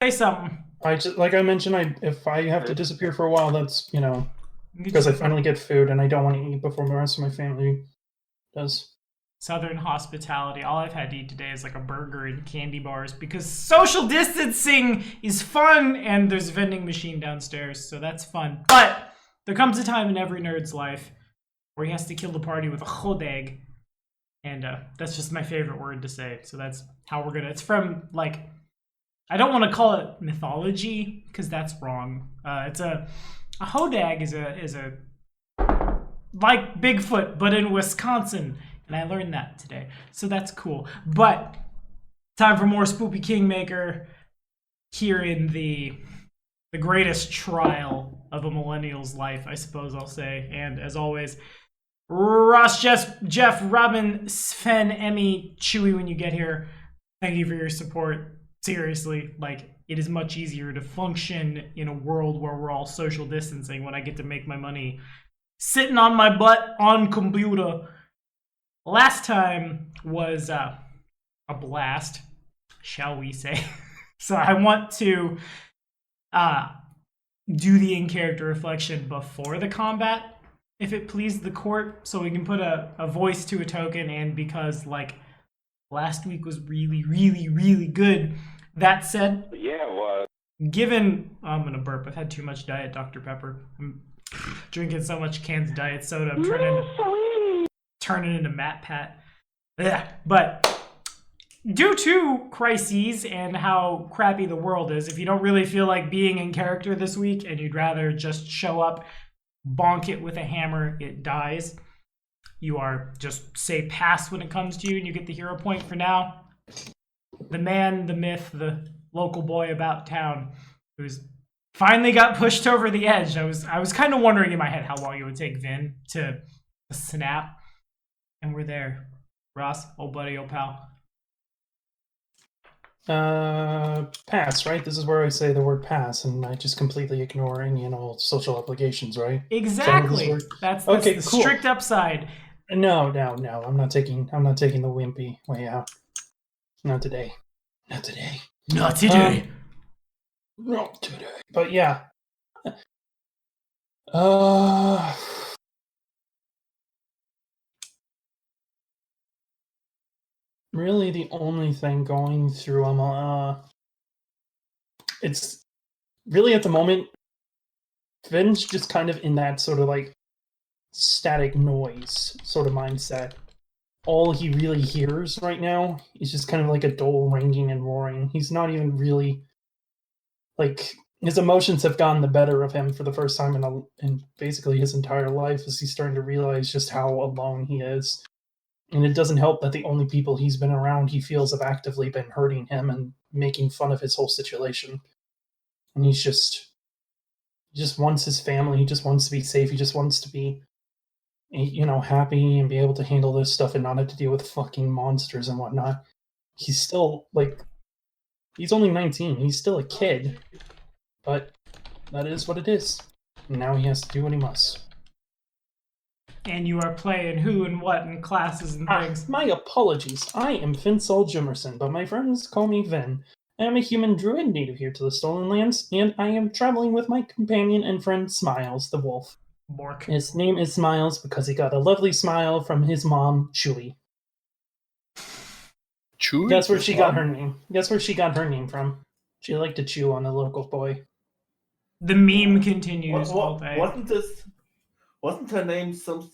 Say something. Like I mentioned, if I have to disappear for a while, that's because I finally get food and I don't want to eat before the rest of my family does. Southern hospitality. All I've had to eat today is like a burger and candy bars because social distancing is fun and there's a vending machine downstairs, so that's fun. But there comes a time in every nerd's life where he has to kill the party with a hodag. And that's just my favorite word to say. So that's how we're gonna. It's from like, I don't want to call it mythology because that's wrong. It's a hodag is a like Bigfoot but in Wisconsin, and I learned that today. So that's cool. But time for more Spoopy Kingmaker here in the greatest trial of a millennial's life, I suppose I'll say. And as always, Ross, Jeff, Robin, Sven, Emmy, Chewy, when you get here, thank you for your support. Seriously, like, it is much easier to function in a world where we're all social distancing when I get to make my money sitting on my butt on computer. Last time was a blast, shall we say. So I want to do the in-character reflection before the combat, if it please the court, so we can put a voice to a token, and because, like, last week was really, really, really good. That said, yeah, it was. Given, I'm gonna burp. I've had too much Diet Dr. Pepper. I'm drinking so much canned diet soda. I'm turning into Matt Pat. Yeah, but due to crises and how crappy the world is, if you don't really feel like being in character this week and you'd rather just show up, bonk it with a hammer, it dies, you are just say pass when it comes to you, and you get the hero point for now. The man, the myth, the local boy about town who's finally got pushed over the edge. I was kind of wondering in my head how long it would take Vin to snap, and we're there. Ross, old buddy, old pal. Pass, right? This is where I say the word pass, and I just completely ignore any social obligations, right? Exactly. That's okay, the cool. Strict upside. No. I'm not taking the wimpy way out. Not today. Not today. Not today. Not today. But yeah. Really the only thing going through it's really at the moment Vin's just kind of in that sort of like static noise sort of mindset. All he really hears right now is just kind of like a dull ringing and roaring. He's not even really, like, his emotions have gotten the better of him for the first time in basically his entire life, as he's starting to realize just how alone he is. And it doesn't help that the only people he's been around he feels have actively been hurting him and making fun of his whole situation. And he just wants his family, he just wants to be safe, he just wants to be, happy and be able to handle this stuff and not have to deal with fucking monsters and whatnot. He's still, like, he's only 19, he's still a kid, but that is what it is. And now he has to do what he must. And you are playing who and what and classes and things. My apologies. I am Finsol Jimerson, but my friends call me Vin. I am a human druid native here to the Stolen Lands, and I am traveling with my companion and friend Smiles, the wolf. Bork. His name is Smiles because he got a lovely smile from his mom, Chewy. Chewy? Guess where she got her name. Guess where she got her name from. She liked to chew on the local boy. The meme continues all day. Wasn't her name some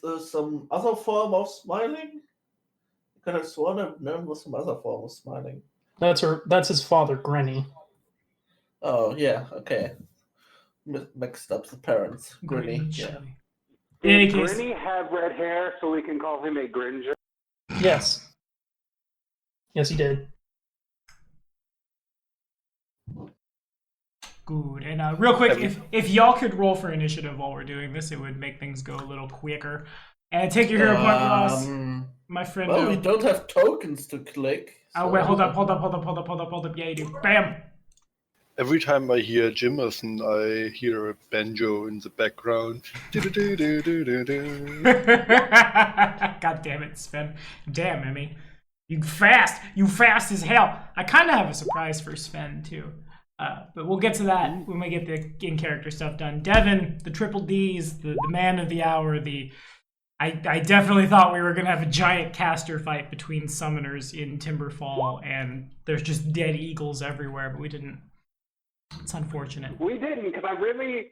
other form of smiling? I could have sworn her name was some other form of smiling. That's his father, Granny. Oh yeah, okay. Mixed up the parents. Grinny. Yeah. Did Grinny have red hair so we can call him a Gringer? Yes. Yes, he did. Good. And real quick, if y'all could roll for initiative while we're doing this, it would make things go a little quicker. And take your hero point, Ross. My friend. Well, we don't have tokens to click. So... Oh, wait, hold up. Yeah, you do. Bam! Every time I hear Jimerson, I hear a banjo in the background. God damn it, Sven. Damn, Emmy. You fast as hell. I kind of have a surprise for Sven, too. But we'll get to that when we get the in-character stuff done. Devin, the triple Ds, the man of the hour, I definitely thought we were going to have a giant caster fight between summoners in Timberfall, and there's just dead eagles everywhere, but we didn't. It's unfortunate. We didn't, because I really,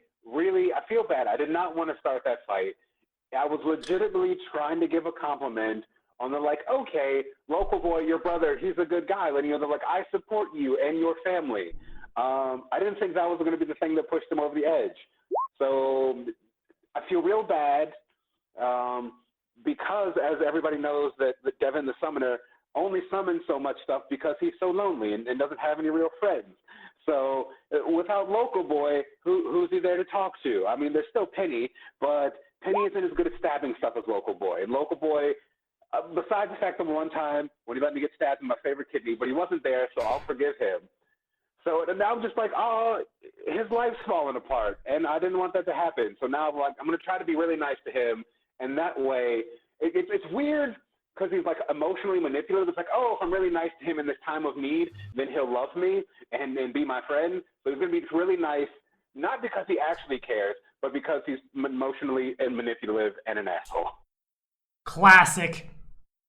I feel bad. I did not want to start that fight. I was legitimately trying to give a compliment on the okay, local boy, your brother, he's a good guy. And, they're like, I support you and your family. I didn't think that was going to be the thing that pushed him over the edge. So I feel real bad because, as everybody knows, that Devin the Summoner only summons so much stuff because he's so lonely and doesn't have any real friends. So without Local Boy, who's he there to talk to? I mean, there's still Penny, but Penny isn't as good at stabbing stuff as Local Boy. And Local Boy, besides the fact that one time when he let me get stabbed in my favorite kidney, but he wasn't there, so I'll forgive him. So now I'm just like, oh, his life's falling apart, and I didn't want that to happen. So now I'm like, I'm going to try to be really nice to him, and that way, it's weird because he's emotionally manipulative. It's oh, if I'm really nice to him in this time of need, then he'll love me and be my friend. So he's going to be really nice, not because he actually cares, but because he's emotionally and manipulative and an asshole. Classic.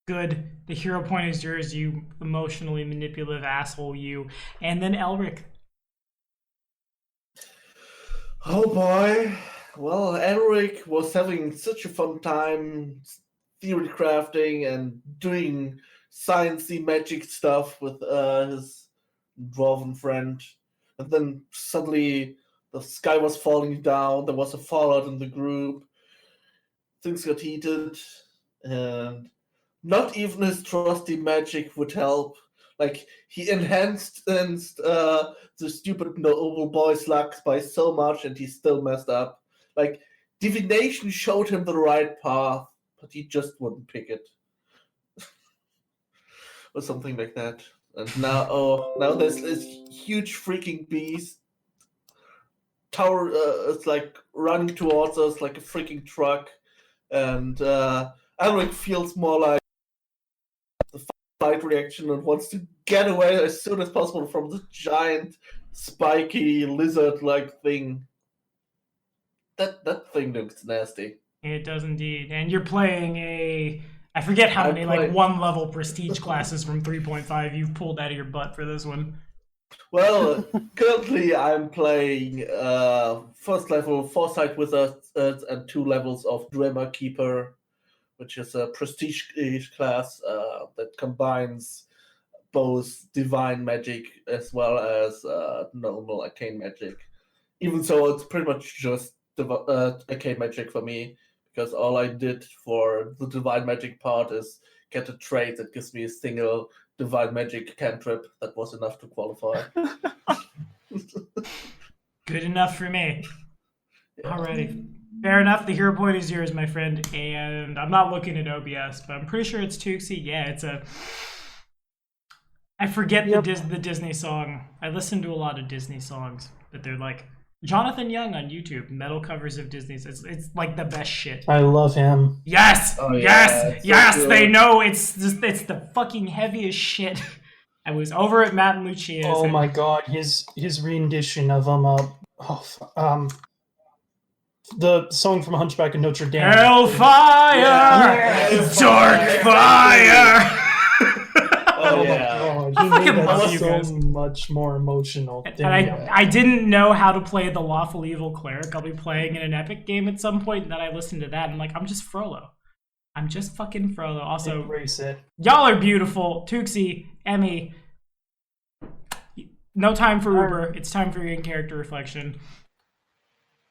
Good. The hero point is yours, you emotionally manipulative asshole, you. And then Elric. Oh boy. Well, Elric was having such a fun time theory crafting and doing sciencey magic stuff with his dwarven friend. And then suddenly the sky was falling down, there was a fallout in the group, things got heated, and not even his trusty magic would help. He enhanced the stupid noble boy's luck by so much, and he still messed up. Divination showed him the right path, but he just wouldn't pick it. Or something like that. And now there's this huge freaking beast. Tower, it's running towards us like a freaking truck. And Elric feels more like the fight reaction and wants to get away as soon as possible from the giant, spiky, lizard-like thing. That thing looks nasty. It does indeed. And you're playing I forget how many, 1-level prestige classes from 3.5 you've pulled out of your butt for this one. Well, currently I'm playing first level Foresight Wizard and 2 levels of Dreamer Keeper, which is a prestige class that combines both divine magic as well as normal arcane magic. Even so, it's pretty much just arcane magic for me, because all I did for the divine magic part is get a trait that gives me a single divine magic cantrip. That was enough to qualify. Good enough for me. Yeah. Alrighty. Fair enough. The hero point is yours, my friend. And I'm not looking at OBS, but I'm pretty sure it's Tuxie. Yeah, it's I forget the Disney song. I listen to a lot of Disney songs, but they're Jonathan Young on YouTube, metal covers of Disney's. It's the best shit. I love him. Yes, oh, yeah, yes. So They know it's the fucking heaviest shit. I was over at Matt and Lucia's. Oh my god, his rendition of the song from Hunchback of Notre Dame. Hellfire, dark fire. Oh my god, he made that so much more emotional. And I didn't know how to play the Lawful Evil Cleric. I'll be playing in an Epic game at some point, and then I listened to that, and I'm just Frollo. I'm just fucking Frollo. Also, embrace it. Y'all are beautiful. Tuxie, Emmy. No time for Uber. It's time for your in-character reflection.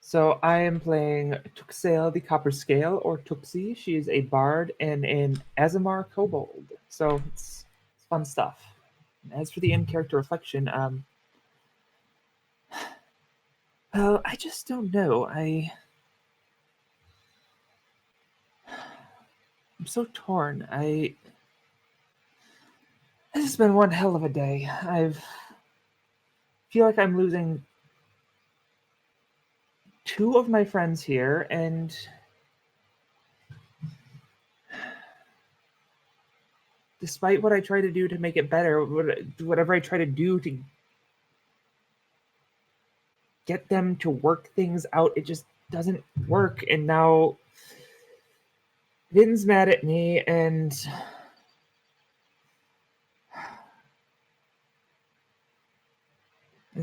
So I am playing Tuxail the Copper Scale, or Tuxie. She is a bard and an Azamar kobold. So it's fun stuff. As for the in-character reflection, well, I just don't know. I'm so torn. This has been one hell of a day. I feel like I'm losing 2 of my friends here, and despite what I try to do to make it better, whatever I try to do to get them to work things out. It just doesn't work. And now Vin's mad at me, and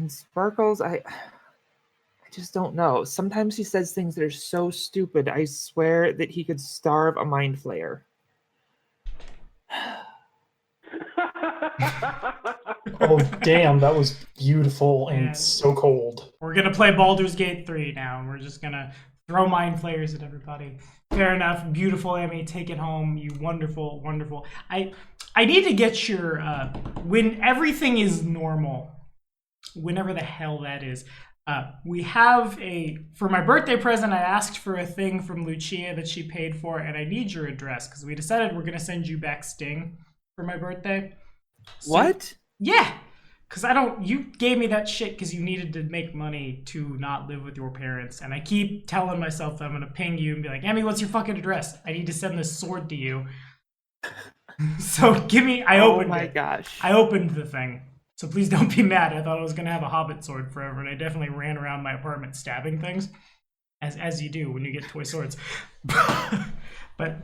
Sparkles, I just don't know. Sometimes he says things that are so stupid. I swear that he could starve a mind flayer. Oh, damn, that was beautiful and Yeah. so cold. We're gonna play Baldur's Gate 3 now, and we're just gonna throw mind flayers at everybody. Fair enough. Beautiful, Emmy. Take it home. You wonderful, wonderful. I need to get your when everything is normal, whenever the hell that is. We have for my birthday present, I asked for a thing from Lucia that she paid for, and I need your address because we decided we're gonna send you back Sting for my birthday. So, What? yeah, because you gave me that shit because you needed to make money to not live with your parents. And I keep telling myself that I'm going to ping you and be like, Emmy, what's your fucking address? I need to send this sword to you. So Oh my gosh. I opened the thing. So please don't be mad. I thought I was going to have a hobbit sword forever. And I definitely ran around my apartment stabbing things. As you do when you get toy swords. But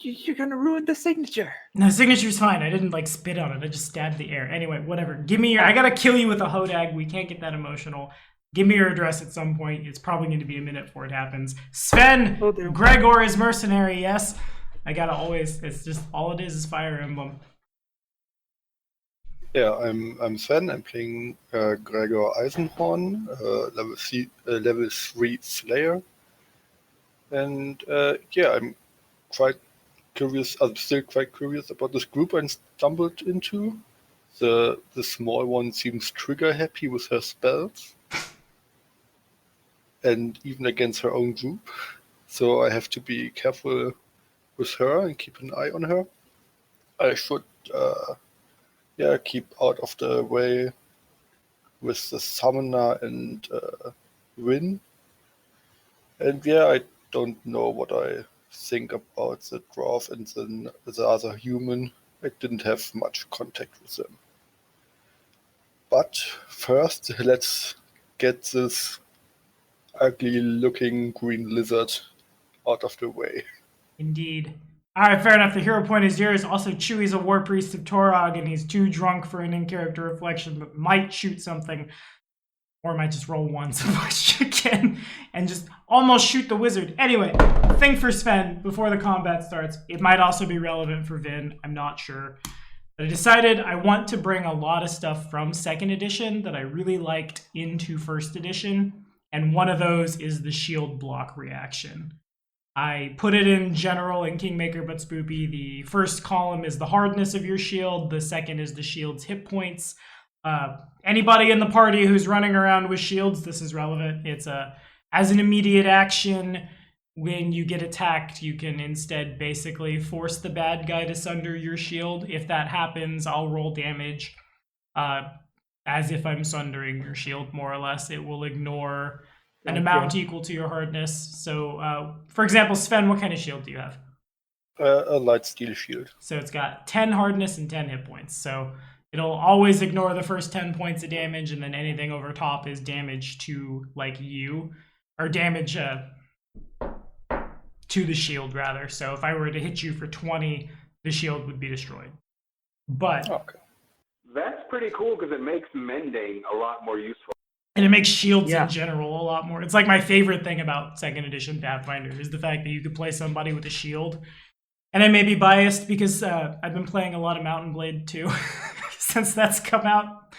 you're gonna ruin the signature. no, signature's fine. I didn't like spit on it. I just stabbed the air. Anyway, whatever. Give me I gotta kill you with a hodag. We can't get that emotional. Give me your address at some point. It's probably going to be a minute before it happens. Sven, Gregor is mercenary. Yes, I gotta always. It's just all it is Fire Emblem. Yeah, I'm Sven. I'm playing Gregor Eisenhorn, level 3 Slayer. And yeah, I'm quite curious. I'm still quite curious about this group I stumbled into. The small one seems trigger happy with her spells, and even against her own group. So I have to be careful with her and keep an eye on her. I should, keep out of the way with the summoner and Win. And yeah, I don't know what I think about the dwarf and the other human. I didn't have much contact with them. But first, let's get this ugly-looking green lizard out of the way. Indeed. All right, fair enough. The hero point is yours. Also, Chewie's a war priest of Torog, and he's too drunk for an in-character reflection, but might shoot something. Or might just roll once again and just almost shoot the wizard. Anyway, thing for Sven before the combat starts. It might also be relevant for Vin. I'm not sure. But I decided I want to bring a lot of stuff from 2nd edition that I really liked into 1st edition. And one of those is the shield block reaction. I put it in general in Kingmaker but Spoopy. The first column is the hardness of your shield. The second is the shield's hit points. Anybody in the party who's running around with shields, this is relevant. It's as an immediate action, when you get attacked, you can instead basically force the bad guy to sunder your shield. If that happens, I'll roll damage as if I'm sundering your shield, more or less. It will ignore an amount equal to your hardness. So, for example, Sven, what kind of shield do you have? A light steel shield. So it's got 10 hardness and 10 hit points. So it'll always ignore the first 10 points of damage, and then anything over top is damage to, like, you. Or damage to the shield, rather. So if I were to hit you for 20, the shield would be destroyed. But... Okay. That's pretty cool because it makes mending a lot more useful. And it makes shields in general a lot more. It's like my favorite thing about 2nd edition Pathfinder is the fact that you could play somebody with a shield. And I may be biased because I've been playing a lot of Mountain Blade too since that's come out.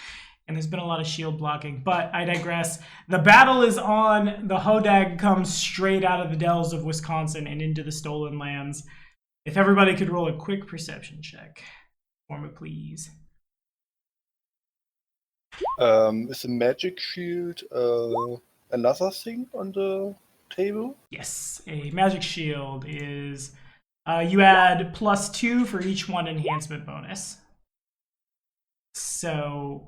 And there's been a lot of shield blocking. But I digress. The battle is on. The Hodag comes straight out of the dells of Wisconsin and into the Stolen Lands. If everybody could roll a quick perception check for me, please. Is the magic shield another thing on the table? Yes, a magic shield is you add +2 for each 1 enhancement bonus. So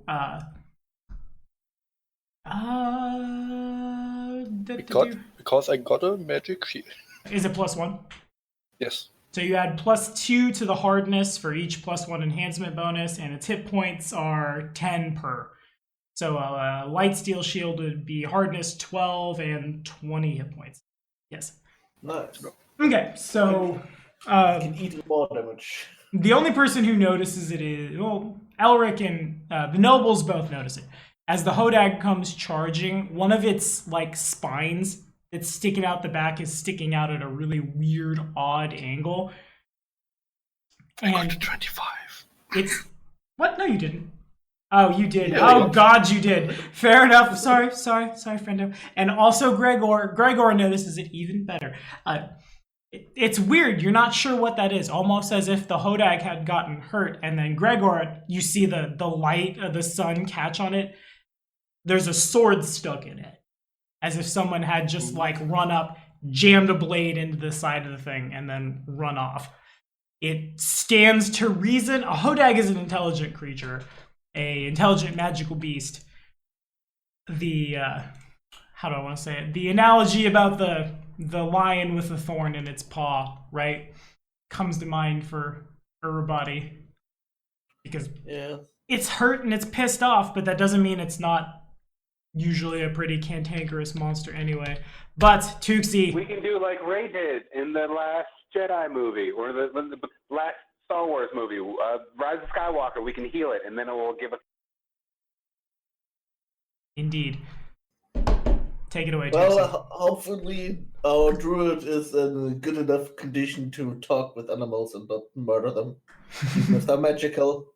because I got a magic shield. Is it +1? Yes. So you add +2 to the hardness for each +1 enhancement bonus, and its hit points are 10 per. So light steel shield would be hardness 12 and 20 hit points. Yes. Nice. Okay, so You can eat more damage. the only person who notices it is, well, Elric and the nobles both notice it. As the Hodag comes charging, one of its like spines that's sticking out the back is sticking out at a really weird, odd angle. I got And to 25. it's what? No, you didn't. Oh, you did. Yeah, Oh yeah. God, you did. Fair enough. Sorry, friendo. And also Gregor notices it even better. It's weird. You're not sure what that is. Almost as if the Hodag had gotten hurt, and then Gregor, you see the light of the sun catch on it. There's a sword stuck in it, as if someone had just like run up, jammed a blade into the side of the thing, and then run off. It stands to reason. A Hodag is an intelligent creature, a intelligent magical beast. The how do I want to say it? The analogy about the lion with the thorn in its paw, right, comes to mind for everybody, because Yeah. it's hurt and it's pissed off, but that doesn't mean it's not usually a pretty cantankerous monster anyway. But Tuxie, We can do like Ray did in the last Jedi movie or the last Star Wars movie, Rise of Skywalker. We can heal it, and then it will give us. indeed. Take it away, Well, Tuxie. hopefully our druid is in a good enough condition to talk with animals and not murder them, even if they're magical.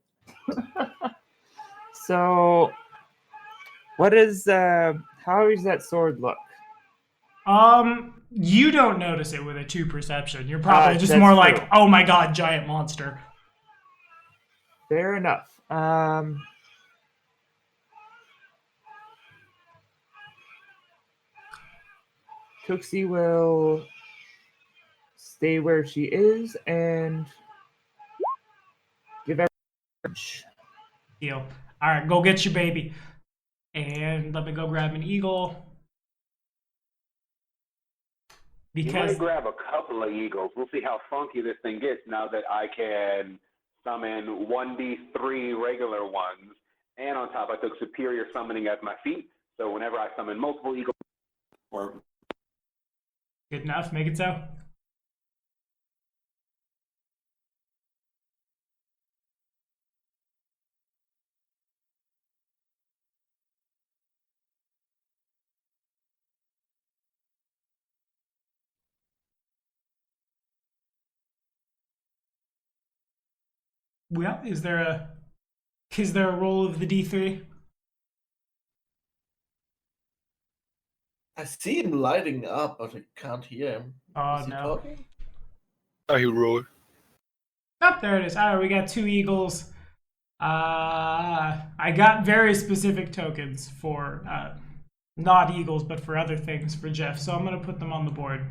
So, what is how does that sword look? You don't notice it with a 2 perception. You're probably just that's more true. like, oh my god, giant monster. Fair enough. Tuxie will stay where she is and give everyone. Deal. All right, go get your baby. And let me go grab an eagle. You Because might grab a couple of eagles. We'll see how funky this thing gets now that I can summon 1d3 regular ones, and on top I took superior summoning as my feat. So whenever I summon multiple eagles, or good enough, make it so. Well, is there a roll of the D3? I see him lighting up, but I can't hear him. Oh Is he no. talking? Oh, he rolled. Oh, there it is. All right, we got 2 eagles. I got very specific tokens for not eagles, but for other things for Jeff. So I'm gonna put them on the board.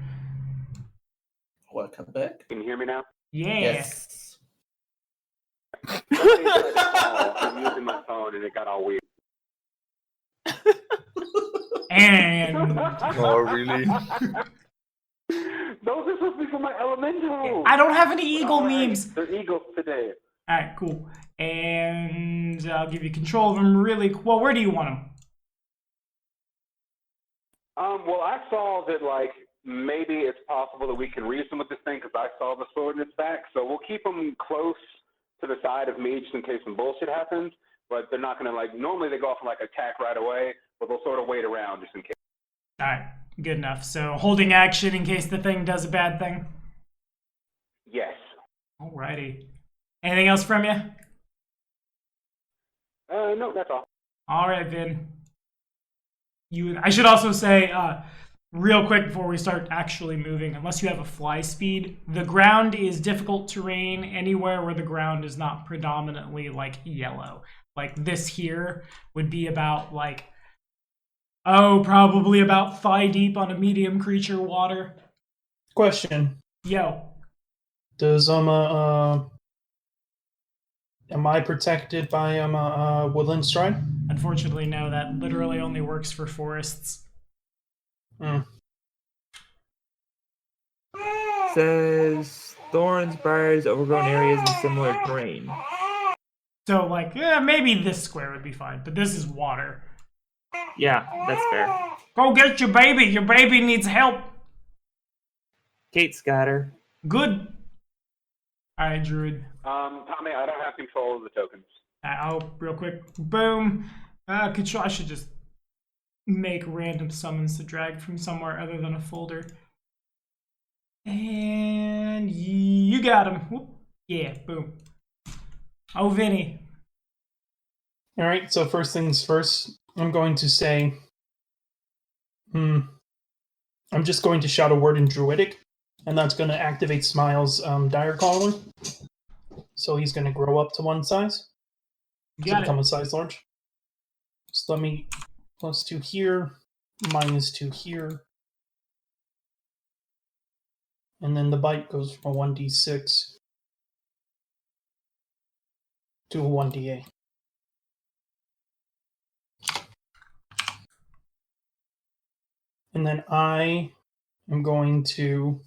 Welcome back. can you hear me now? Yeah. Yes. I'm using my phone and it got all weird. And Oh, really? Those are supposed to be for my elementals. I don't have any eagle All right, memes. they're eagles today. All right, cool. And I'll give you control of them really. Well, where do you want them? Well, I saw that like maybe it's possible that we can reason with this thing because I saw the sword in its back. So we'll keep them close to the side of me just in case some bullshit happens. But they're not gonna like. Normally they go off and like attack right away, but they'll sort of wait around just in case. All right, good enough. So holding action in case the thing does a bad thing. Yes. Alrighty. Anything else from you? No, that's all. All right, Vin. I should also say, real quick before we start actually moving, unless you have a fly speed, the ground is difficult terrain anywhere where the ground is not predominantly like yellow. Like this here would be about like, probably about thigh deep on a medium creature water. Question: Yo. Does am I protected by Woodland Stride? Unfortunately, no, that literally only works for forests. Says thorns, briars, overgrown areas, and similar terrain. So, like, maybe this square would be fine, but this is water. Yeah, that's fair. Go get your baby. Your baby needs help. Kate's got her. Good. All right, Druid. Tommy, I don't have control of the tokens. I'll real quick. Boom. Control. I should just make random summons to drag from somewhere other than a folder. And you got him. Whoop. Yeah, boom. Oh, Vinny. All right, so first things first, I'm going to say, I'm just going to shout a word in Druidic, and that's going to activate Smile's Dire Caller. So he's going to grow up to one size. You To got become it. a size large. So let me +2 here, -2 here. And then the bite goes from a 1d6 to a 1d8. And then I am going to,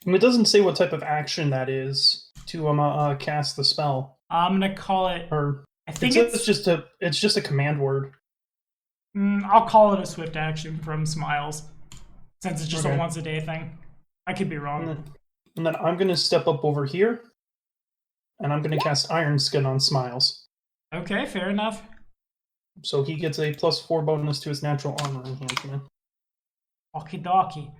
and it doesn't say what type of action that is to cast the spell. I'm gonna call it. Or I think it's just a command word. I'll call it a swift action from Smiles, since it's just Okay. a once a day thing. I could be wrong. And then I'm going to step up over here, and I'm going to cast Iron Skin on Smiles. Okay, fair enough. So he gets a +4 bonus to his natural armor enhancement. Okie dokie.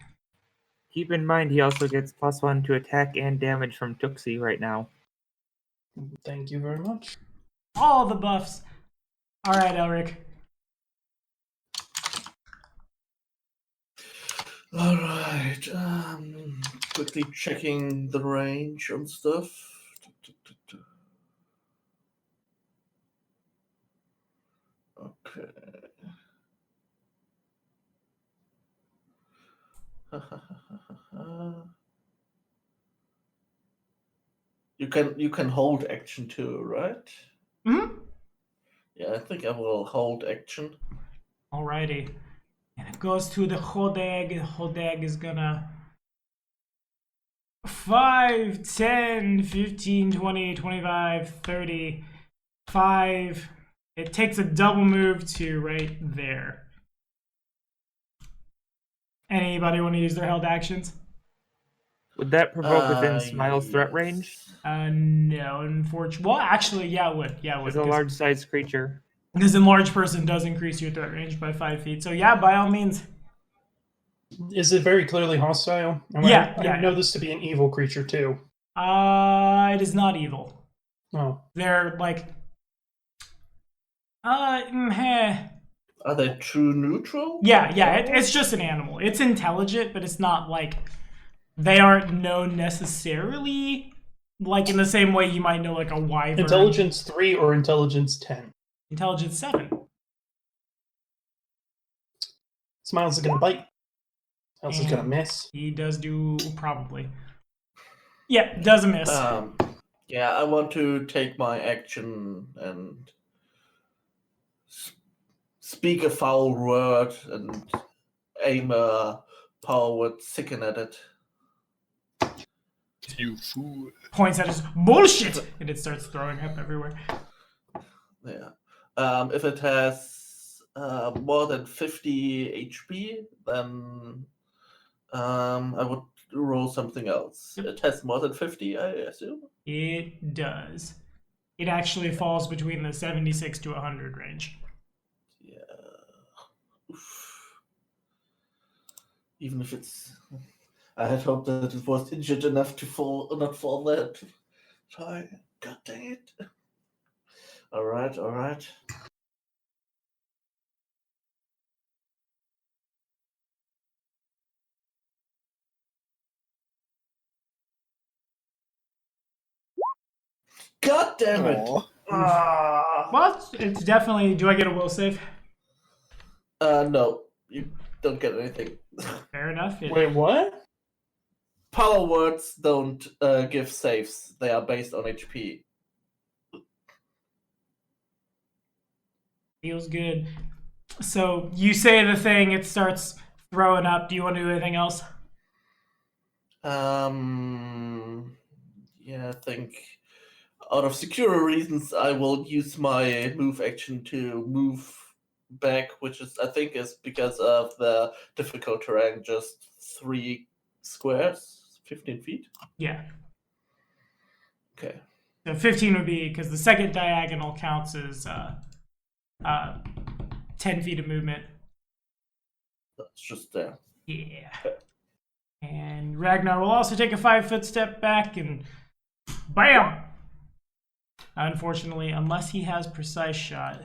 Keep in mind he also gets +1 to attack and damage from Tuxie right now. Thank you very much. All the buffs. All right, Elric. All right. Quickly checking the range on stuff. Okay. You can hold action too, right? Hmm. Yeah, I think I will hold action. Alrighty. And it goes to the Hodag. Hodag is gonna 5, 10, 15, 20, 25, 30, 5. It takes a double move to right there. Anybody want to use their held actions? Would that provoke within Smile's threat Yes. range? No, unfortunately. Well, actually, yeah, it would. Yeah, it would. As a large-sized creature. Because enlarged person does increase your threat range by 5 feet. So yeah, by all means. Is it very clearly hostile? Yeah, I know this to be an evil creature too. It is not evil. Oh, They're like, heh. Are they true neutral? Yeah, it's just an animal. It's intelligent, but it's not like they aren't known necessarily like in the same way you might know like a wyvern. intelligence 3 or intelligence 10. Intelligence 7. Smiles is gonna bite. Else is gonna And miss. He does do probably. Yeah, does a miss. Yeah, I want to take my action and speak a foul word and aim a power sicken at it. You fool. Points at his bullshit, and it starts throwing up everywhere. Yeah. If it has more than 50 HP, then I would roll something else. Yep. It has more than 50, I assume. It does. It actually falls between the 76 to 100 range. Yeah. Oof. Even if it's, I had hoped that it was injured enough to not fall that high. God dang it! All right. God damn it! Aw. Ah. Well, it's definitely. Do I get a will save? No, you don't get anything. Fair enough. It Wait, what? Power words don't give saves. They are based on HP. feels good. So you say the thing, it starts throwing up. Do you want to do anything else? Yeah, I think out of security reasons, I will use my move action to move back, which is I think is because of the difficult terrain, just 3 squares, 15 feet. Yeah. Okay. So 15 would be because the second diagonal counts as 10 feet of movement. That's just there. Yeah. And Ragnar will also take a 5-foot step back and bam! Unfortunately, unless he has precise shot.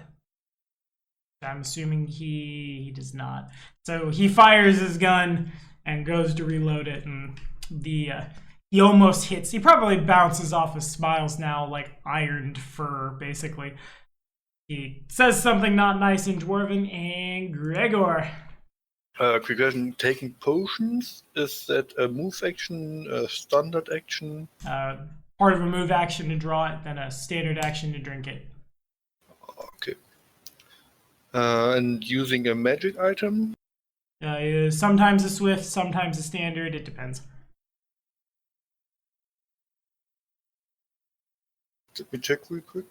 I'm assuming he does not. So he fires his gun and goes to reload it, and he almost hits. He probably bounces off his Smiles now like ironed fur, basically. He says something not nice in Dwarven, and Gregor. Quick question, taking potions, is that a move action, a standard action? Part of a move action to draw it, then a standard action to drink it. Okay. And using a magic item? Sometimes a swift, sometimes a standard, it depends. Let me check real quick.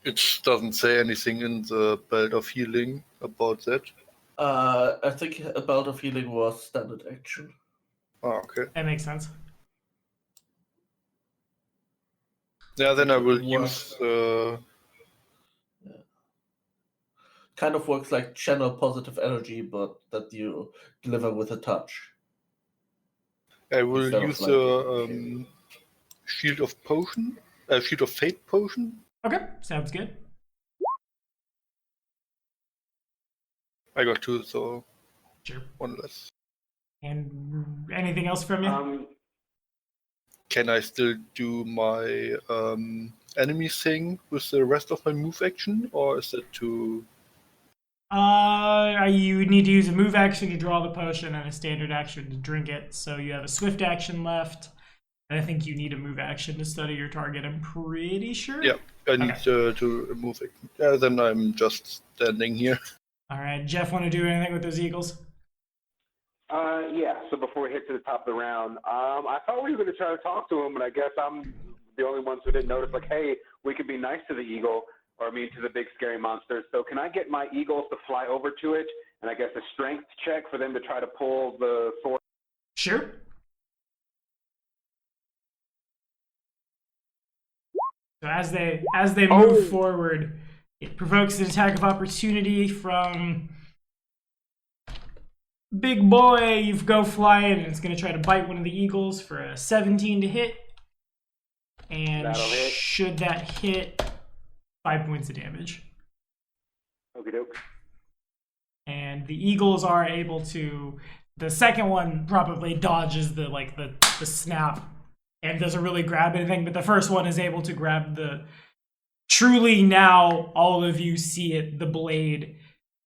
It doesn't say anything in the Belt of Healing about that. I think a Belt of Healing was standard action. Oh, okay. That makes sense. Yeah, then I will Works. use... Kind of works like channel positive energy, but that you deliver with a touch. I will Instead of use like- the Shield of Potion, Shield of Fate Potion. Okay, sounds good. I got 2, so Sure. 1 less. And anything else from you? Can I still do my enemy thing with the rest of my move action, or is that too... You need to use a move action to draw the potion and a standard action to drink it. So you have a swift action left. And I think you need a move action to study your target, I'm pretty sure. Yeah, I need Okay. to move action. Yeah, then I'm just standing here. All right, Jeff, want to do anything with those eagles? Yeah, so before we hit to the top of the round, I thought we were going to try to talk to him, but I guess I'm the only ones who didn't notice, like, hey, we could be nice to the eagle, or I mean to the big scary monster. So can I get my eagles to fly over to it, and I guess a strength check for them to try to pull the sword? Sure. So as they move forward, it provokes an attack of opportunity from Big Boy. You go flying, and it's going to try to bite one of the eagles for a 17 to hit. And That'll hit. should that hit, 5 points of damage. Okie doke. And the eagles are able to. The second one probably dodges the snap and doesn't really grab anything, but the first one is able to grab the. Truly, now all of you see it. The blade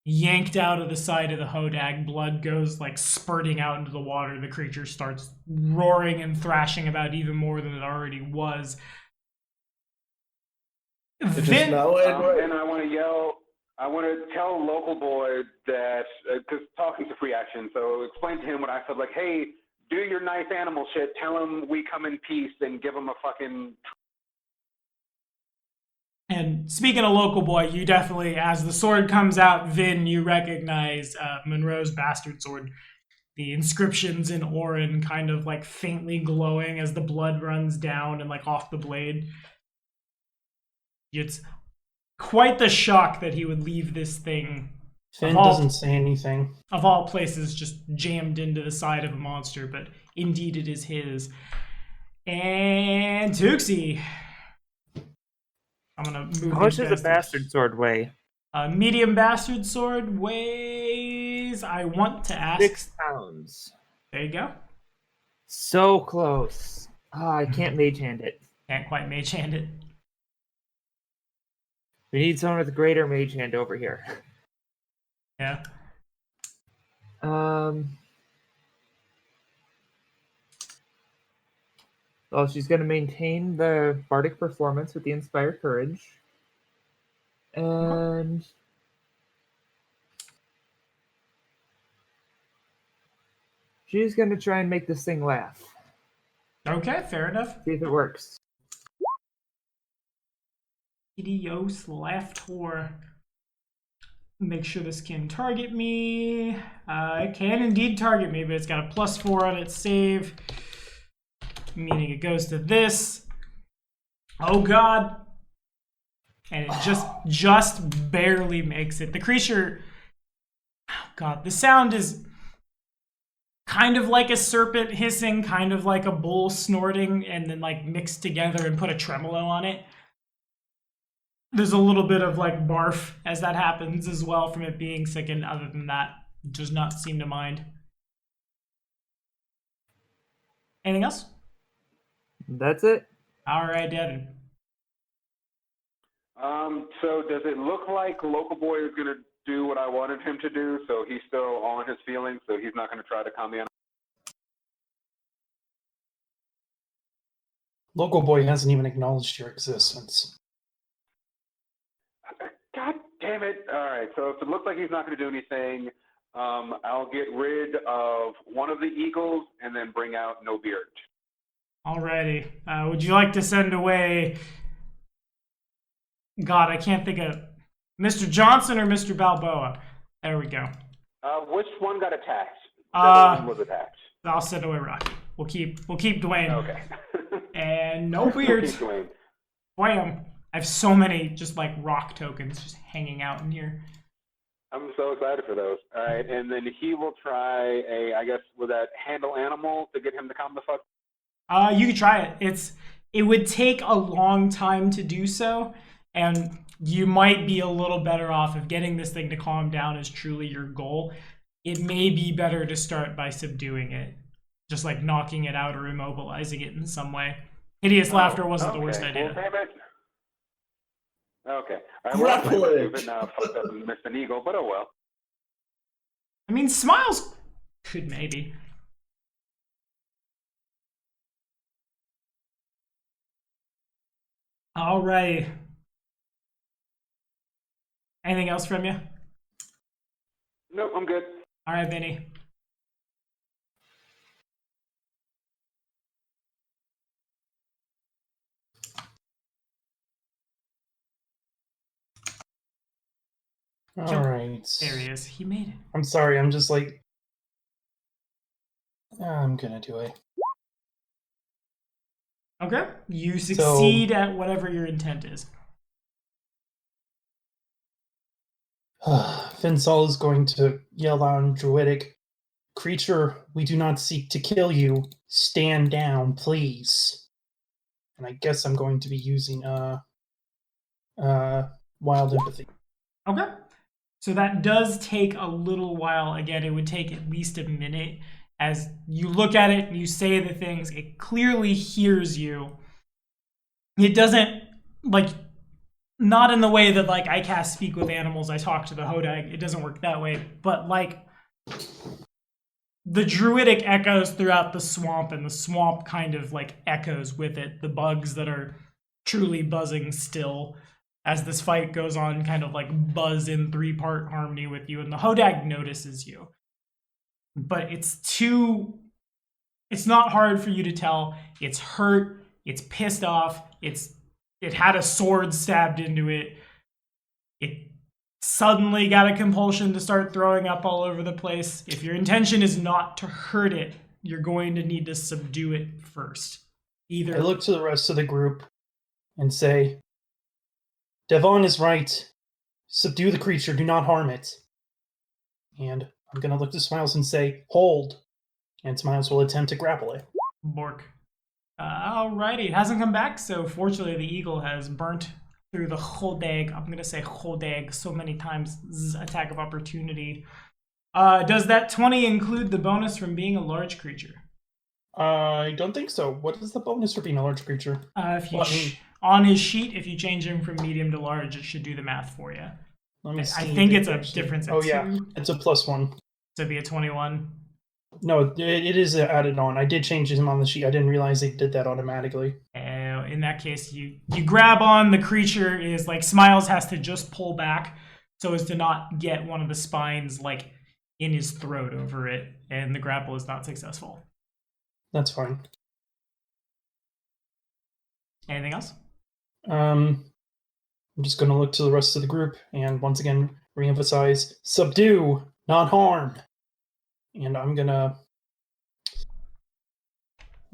yanked out of the side of the Hodag. Blood goes like spurting out into the water. The creature starts roaring and thrashing about even more than it already was. Then, now, and I want to yell. I want to tell local boy that because talking's a free action. So explain to him what I said. Like, hey, do your nice animal shit. Tell him we come in peace, and give him a fucking. And speaking of local boy, you definitely, as the sword comes out, Vin, you recognize Monroe's bastard sword. The inscriptions in Orin kind of like faintly glowing as the blood runs down and like off the blade. It's quite the shock that he would leave this thing. Finn doesn't say anything. Of all places, just jammed into the side of a monster, but indeed it is his. And Tuxie. I'm gonna move. How much does a bastard sword weigh? A medium bastard sword weighs. I want to ask. 6 pounds. There you go. So close. I can't mage hand it. Can't quite mage hand it. We need someone with a greater mage hand over here. Yeah. Well, she's going to maintain the bardic performance with the Inspire Courage. And She's gonna try and make this thing laugh. Okay, fair enough. See if it works. Idios Laughter. Make sure this can target me. It can indeed target me, but it's got a +4 on its save. Meaning it goes to this. Oh god. And it just barely makes it. The creature... Oh god, the sound is kind of like a serpent hissing, kind of like a bull snorting, and then like mixed together and put a tremolo on it. There's a little bit of like barf as that happens as well from it being sick, and other than that, does not seem to mind. Anything else? That's it. All right, Devin. So does it look like Local Boy is going to do what I wanted him to do? So he's still all in his feelings, so he's not going to try to calm me down? Local Boy hasn't even acknowledged your existence. God damn it. All right, so if it looks like he's not going to do anything, I'll get rid of one of the eagles and then bring out No Beard. Alrighty. Would you like to send away... God, I can't think of... Mr. Johnson or Mr. Balboa? There we go. Which one got attacked? The other one was attacked. I'll send away Rocky. We'll keep Dwayne. Okay. And No Beard. We'll keep Dwayne. Wham. I have so many just like rock tokens just hanging out in here. I'm so excited for those. All right, and then he will try I guess, with that handle animal to get him to calm the fuck. You could try it. It would take a long time to do so, and you might be a little better off if getting this thing to calm down is truly your goal. It may be better to start by subduing it, just like knocking it out or immobilizing it in some way. Hideous Laughter wasn't the worst idea. Well, damn it. Okay. I Grapple it. Fucked up and missed an eagle, but oh well. I mean, Smiles could maybe. All right. Anything else from you? Nope, I'm good. All right, Vinny. All right. There he is. He made it. I'm sorry, I'm just like... I'm gonna do it. Okay. You succeed at whatever your intent is. Finsol is going to yell on Druidic, "Creature, we do not seek to kill you. Stand down, please." And I guess I'm going to be using Wild Empathy. Okay. So that does take a little while. Again, it would take at least a minute. As you look at it and you say the things, it clearly hears you. It doesn't, like, not in the way that, like, I cast Speak with Animals, I talk to the Hodag. It doesn't work that way. But, like, the Druidic echoes throughout the swamp, and the swamp kind of, like, echoes with it. The bugs that are truly buzzing still as this fight goes on kind of, like, buzz in 3-part harmony with you. And the Hodag notices you. But it's not hard for you to tell. It's hurt, it's pissed off, it had a sword stabbed into it. It suddenly got a compulsion to start throwing up all over the place. If your intention is not to hurt it, you're going to need to subdue it first. I look to the rest of the group and say, "Devon is right. Subdue the creature, do not harm it." And I'm going to look to Smiles and say, "Hold." And Smiles will attempt to grapple it. Bork. Alrighty, it hasn't come back, so fortunately the eagle has burnt through the Hodag. I'm going to say Hodag so many times. Attack of opportunity. Does that 20 include the bonus from being a large creature? I don't think so. What is the bonus for being a large creature? If you on his sheet, if you change him from medium to large, it should do the math for you. Let me see. I think it's a difference of 2. Yeah, it's a +1. So it'd be a 21. No, it is added on. I did change him on the sheet. I didn't realize they did that automatically. In that case, you grab on. The creature is like, Smiles has to just pull back so as to not get one of the spines like in his throat over it, and the grapple is not successful. That's fine. Anything else? I'm just going to look to the rest of the group and once again reemphasize subdue, not harm. And I'm going to...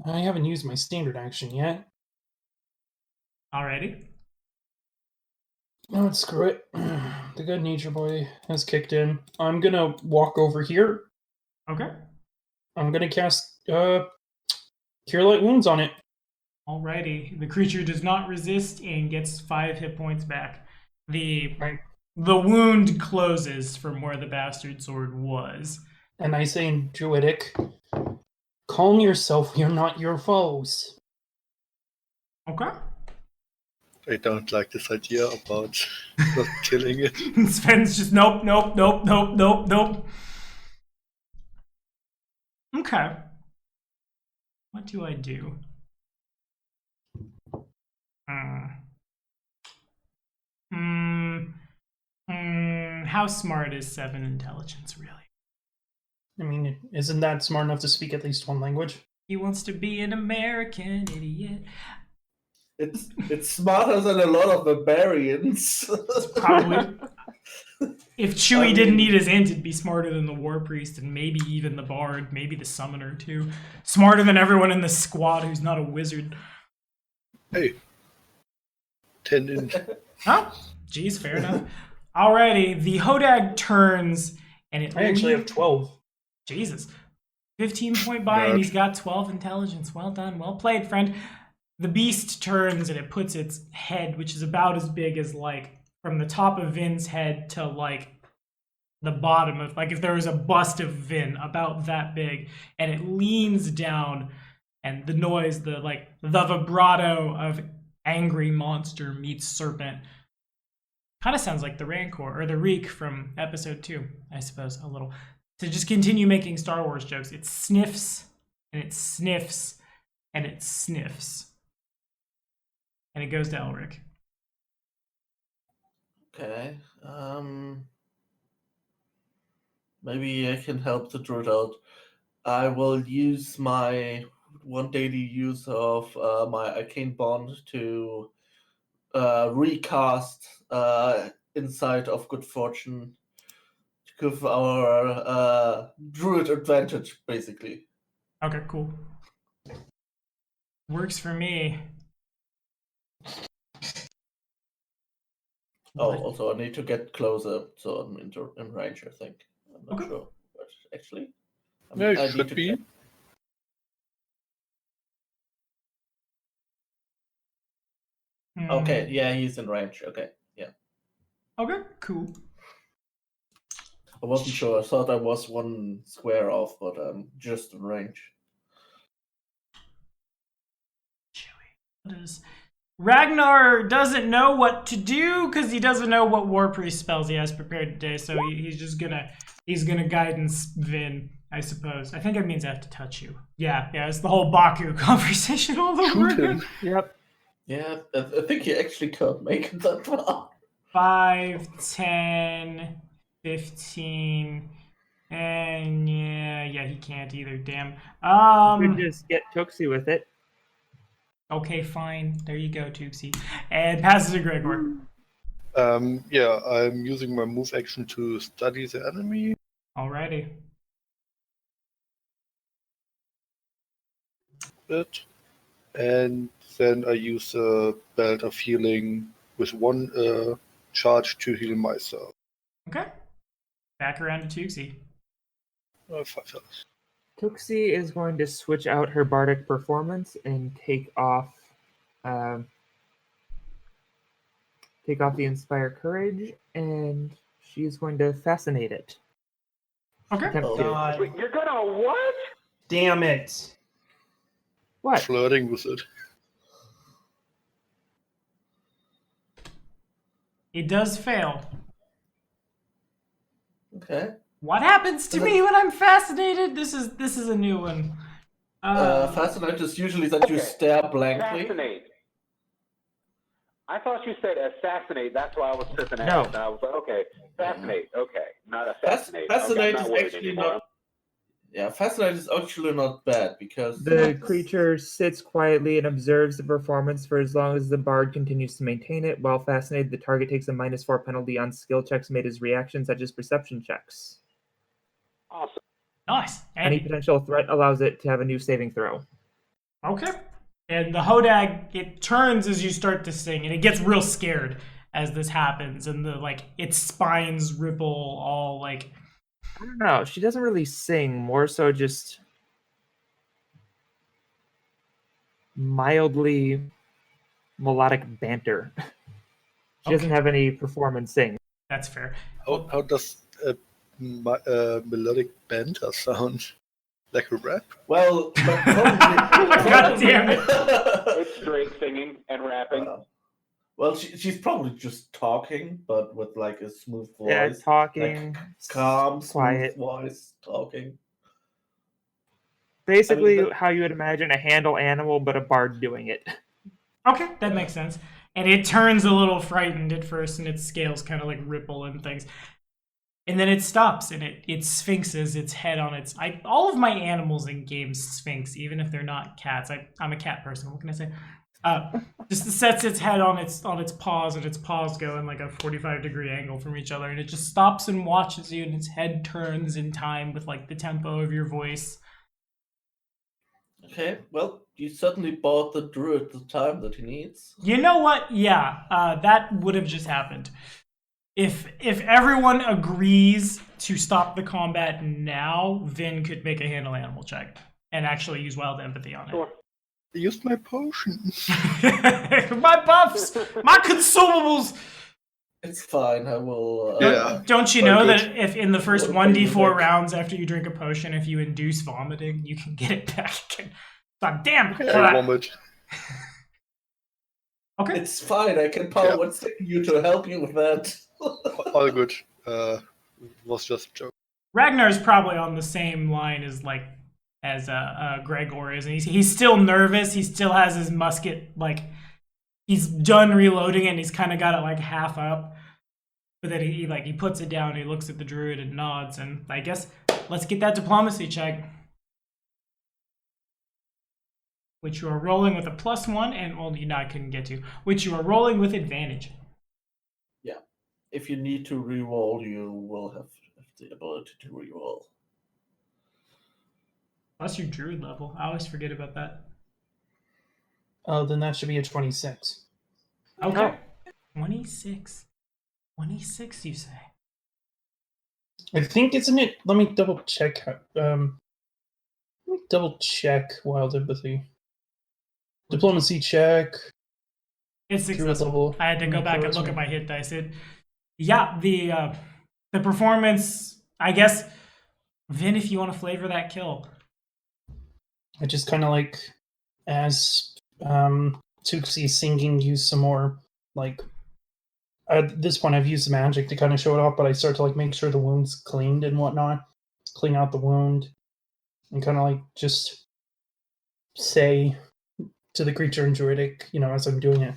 I haven't used my standard action yet. Alrighty. Oh, screw it. The good nature boy has kicked in. I'm going to walk over here. Okay. I'm going to cast Cure Light Wounds on it. Alrighty. The creature does not resist and gets 5 hit points back. The Right. wound closes from where the bastard sword was. And I say in Druidic, calm yourself, we're not your foes. Okay. I don't like this idea about not killing it. Sven's just nope. Okay. What do I do? How smart is 7 intelligence, really? I mean, isn't that smart enough to speak at least one language? He wants to be an American idiot. It's smarter than a lot of barbarians. Probably. If Chewie didn't need his int, it'd be smarter than the War Priest and maybe even the Bard, maybe the Summoner too. Smarter than everyone in the squad who's not a wizard. Hey. 10 in. Huh? Jeez, fair enough. Alrighty, the Hodag turns and it I actually have 12. Jesus. 15-point buy and he's got 12 intelligence. Well done. Well played, friend. The beast turns and it puts its head, which is about as big as, like, from the top of Vin's head to, like, the bottom of, like, if there was a bust of Vin, about that big, and it leans down, and the noise, the vibrato of angry monster meets serpent kind of sounds like the Rancor, or the Reek from episode 2, I suppose, a little. To just continue making Star Wars jokes, it sniffs, and it sniffs, and it sniffs. And it goes to Elric. Okay. Maybe I can help the druid out. I will use my 1 daily use of my Arcane Bond to recast Insight of Good Fortune to give our druid advantage, basically. Okay, cool. Works for me. Oh, also I need to get closer, so I'm in range, I think. I'm not Okay. sure, but actually... Yeah, I it need should to be. check. Okay, yeah, he's in range. Okay, yeah. Okay, cool. I wasn't sure. I thought I was 1 square off, but I'm just in range. Ragnar doesn't know what to do because he doesn't know what War Priest spells he has prepared today, so he's just gonna guidance Vin, I suppose. I think it means I have to touch you. Yeah, it's the whole Baku conversation all over Shoot again. him. Yep. Yeah, I think he actually can't make it that far. 5, 10, 15, and yeah, he can't either. Damn. You could just get Toxie with it. Okay, fine. There you go, Tuxie. And passes to Gregor. Yeah, I'm using my move action to study the enemy. Alrighty. Bit. And then I use a Belt of Healing with 1 charge to heal myself. Okay. Back around to Tuxie. 5 health. Toxie is going to switch out her bardic performance and take off the Inspire Courage, and she's going to fascinate it. Okay. Attempt Oh, to- God Wait, you're gonna what? damn it. What? Flirting with it. It does fail. Okay. What happens to me when I'm fascinated? This is a new one. Fascinate is usually that you stare blankly. Fascinate. I thought you said assassinate. That's why I was tripping out. No. And I was like, okay, fascinate. Okay, not assassinate. Okay, Fascinate I'm not is worried actually anymore. not. Yeah, fascinate is actually not bad because The creature sits quietly and observes the performance for as long as the bard continues to maintain it. While fascinated, the target takes a -4 penalty on skill checks made as reactions, such as perception checks. Awesome. Nice. Any potential threat allows it to have a new saving throw. Okay. And the Hodag, it turns as you start to sing, and it gets real scared as this happens, and its spines ripple all like. I don't know. She doesn't really sing, more so just mildly melodic banter. She doesn't have any performance sing. That's fair. How does a melodic banter sound? Like a rap? well, God damn it. It's Drake singing and rapping. Well, she's probably just talking, but with like a smooth voice. Yeah, talking, like calm, quiet smooth voice, talking. Basically, I mean, how you would imagine a handle animal, but a bard doing it. Okay, that makes sense. And it turns a little frightened at first, and its scales kind of like ripple and things. And then it stops, and it sphinxes its head on its. All of my animals in games sphinx, even if they're not cats. I'm a cat person. What can I say? Just sets its head on its paws, and its paws go in like a 45-degree angle from each other, and it just stops and watches you, and its head turns in time with like the tempo of your voice. Okay, well, you certainly bought the druid the time that he needs. You know what? Yeah, that would have just happened. If everyone agrees to stop the combat now, Vin could make a handle animal check and actually use wild empathy on it. Sure. I used my potion. My buffs, my consumables. It's fine. I will. Yeah. Don't you know Oh, good. that if in the first What do you 1d4 think? rounds after you drink a potion, if you induce vomiting, you can get it back again. God damn. I vomit. Okay. It's fine. I can power one second you to help you with that. All good. Was just a joke. Ragnar's probably on the same line as Gregor is, and he's still nervous. He still has his musket, like he's done reloading it, and he's kind of got it like half up. But then he puts it down. And he looks at the druid and nods, and I guess let's get that diplomacy check, which you are rolling with a +1, and I couldn't get to, which you are rolling with advantage. Yeah. If you need to reroll, you will have the ability to reroll. Plus your druid level. I always forget about that. Oh, then that should be a 26. Okay. 26. 26, you say? I think, isn't it? Let me double check. Let me double check wild empathy. Diplomacy check. It's Druid successful. level. I had to go back and look at my hit dice. Yeah, the performance, I guess, Vin, if you want to flavor that kill. I just kind of like, as Tuxi is singing, use some more, like, at this point I've used the magic to kind of show it off, but I start to like make sure the wound's cleaned and whatnot, clean out the wound, and kind of like just say to the creature in Druidic, as I'm doing it,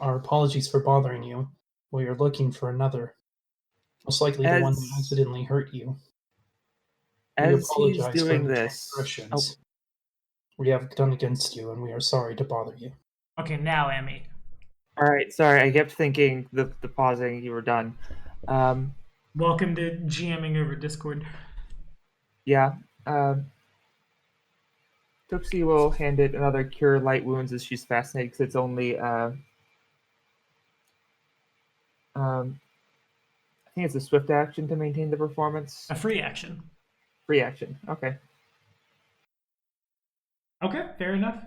our apologies for bothering you. We are looking for another. Most likely the one that accidentally hurt you. We As he's apologize doing for the this, transgressions we have done against you, and we are sorry to bother you. Okay, now Emmy. all right, sorry, I kept thinking the pausing, you were done. Welcome to GMing over Discord. Yeah. Tuxi will hand it another cure light wounds as she's fascinated because it's only I think it's a swift action to maintain the performance. A free action. Free action. Okay. Okay, fair enough.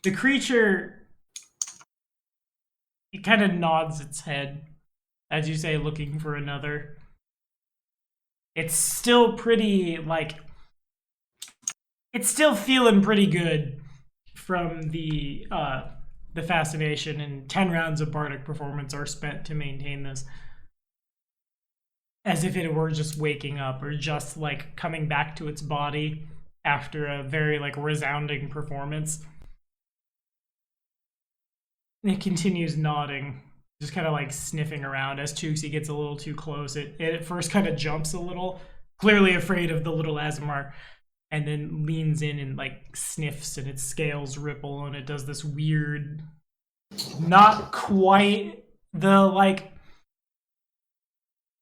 The creature, it kind of nods its head, as you say, looking for another. It's still pretty, it's still feeling pretty good from the fascination, and 10 rounds of bardic performance are spent to maintain this. As if it were just waking up, or just coming back to its body after a very resounding performance. It continues nodding, just kind of like sniffing around as Tuxie gets a little too close. It at first kind of jumps a little, clearly afraid of the little Azamar, and then leans in and like sniffs, and its scales ripple, and it does this weird, not quite the like,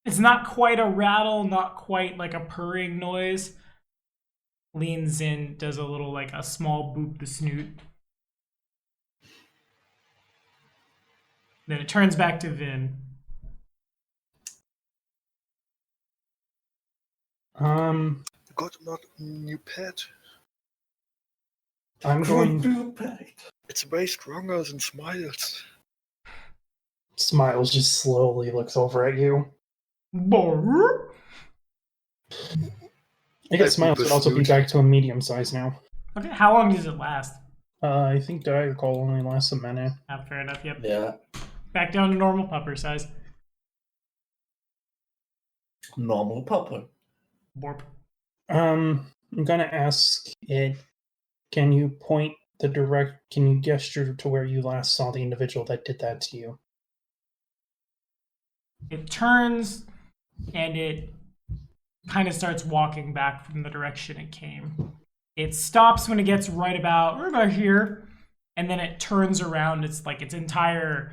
it's not quite a rattle, not quite like a purring noise. Leans in, does a little like a small boop the snoot. Then it turns back to Vin. Got another new pet. I'm going. It's way stronger than Smiles. Smiles just slowly looks over at you. Brrr. I guess Smiles would also be back to a medium size now. Okay, how long does it last? I think Dagger Call only lasts a minute. Fair enough, yep. Yeah. Back down to normal pupper size. Normal pupper. Borp. I'm gonna ask it. Can you gesture to where you last saw the individual that did that to you? It turns and it kind of starts walking back from the direction it came. It stops when it gets right about here, and then it turns around. It's like its entire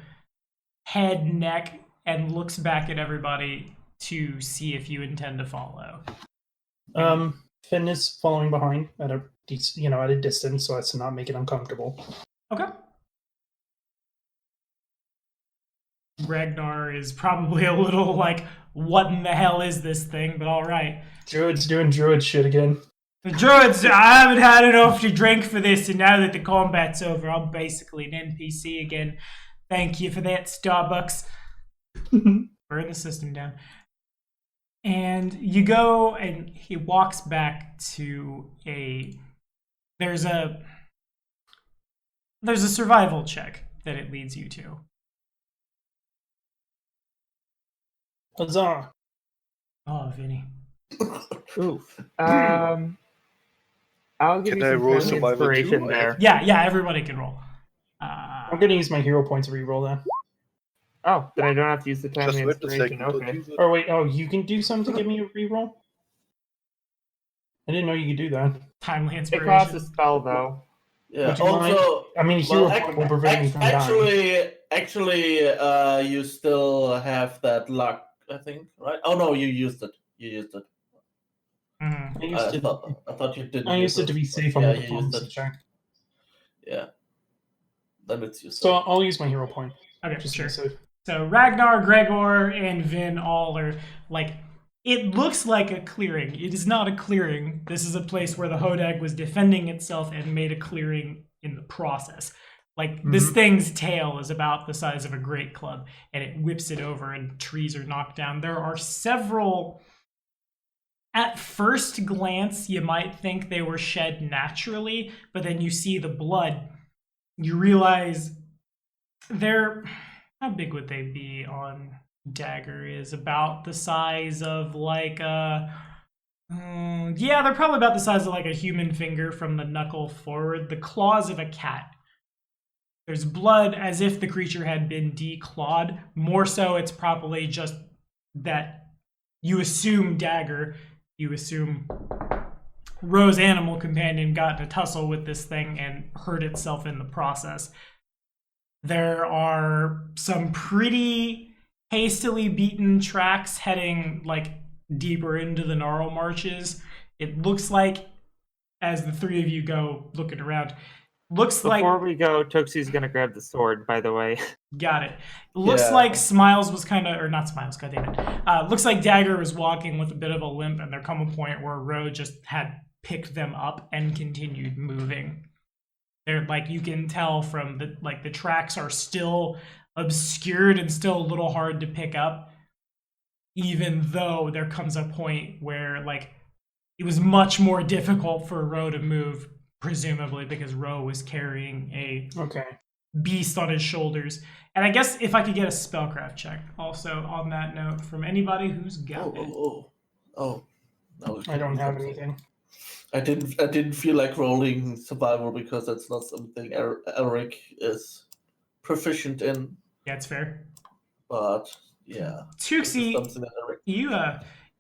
head, neck, and looks back at everybody to see if you intend to follow. Finn is following behind at a distance so as to not make it uncomfortable. Okay. Ragnar is probably a little like, what in the hell is this thing? But all right. Druid's doing druid shit again. The druids, I haven't had enough to drink for this, and now that the combat's over, I'm basically an NPC again. Thank you for that, Starbucks. Burn the system down. And you go, and he walks back to there's a survival check that it leads you to. Huzzah! Oh, Vinny. Oof. I'll give Can you I some roll kind of survival inspiration too? there. Yeah, everybody can roll. I'm gonna use my hero points to reroll that. Oh, then I don't have to use the timely Just wait a inspiration. second. Okay. Use it. Or wait, you can do something to give me a reroll? I didn't know you could do that. Timely It inspiration. costs a spell, though. Yeah. Would you mind? Also, I mean, hero point will prevent me from dying. actually, you still have that luck, I think, right? Oh no, you used it. Mhm. I thought you didn't. I used it to be safe on Yeah, the you used diplomacy it. check. Yeah. Then it's used. So I'll use my hero point. Okay, Just to sure. be safe. So Ragnar, Gregor, and Vin all are like, it looks like a clearing. It is not a clearing. This is a place where the Hodag was defending itself and made a clearing in the process. Like, this thing's tail is about the size of a great club, and it whips it over, and trees are knocked down. There are several. At first glance, you might think they were shed naturally, but then you see the blood. You realize they're... How big would they be on Dagger? Is about the size of like a... yeah, they're probably about the size of like a human finger from the knuckle forward. The claws of a cat. There's blood as if the creature had been declawed. More so, it's probably just that you assume Dagger, you assume Ro's animal companion got in a tussle with this thing and hurt itself in the process. There are some pretty hastily beaten tracks heading like deeper into the Gnarl Marches. It looks like, as the three of you go looking around, Before we go, Toxie's gonna grab the sword, by the way. Got it. It looks like Smiles was kind of, or not Smiles, goddammit. Looks like Dagger was walking with a bit of a limp, and there come a point where Ro just had picked them up and continued moving. They're like, you can tell from the tracks are still obscured and still a little hard to pick up, even though there comes a point where like it was much more difficult for Ro to move, presumably because Ro was carrying a beast on his shoulders. And I guess if I could get a spellcraft check also on that note from anybody who's got it. Oh. I don't have anything. I didn't feel like rolling survival because that's not something Eric is proficient in. Yeah, it's fair. But yeah, Tuxie, something that I you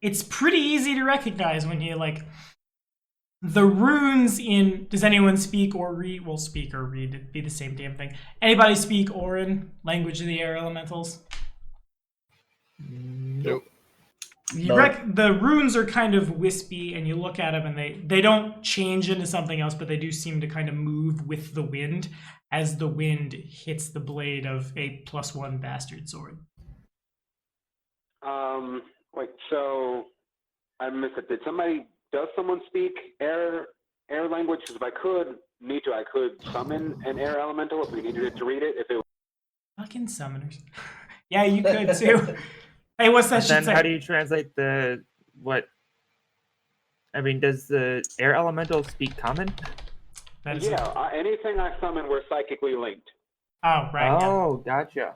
it's pretty easy to recognize when you like the runes in. Does anyone speak or read? Well, speak or read, it'd be the same damn thing. Anybody speak Orin, language of the air elementals? Nope. The runes are kind of wispy, and you look at them, and they don't change into something else, but they do seem to kind of move with the wind as the wind hits the blade of a +1 bastard sword. Wait, so I missed it. Does someone speak air language? Because if I could summon an air elemental if we needed to read it. If it was... Fucking summoners. Yeah, you could too. Hey, what's that shit Then say? how do you translate the what? I mean, does the air elemental speak common? That is anything I summon, we're psychically linked. Oh, right. Oh, gotcha.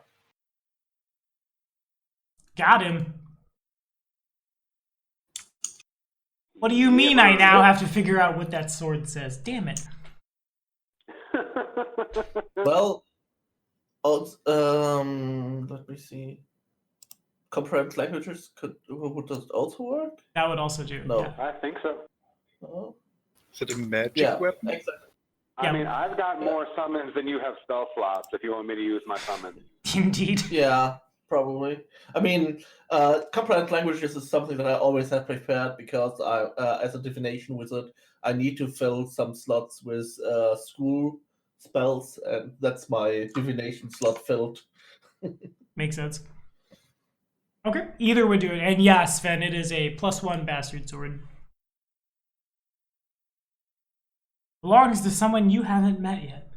Got him. What do you mean I now have to figure out what that sword says? Damn it. Well, let me see. Comprehend languages would that also work? That would also do. No. Yeah. I think so. Oh. Is it a magic Yeah, weapon? exactly. I mean, I've got more summons than you have spell slots. If you want me to use my summon. Indeed. Yeah, probably. I mean, comprehend languages is something that I always have prepared because as a divination wizard, I need to fill some slots with school spells, and that's my divination slot filled. Makes sense. Okay, either would do it. And yes, Sven, it is a +1 bastard sword. Belongs to someone you haven't met yet.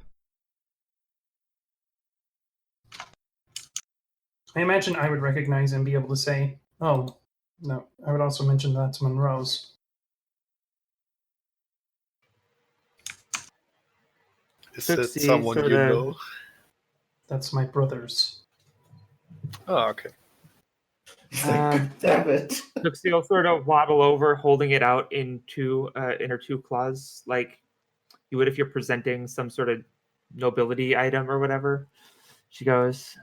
I imagine I would recognize and be able to say, oh, no. I would also mention that's Monroe's. Is it Tootsie someone you sorta- know? That's my brother's. Oh, okay. Damn it. Tootsie will sort of waddle over, holding it out in her two claws, like you would if you're presenting some sort of nobility item or whatever. She goes,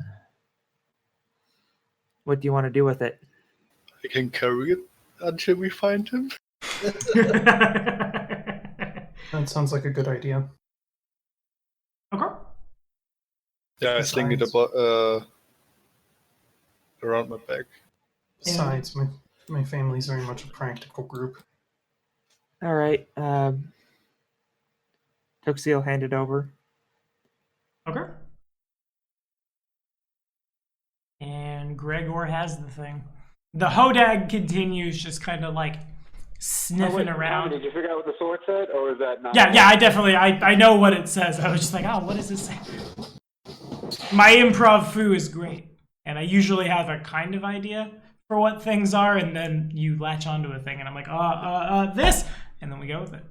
"What do you want to do with it?" I can carry it until we find him. That sounds like a good idea. Okay. Yeah, I sling it Besides- about around my back. Besides, my family's very much a practical group. All right. Tootsie will hand it over. Okay. And Gregor has the thing. The Hodag continues just kind of like sniffing around. Did you figure out what the sword said, or is that not? Yeah, I know what it says. I was just like, oh, what does it say? My improv foo is great. And I usually have a kind of idea for what things are, and then you latch onto a thing, and I'm like, this, and then we go with it.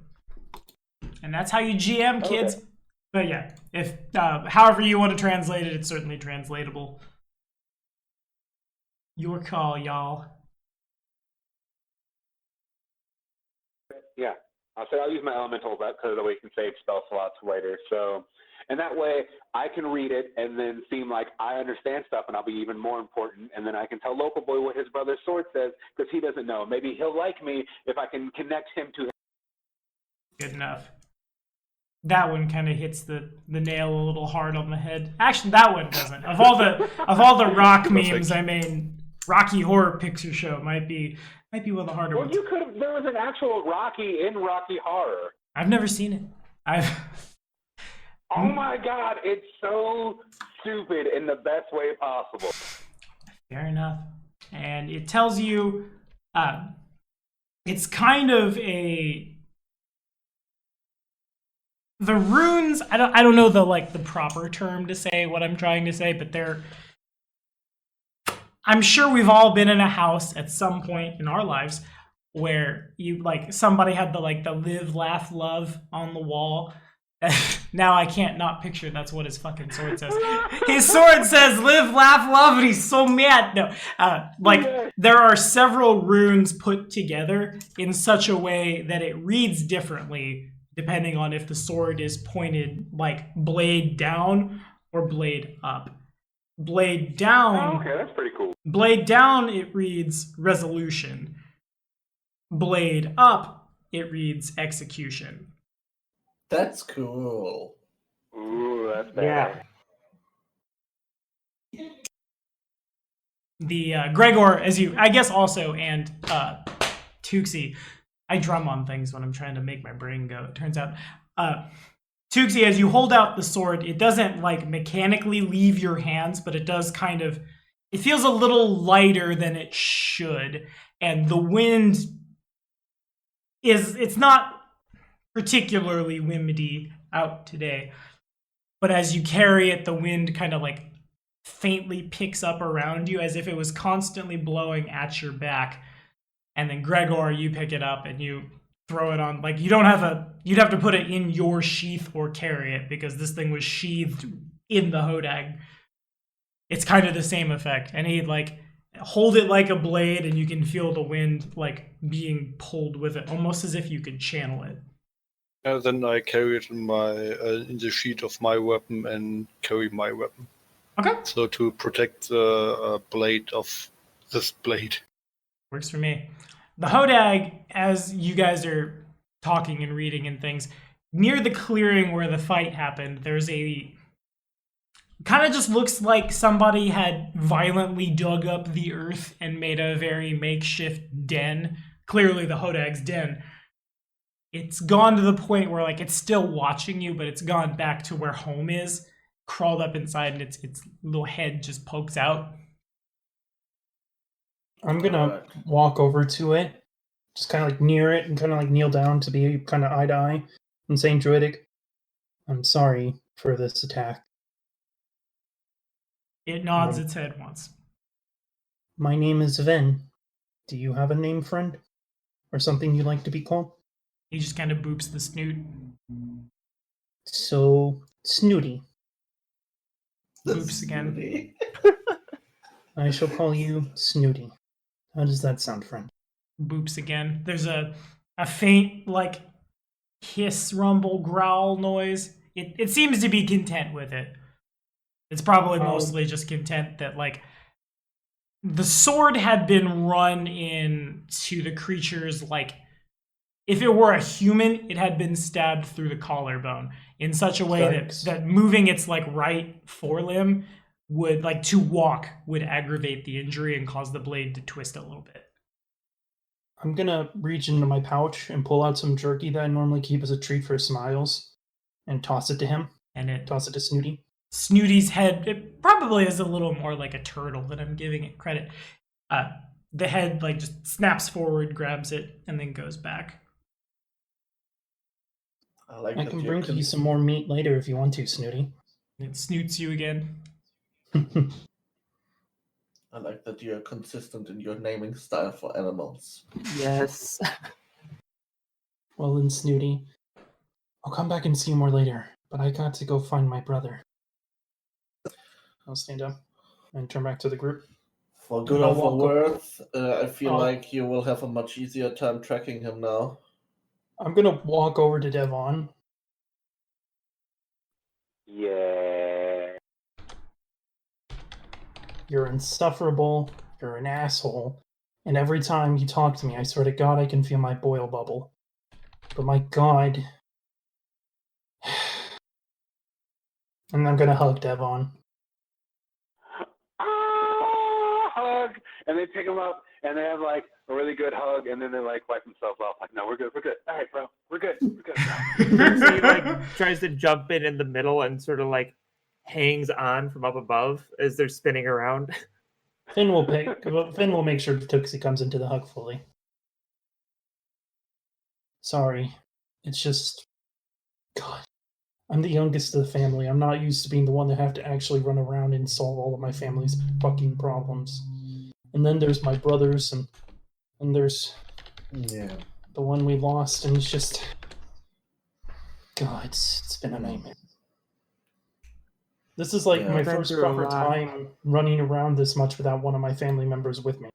And that's how you GM, kids. Okay. But yeah, if however you want to translate it, it's certainly translatable. Your call, y'all. Yeah, I'll use my elementals up because that way you can save spell slots later. So, and that way I can read it and then seem like I understand stuff, and I'll be even more important. And then I can tell Local Boy what his brother's sword says because he doesn't know. Maybe he'll like me if I can connect him to him. Good enough. That one kind of hits the nail a little hard on the head. Actually, that one doesn't. Of all the rock memes, I mean, Rocky Horror Picture Show might be one of the harder Well, ones. you could have. There was an actual Rocky in Rocky Horror. I've never seen it. Oh my God, it's so stupid in the best way possible. Fair enough. And it tells you, it's kind of the runes. I don't know the proper term to say what I'm trying to say, but I'm sure we've all been in a house at some point in our lives where somebody had the live, laugh, love on the wall. Now I can't not picture that's what his fucking sword says. His sword says live, laugh, love, and he's so mad. No, there are several runes put together in such a way that it reads differently depending on if the sword is pointed blade down or blade up. Blade down. Oh, okay, that's pretty cool. Blade down, it reads resolution. Blade up, it reads execution. That's cool. Ooh, that's bad. Yeah. The Gregor, as you, I guess also, and Tuxie, I drum on things when I'm trying to make my brain go. It turns out, Tuxie, as you hold out the sword, it doesn't like mechanically leave your hands, but it does kind of, it feels a little lighter than it should. And the wind it's not particularly windy out today. But as you carry it, the wind kind of like faintly picks up around you as if it was constantly blowing at your back. And then Gregor, you pick it up and you throw it on. Like you'd have to put it in your sheath or carry it because this thing was sheathed in the hodag. It's kind of the same effect. And he'd like hold it like a blade and you can feel the wind like being pulled with it, almost as if you could channel it. And then I carry it in the sheath of my weapon and carry my weapon. Okay. So to protect the blade of this blade. Works for me. The hodag, as you guys are talking and reading and things, near the clearing where the fight happened, there's a kind of just looks like somebody had violently dug up the earth and made a very makeshift den. Clearly the hodag's den. It's gone to the point where like it's still watching you, but it's gone back to where home is, crawled up inside, and its little head just pokes out. I'm gonna walk over to it, just kind of like near it, and kind of like kneel down to be kind of eye to eye, and saying Druidic, "I'm sorry for this attack." It nods its head once. My name is Ven. Do you have a name, friend? Or something you'd like to be called? He just kind of boops the snoot. So, Snooty. Boops again. I shall call you Snooty. How does that sound, friend? Boops again. There's a faint, like, hiss, rumble, growl noise. It seems to be content with it. It's probably mostly just content that, like, the sword had been run into the creature's, like, if it were a human, it had been stabbed through the collarbone in such a way that moving its, like, right forelimb would, like, to walk would aggravate the injury and cause the blade to twist a little bit. I'm gonna reach into my pouch and pull out some jerky that I normally keep as a treat for Smiles and toss it to him. Toss it to Snooty. Snooty's head, it probably is a little more like a turtle than I'm giving it credit. The head like just snaps forward, grabs it, and then goes back. I can bring you some more meat later if you want to, Snooty. It snoots you again. I like that you're consistent in your naming style for animals. Yes. Well then, Snooty, I'll come back and see you more later, but I got to go find my brother. I'll stand up and turn back to the group. For good or for worse, I feel like you will have a much easier time tracking him now. I'm gonna walk over to Devon. Yeah. You're insufferable, you're an asshole, and every time you talk to me, I swear to God I can feel my boil bubble. But my God. And I'm gonna hug Devon. Hug! And they pick him up, and they have, like, a really good hug, and then they, like, wipe themselves off. Like, no, we're good. All right, bro. We're good, bro. So he like tries to jump in the middle and sort of like hangs on from up above as they're spinning around. Finn will make sure Tuxie comes into the hug fully. Sorry. It's just... God. I'm the youngest of the family. I'm not used to being the one that have to actually run around and solve all of my family's fucking problems. And then there's my brothers, and there's the one we lost, and it's just... God, it's been a nightmare. This is like my first proper time running around this much without one of my family members with me.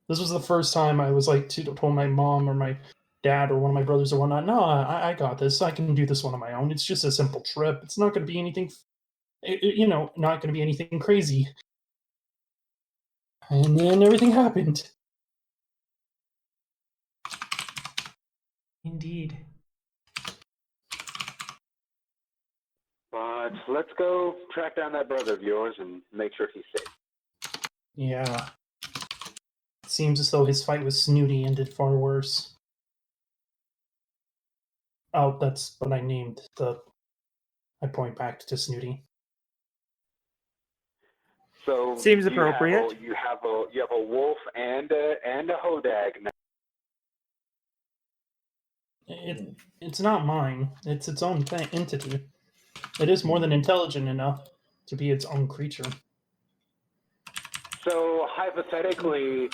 This was the first time I was like told my mom or my dad or one of my brothers or whatnot. No, I got this. I can do this one on my own. It's just a simple trip. It's not going to be anything, not going to be anything crazy. And then everything happened. Indeed. But let's go track down that brother of yours and make sure he's safe. Yeah. It seems as though his fight with Snooty ended far worse. Oh, that's what I named the... I point back to Snooty. So Seems you appropriate. You have a wolf and a hodag now. It's not mine. It's its own entity. It is more than intelligent enough to be its own creature. So hypothetically,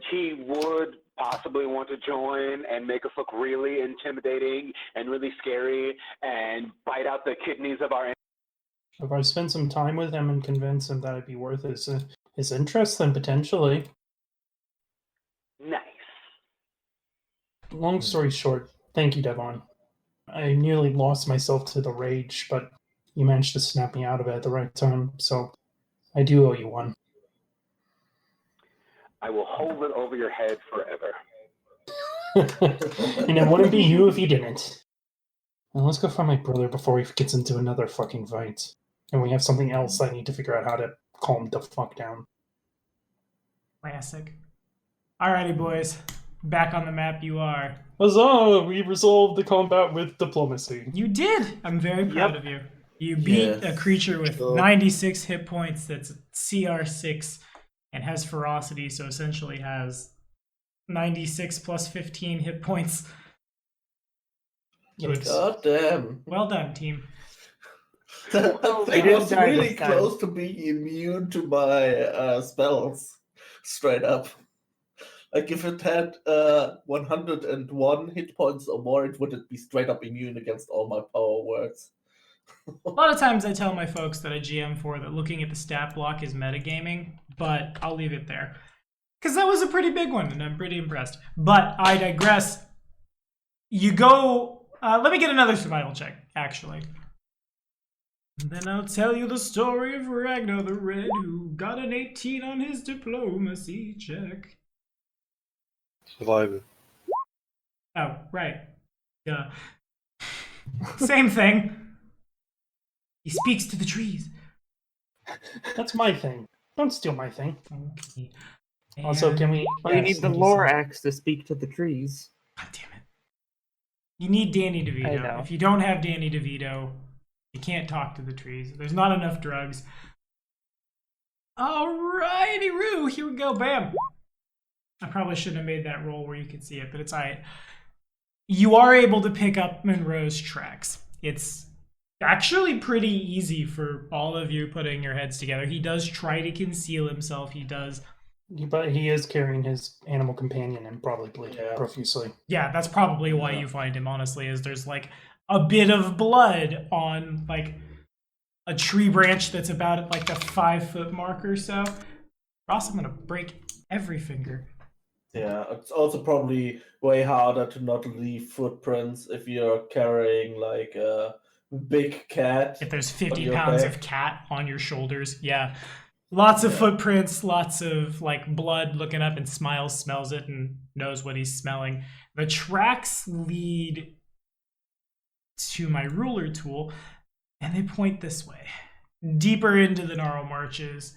he would possibly want to join and make us look really intimidating and really scary and bite out the kidneys of our... If I spend some time with him and convince him that it'd be worth his interest, then potentially. Nice. Long story short, thank you, Devon. I nearly lost myself to the rage, but you managed to snap me out of it at the right time, so I do owe you one. I will hold it over your head forever. And it wouldn't be you if you didn't. Now let's go find my brother before he gets into another fucking fight. And we have something else I need to figure out how to calm the fuck down. Classic. Alrighty, boys. Back on the map you are. Huzzah! We resolved the combat with diplomacy. You did! I'm very proud of you. You beat a creature with 96 hit points that's CR6 and has ferocity, so essentially has 96 plus 15 hit points. Good. God damn. Well done, team. That thing didn't was die really this time. close to being immune to my spells. Straight up. Like if it had 101 hit points or more, it would be straight up immune against all my power words. A lot of times I tell my folks that I GM for that looking at the stat block is metagaming, but I'll leave it there. Because that was a pretty big one, and I'm pretty impressed. But I digress. You go... let me get another survival check, actually. And then I'll tell you the story of Ragnar the Red, who got an 18 on his diplomacy check. Survival. Oh, right. Duh. Same thing. He speaks to the trees. That's my thing. Don't steal my thing. Okay. Also, can we... Well, you need the lore axe to speak to the trees. God damn it. You need Danny I DeVito. know. If you don't have Danny DeVito, you can't talk to the trees. There's not enough drugs. Alrighty, Roo. Here we go. Bam. I probably shouldn't have made that roll where you could see it, but it's alright. You are able to pick up Monroe's tracks. It's actually pretty easy for all of you putting your heads together. He does try to conceal himself. He does. But he is carrying his animal companion and probably bleeding profusely. Yeah, that's probably why you find him, honestly, is there's like a bit of blood on like a tree branch that's about at like the 5-foot mark or so. Ross, I'm gonna break every finger. Yeah, it's also probably way harder to not leave footprints if you're carrying like a big cat. If there's on 50 your pounds back. of cat on your shoulders, yeah. Lots of footprints, lots of like blood looking up, and Smiles smells it and knows what he's smelling. The tracks lead to my ruler tool, and they point this way, deeper into the gnarl marches.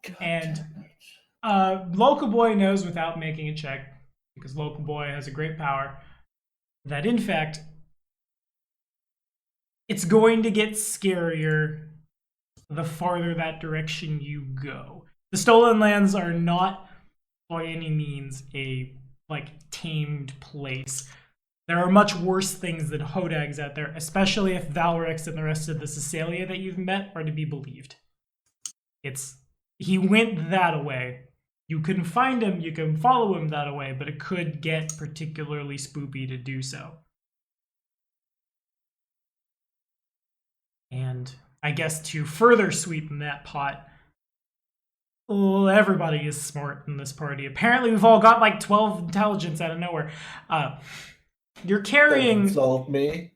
God And damn it. Local Boy knows without making a check, because Local Boy has a great power, that in fact, it's going to get scarier the farther that direction you go. The Stolen Lands are not by any means a like tamed place. There are much worse things than hodags out there, especially if Valrex and the rest of the Caecilia that you've met are to be believed. He went that way. You can find him, you can follow him that way, but it could get particularly spoopy to do so. And I guess to further sweeten that pot, Well, everybody is smart in this party. Apparently, we've all got like 12 intelligence out of nowhere. You're Don't carrying. insult me.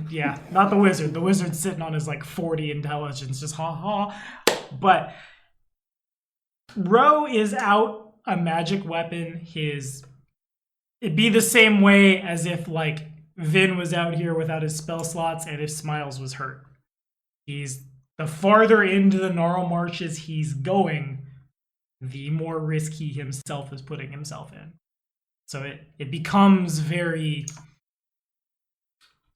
Yeah, not the wizard. The wizard's sitting on his like 40 intelligence, just ha ha. But Ro is out a magic weapon. It'd be the same way as if like Vin was out here without his spell slots and if Smiles was hurt. He's the farther into the gnarl marshes he's going, the more risk he himself is putting himself in. So it becomes very,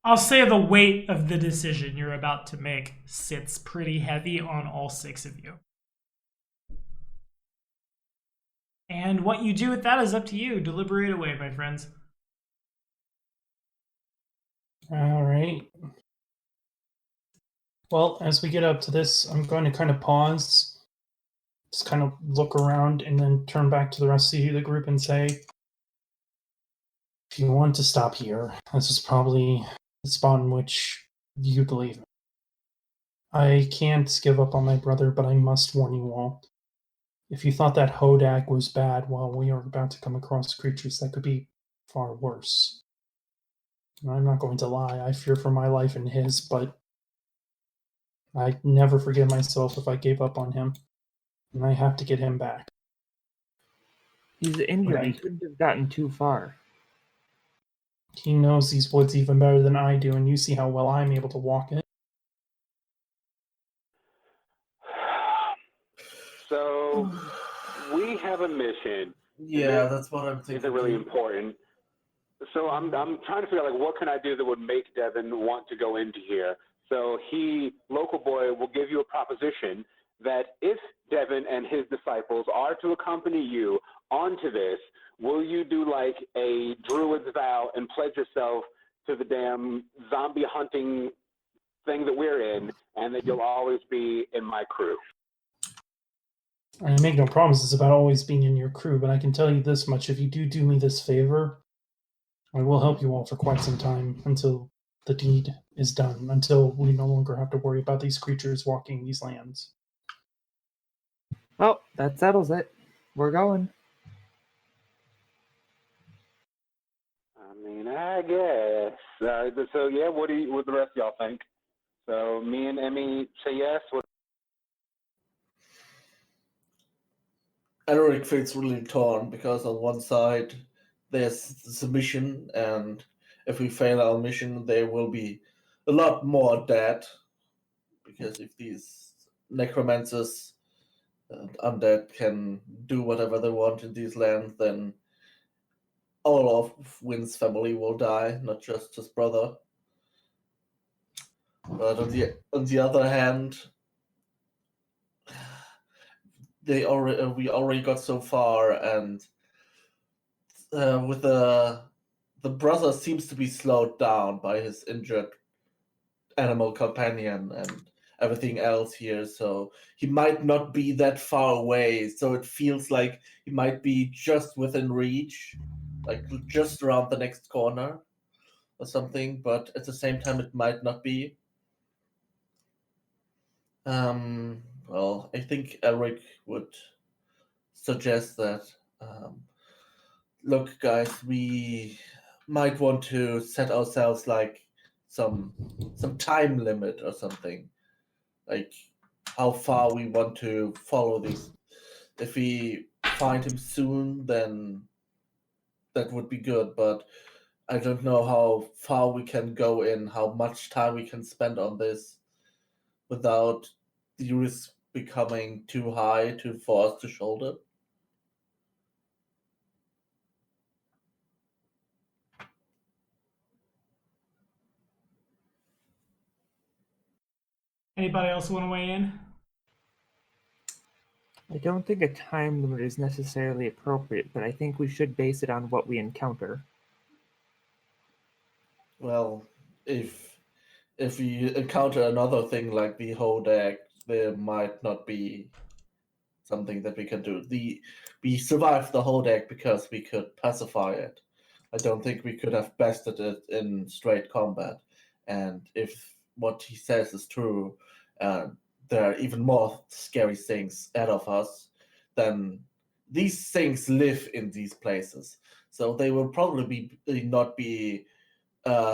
I'll say the weight of the decision you're about to make sits pretty heavy on all 6 of you. And what you do with that is up to you. Deliberate away, my friends. All right. Well, as we get up to this, I'm going to kind of pause, just kind of look around, and then turn back to the rest of the group and say, if you want to stop here, this is probably the spot in which you'd leave. I can't give up on my brother, but I must warn you all. If you thought that Hodak was bad, well, we are about to come across creatures that could be far worse. And I'm not going to lie, I fear for my life and his, but I'd never forgive myself if I gave up on him. And I have to get him back. He's injured. He Right. couldn't have gotten too far. He knows these woods even better than I do, and you see how well I'm able to walk it. So we have a mission. Yeah, that's what I'm thinking. Isn't really too. important. So I'm trying to figure out like what can I do that would make Devin want to go into here. So local boy, will give you a proposition that if Devin and his disciples are to accompany you onto this, will you do like a druid's vow and pledge yourself to the damn zombie hunting thing that we're in, and that you'll always be in my crew? I make no promises about always being in your crew, but I can tell you this much. If you do me this favor, I will help you all for quite some time until the deed is done, until we no longer have to worry about these creatures walking these lands. Well, that settles it. We're going. I mean, I guess. So yeah, what the rest of y'all think? So me and Emmy say yes. Eric feels really torn because on one side there's the mission, and if we fail our mission, there will be a lot more dead. Because if these necromancers and undead can do whatever they want in these lands, then all of Wynn's family will die, not just his brother. But on the other hand, we already got so far, and with the brother seems to be slowed down by his injured animal companion and everything else here, so he might not be that far away. So it feels like he might be just within reach, like just around the next corner or something. But at the same time, it might not be. Well, I think Eric would suggest that, look, guys, we might want to set ourselves like some time limit or something, like how far we want to follow this. If we find him soon, then that would be good, but I don't know how far we can go in, how much time we can spend on this without the risk becoming too high for us to shoulder. Anybody else want to weigh in? I don't think a time limit is necessarily appropriate, but I think we should base it on what we encounter. Well, if we encounter another thing like the Hodak, there might not be something that we can do. We survived the Hodak because we could pacify it. I don't think we could have bested it in straight combat. And if what he says is true, there are even more scary things ahead of us. then these things live in these places. So they will probably not be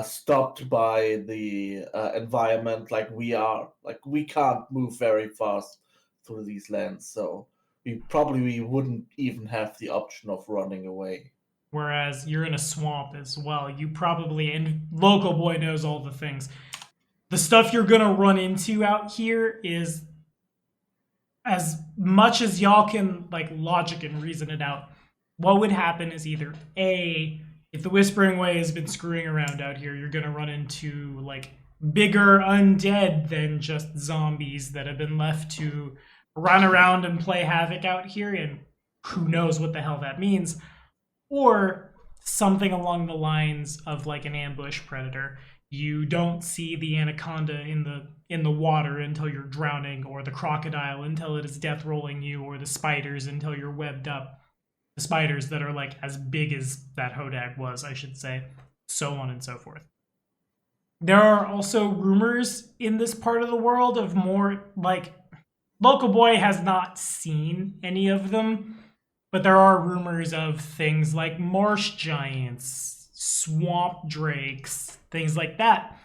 stopped by the environment like we are. Like we can't move very fast through these lands, so we probably wouldn't even have the option of running away. Whereas you're in a swamp as well. You probably, and Local Boy knows all the things. The stuff you're gonna run into out here is, as much as y'all can like logic and reason it out, what would happen is either A, if the Whispering Way has been screwing around out here, you're gonna run into like bigger undead than just zombies that have been left to run around and play havoc out here, and who knows what the hell that means. Or something along the lines of like an ambush predator. You don't see the anaconda in the water until you're drowning, or the crocodile until it is death rolling you, or the spiders until you're webbed up. The spiders that are like as big as that hodag was, I should say, so on and so forth. There are also rumors in this part of the world of more like, Local Boy has not seen any of them, but there are rumors of things like marsh giants, swamp drakes, things like that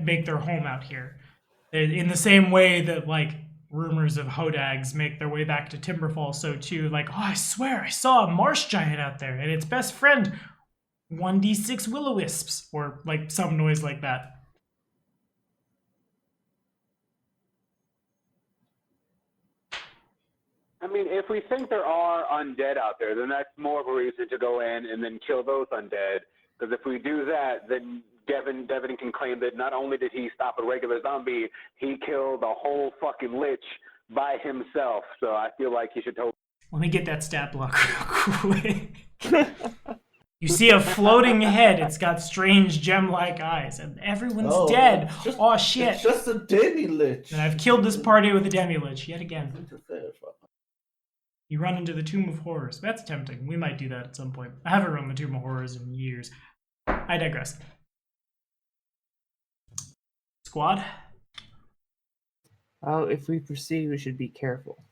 make their home out here. In the same way that like rumors of hodags make their way back to Timberfall, so too, like, oh, I swear I saw a marsh giant out there and its best friend 1d6 will-o-wisps, or like some noise like that. I mean, if we think there are undead out there, then that's more of a reason to go in and then kill those undead. Because if we do that, then Devin can claim that not only did he stop a regular zombie, he killed a whole fucking lich by himself. So I feel like he should totally... Let me get that stat block real quick. You see a floating head. It's got strange gem-like eyes, and everyone's dead. Oh shit! It's just a demi-lich. And I've killed this party with a demi-lich yet again. You run into the Tomb of Horrors. That's tempting. We might do that at some point. I haven't run the Tomb of Horrors in years. I digress. Squad? Well, if we proceed, we should be careful.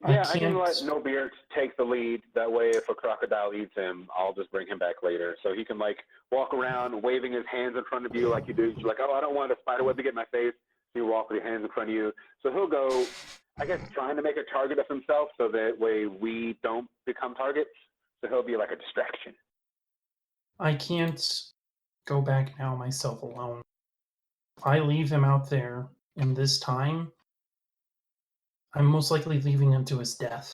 Yeah, I can let No Beard take the lead. That way, if a crocodile eats him, I'll just bring him back later. So he can, like, walk around waving his hands in front of you like you do. You're like, oh, I don't want a spider web to get in my face. So you walk with your hands in front of you. So he'll go, I guess, trying to make a target of himself so that way we don't become targets. So he'll be like a distraction. I can't go back now myself alone. If I leave him out there in this time, I'm most likely leaving him to his death.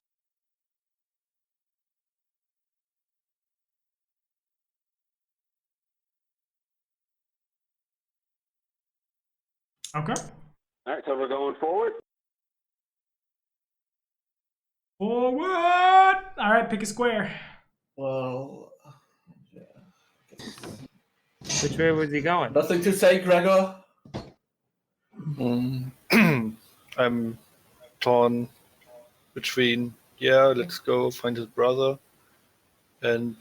Okay. All right, so we're going forward. Forward! Alright, pick a square. Well, yeah. Which way was he going? Nothing to say, Gregor? I'm torn between, yeah, let's go find his brother and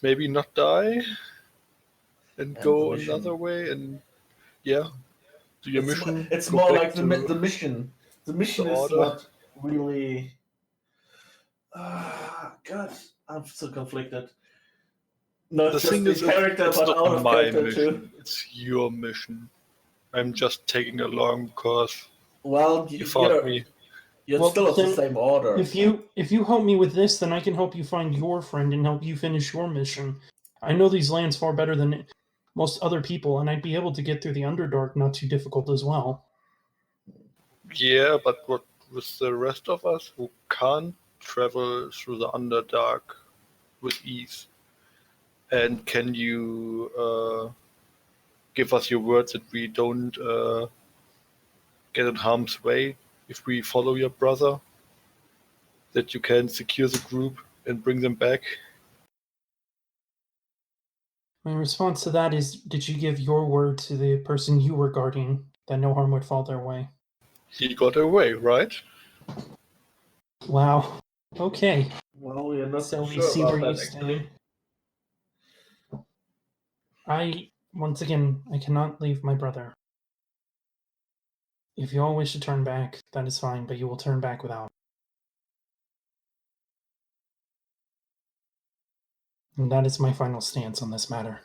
maybe not die and go another way and, yeah, do your mission. It's go more back like the mission. The mission the is order. not really... God, I'm so conflicted. Not The just thing the is, character, it's but not out of my character mission. too. It's your mission. I'm just tagging along because Well, you fought me. You're Well, still of the then, same order. If you help me with this, then I can help you find your friend and help you finish your mission. I know these lands far better than most other people, and I'd be able to get through the Underdark not too difficult as well. Yeah, but what with the rest of us who can't travel through the Underdark with ease? And can you give us your words that we don't get in harm's way if we follow your brother? That you can secure the group and bring them back? My response to that is, did you give your word to the person you were guarding that no harm would fall their way? He got away, right? Wow. Okay. Well, we're not So we sure see about where you that, actually. stand. Once again, I cannot leave my brother. If you all wish to turn back, that is fine, but you will turn back without. And that is my final stance on this matter.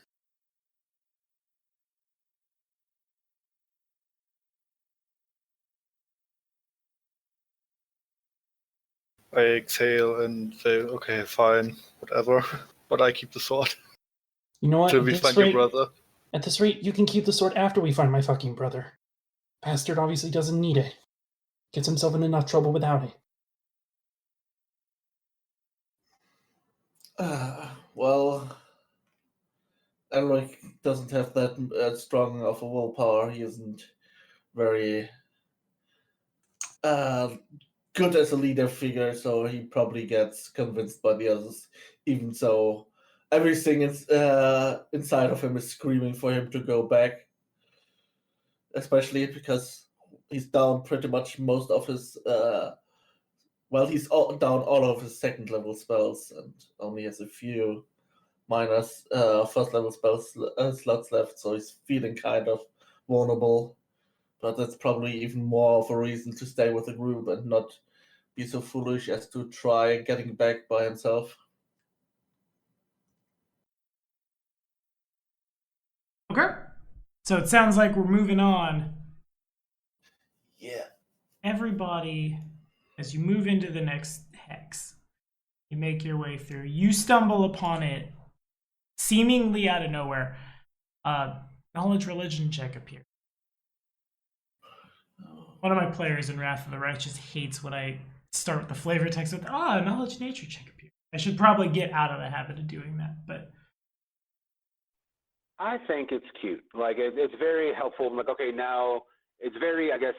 I exhale and say, okay, fine, whatever. But I keep the sword You know what? till we find your brother. At this rate, you can keep the sword after we find my fucking brother. Bastard obviously doesn't need it. Gets himself in enough trouble without it. Well, Elric doesn't have that strong of a willpower. He isn't very good as a leader figure, so he probably gets convinced by the others, even so everything inside of him is screaming for him to go back, especially because he's down pretty much most of his he's down all of his second level spells and only has a few minor first level spells slots left, so he's feeling kind of vulnerable. But that's probably even more of a reason to stay with the group and not be so foolish as to try getting back by himself. Okay. So it sounds like we're moving on. Yeah. Everybody, as you move into the next hex, you make your way through. You stumble upon it seemingly out of nowhere. Knowledge religion check appears. One of my players in Wrath of the Righteous hates when I start the flavor text with, knowledge nature check appears. I should probably get out of the habit of doing that, but I think it's cute. Like, it's very helpful. Like, okay, now it's very, I guess,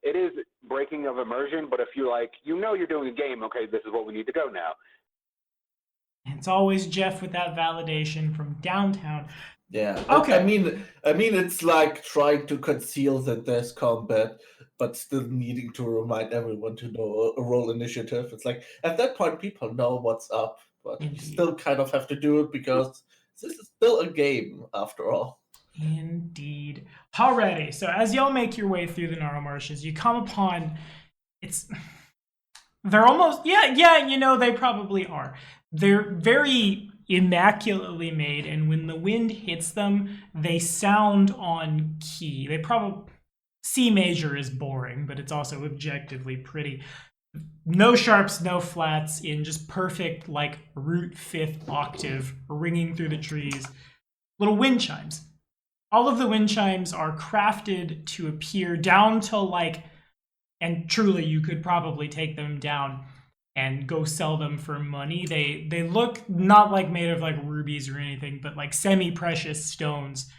it is breaking of immersion, but if you're like, you're doing a game, okay, this is what we need to go now. it's always Jeff with that validation from downtown. Yeah. Okay. I mean, it's like trying to conceal that there's combat, but still needing to remind everyone to know a roll initiative. It's like at that point, people know what's up, but you still kind of have to do it because this is still a game after all. Indeed. Alrighty. So as y'all make your way through the Gnarl Marshes, you come upon they're almost they probably are. They're very immaculately made, and when the wind hits them, they sound on key. They probably C major is boring, but it's also objectively pretty. No sharps, no flats, in just perfect like root fifth octave ringing through the trees. Little wind chimes. All of the wind chimes are crafted to appear down to and truly you could probably take them down and go sell them for money. They look not like made of like rubies or anything, but like semi-precious stones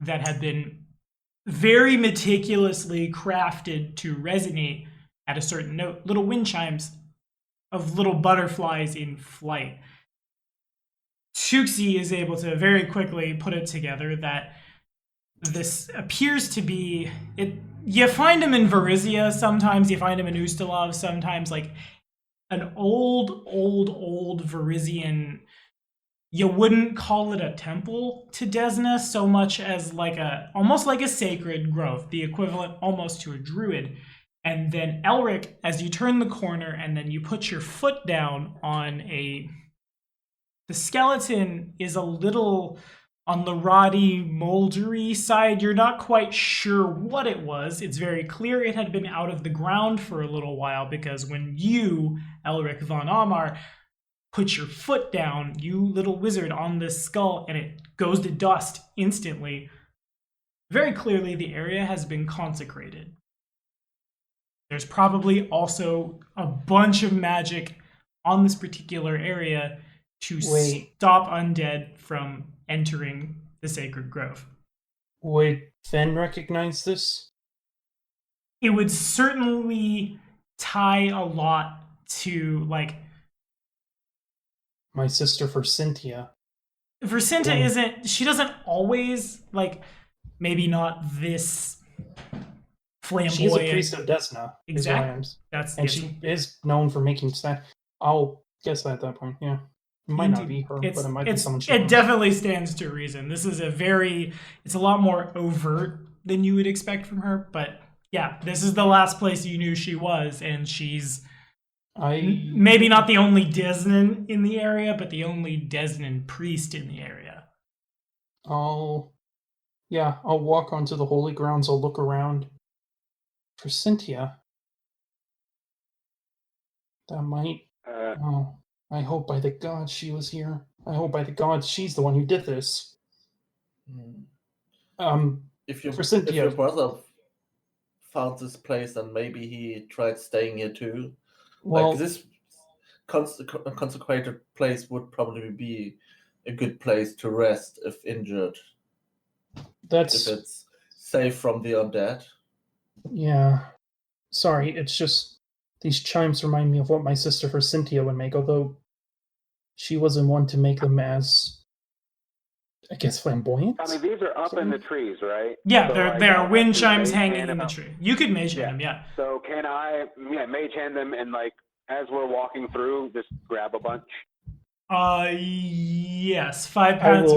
that have been very meticulously crafted to resonate at a certain note. Little wind chimes of little butterflies in flight. Tuxi is able to very quickly put it together that this appears to be it. You find him in Varizia sometimes, you find him in Ustalov sometimes, like an old Varizian. You wouldn't call it a temple to Desna so much as almost like a sacred grove, the equivalent almost to a druid. And then Elric, as you turn the corner and then you put your foot down on the skeleton is a little on the rotty, moldery side. You're not quite sure what it was. It's very clear it had been out of the ground for a little while, because when you, Elric von Amar, put your foot down, you little wizard, on this skull, and it goes to dust instantly, very clearly the area has been consecrated. There's probably also a bunch of magic on this particular area to stop undead from entering the sacred grove. Would Fen recognize this? It would certainly tie a lot to my sister Vercintia. Vercinta she doesn't always maybe not this flamboyant. She's a priest of Desna. Exactly. She is known for making I'll guess that at that point, yeah. It might not be her, but it might be someone. It definitely stands to reason. This is it's a lot more overt than you would expect from her, but yeah, this is the last place you knew she was, and she's Maybe not the only Desnan in the area, but the only Desnan priest in the area. I'll walk onto the holy grounds. I'll look around for Cynthia. That might. Oh, I hope by the gods she was here. I hope by the gods she's the one who did this. If For Cynthia. your brother found this place, then maybe he tried staying here too. Well, like this consecrated place would probably be a good place to rest if injured. If it's safe from the undead. Yeah. Sorry, it's just these chimes remind me of what my sister for Cynthia would make, although she wasn't one to make them as, I guess, flamboyant. I mean, these are up in the trees, right? Yeah, So, there are wind I chimes mage hanging hand in the them. tree. You could mage hand them, yeah. So can I mage hand them and, like, as we're walking through, just grab a bunch? Yes, 5 pounds.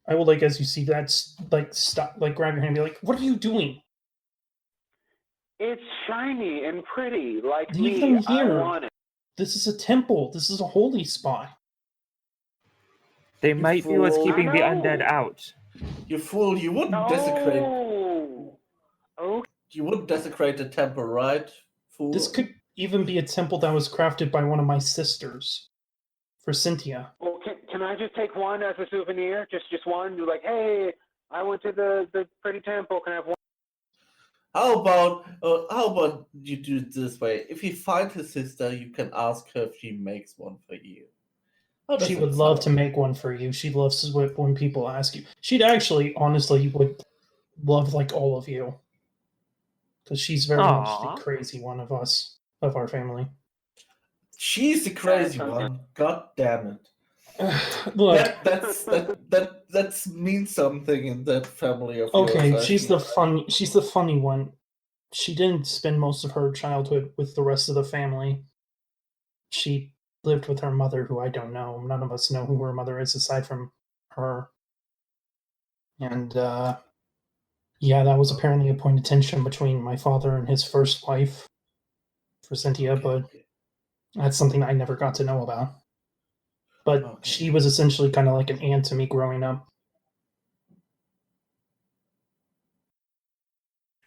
I will, like, as you see that, like, stop, like, grab your hand and be like, what are you doing? It's shiny and pretty, like Leave me. them here. I want it. This is a temple. This is a holy spot. They might be what's keeping the undead out. You fool! You wouldn't desecrate. Oh. You wouldn't desecrate the temple, right? Fool. This could even be a temple that was crafted by one of my sisters for Cynthia. Well, can I just take one as a souvenir? Just one? You're like, hey, I went to the pretty temple. Can I have one? How about you do it this way? If you find his sister, you can ask her if she makes one for you. She would love to make one for you. She loves when people ask you. She'd actually, honestly, would love, like, all of you. Because she's very much the crazy one of us, of our family. She's the crazy one. God damn it. Look, that means something in that family of okay, yours. she's the funny one. She didn't spend most of her childhood with the rest of the family. She lived with her mother, who I don't know. None of us know who her mother is aside from her. And that was apparently a point of tension between my father and his first wife for Cynthia, but that's something I never got to know about. But she was essentially kind of like an aunt to me growing up.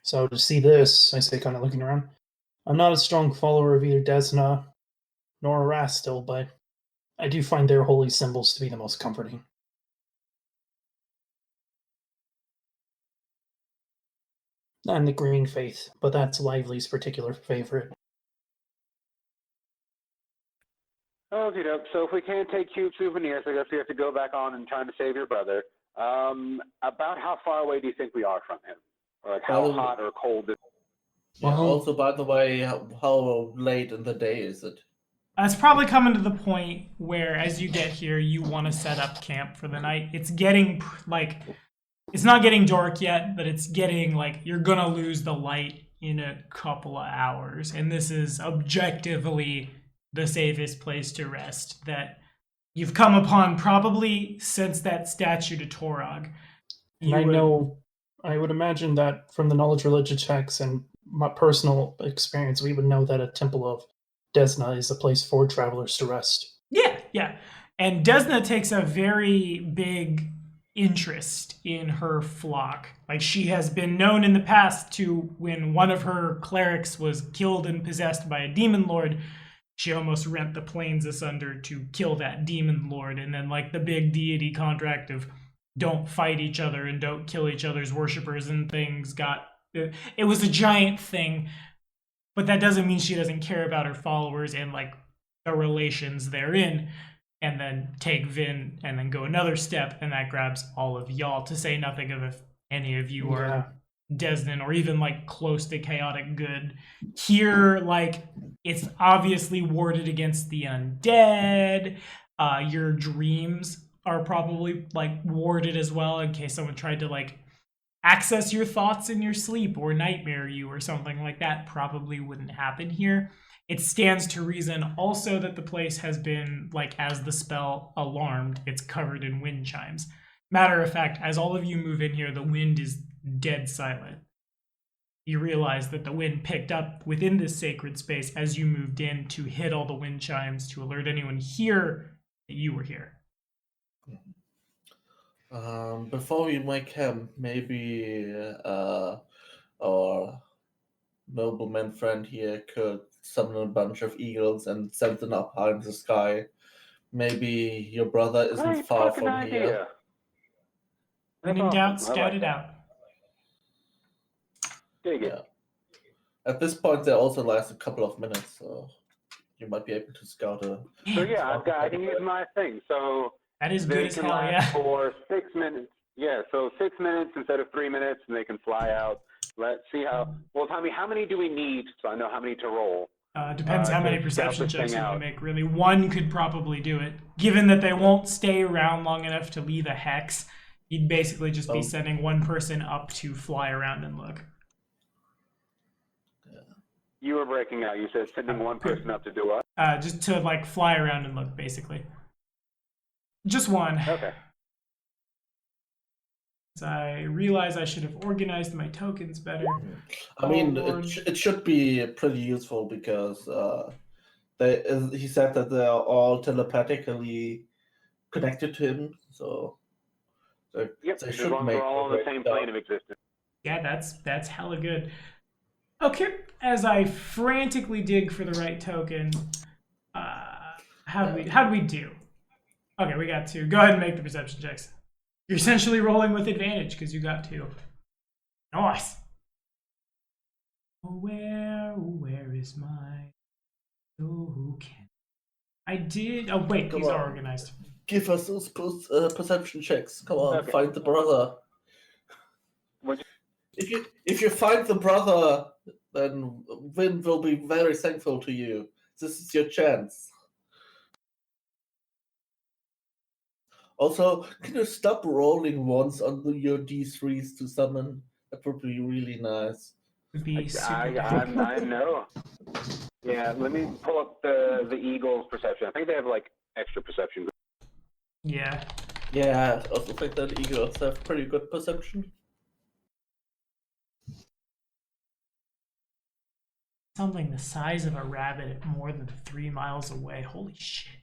So to see this, I say, kind of looking around, I'm not a strong follower of either Desna nor Rastil, but I do find their holy symbols to be the most comforting. And the green faith, but that's Lively's particular favorite. Okay, dope. So if we can't take cute souvenirs, I guess we have to go back on and trying to save your brother. About how far away do you think we are from him? Or like how hot or cold is it? Also, by the way, how late in the day is it? It's probably coming to the point where, as you get here, you want to set up camp for the night. It's getting, like, it's not getting dark yet, but it's getting, like, you're gonna lose the light in a couple of hours. And this is objectively the safest place to rest that you've come upon probably since that statue to Torog. I would imagine that from the knowledge religion checks and my personal experience, we would know that a temple of Desna is a place for travelers to rest. Yeah. And Desna takes a very big interest in her flock. Like, she has been known in the past to, when one of her clerics was killed and possessed by a demon lord, she almost rent the plains asunder to kill that demon lord. And then, like, the big deity contract of don't fight each other and don't kill each other's worshippers and things it was a giant thing. But that doesn't mean she doesn't care about her followers and, like, the relations therein. And then take Vin and then go another step, and that grabs all of y'all, to say nothing of if any of you are Desnan or even, like, close to chaotic good. Here, like, it's obviously warded against the undead. Your dreams are probably, like, warded as well in case someone tried to, like, access your thoughts in your sleep or nightmare you or something like that. Probably wouldn't happen here. It stands to reason also that the place has been, like, as the spell alarmed, it's covered in wind chimes. Matter of fact, as all of you move in here, the wind is dead silent. You realize that the wind picked up within this sacred space as you moved in to hit all the wind chimes to alert anyone here that you were here. Before we make camp, maybe our nobleman friend here could summon a bunch of eagles and send them up high in the sky. Maybe your brother isn't Great far fucking from idea. here. When That's in doubt, awesome. I scout like it that. out. Dig it. Yeah. At this point, there also lasts a couple of minutes, so you might be able to scout a. So yeah, I can use my thing. So That is good they as can hell, last yeah. for 6 minutes. Yeah, so 6 minutes instead of 3 minutes, and they can fly out. Let's see how. Well, Tommy, how many do we need so I know how many to roll? Depends how many to perception scout this checks thing you want out. to make, really. One could probably do it. Given that they won't stay around long enough to leave a hex, you'd basically just be sending one person up to fly around and look. You were breaking out. You said sending one person up to do what? Just to, like, fly around and look, basically. Just one. Okay. I realize I should have organized my tokens better. I mean, Oh, Lord. it should be pretty useful because he said that they are all telepathically connected to him, so Yep, they as should long as make we're all on the great same stuff. plane of existence. Yeah, that's hella good. Okay, as I frantically dig for the right token, how'd we do? Okay, we got 2. Go ahead and make the perception checks. You're essentially rolling with advantage because you got 2. Nice. Where is my? Oh, who can? I did. Oh wait, Come these are on. organized. Give us those perception checks. Come on, Okay. find the brother. What'd If you find the brother, then Vin will be very thankful to you. This is your chance. Also, can you stop rolling once on your D3s to summon? That would be really nice. Would be super I bad. know. Yeah, let me pull up the Eagles' perception. I think they have like extra perception. Yeah. Yeah, I also think that eagles have pretty good perception. Something the size of a rabbit at more than 3 miles away. Holy shit.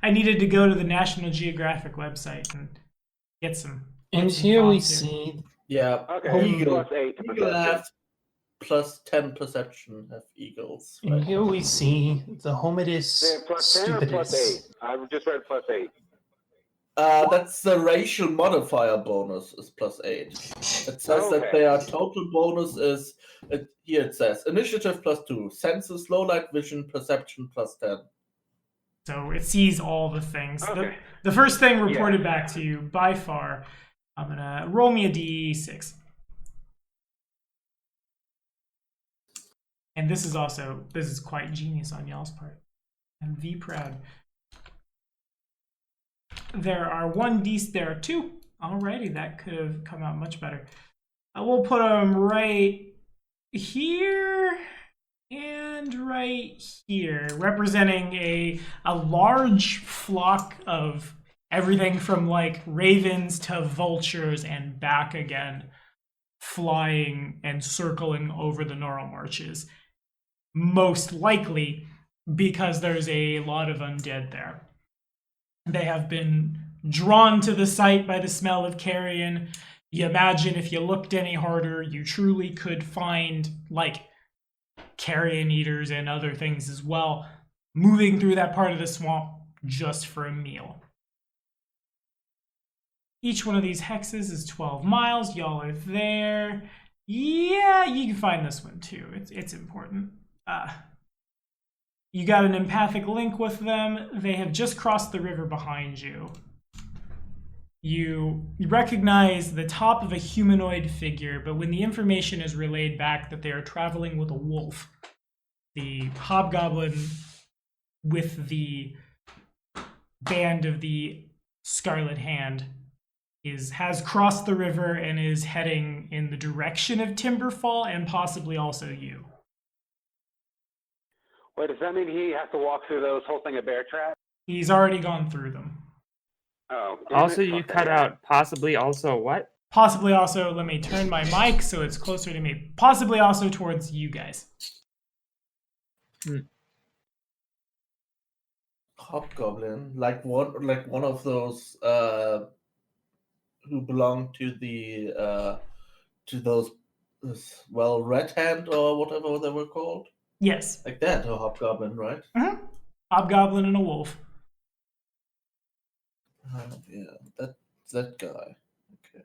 I needed to go to the National Geographic website and get some. And some here we thoughts see Yeah, Okay, eagle. plus 8 to Eagle perception. have plus 10 perception have eagles. And Right? here we see the Homidus They have plus 10 or plus 8? stupidus. I just read plus 8. That's the racial modifier bonus is plus 8. It says that Okay. their total bonus is here. It says initiative plus 2, senses, low light vision, perception plus 10. So it sees all the things. Okay. The first thing reported back to you by far, I'm going to roll me a d6. And this is quite genius on y'all's part. I'm V proud. There are 2. Alrighty, that could have come out much better. We'll put them right here and right here, representing a large flock of everything from like ravens to vultures and back again, flying and circling over the Neural Marches. Most likely because there's a lot of undead there. They have been drawn to the site by the smell of carrion. You imagine if you looked any harder, you truly could find like carrion eaters and other things as well, moving through that part of the swamp just for a meal. Each one of these hexes is 12 miles. Y'all are there. Yeah, you can find this one too. It's important. You got an empathic link with them. They have just crossed the river behind you. You recognize the top of a humanoid figure, but when the information is relayed back that they are traveling with a wolf, the hobgoblin with the band of the Scarlet Hand has crossed the river and is heading in the direction of Timberfall and possibly also you. Wait, does that mean he has to walk through those whole thing of bear traps? He's already gone through them. Oh. Also, you cut out possibly also what? Possibly also, let me turn my mic so it's closer to me. Possibly also towards you guys. Hobgoblin, like one of those who belong to the to those Red Hand or whatever they were called. Yes. Like that, a hobgoblin, right? Mm-hmm. Hobgoblin and a wolf. Yeah, that guy. Okay.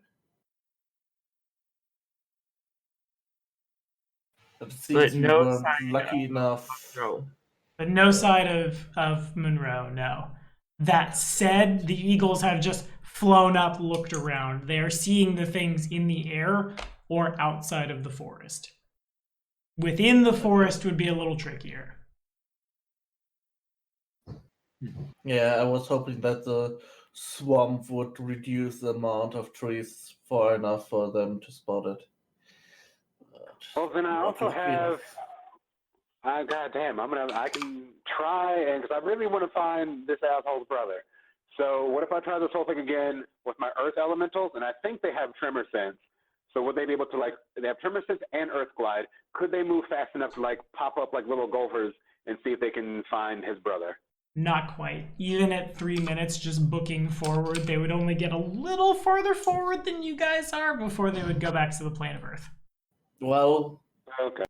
But it seems we no weren't sign lucky enough. No. But no side of Monroe, no. That said, the Eagles have just flown up, looked around. They are seeing the things in the air or outside of the forest. Within the forest would be a little trickier. Yeah, I was hoping that the swamp would reduce the amount of trees far enough for them to spot it. Well, then I Not also lucky have. enough. Goddamn, I can try, and because I really want to find this asshole's brother. So what if I try this whole thing again with my earth elementals? And I think they have tremor sense. So would they be able to, like, they have tremor sense and earth glide? Could they move fast enough to, like, pop up like little golfers and see if they can find his brother? Not quite. Even at 3 minutes just booking forward, they would only get a little farther forward than you guys are before they would go back to the plane of Earth. Well, Okay.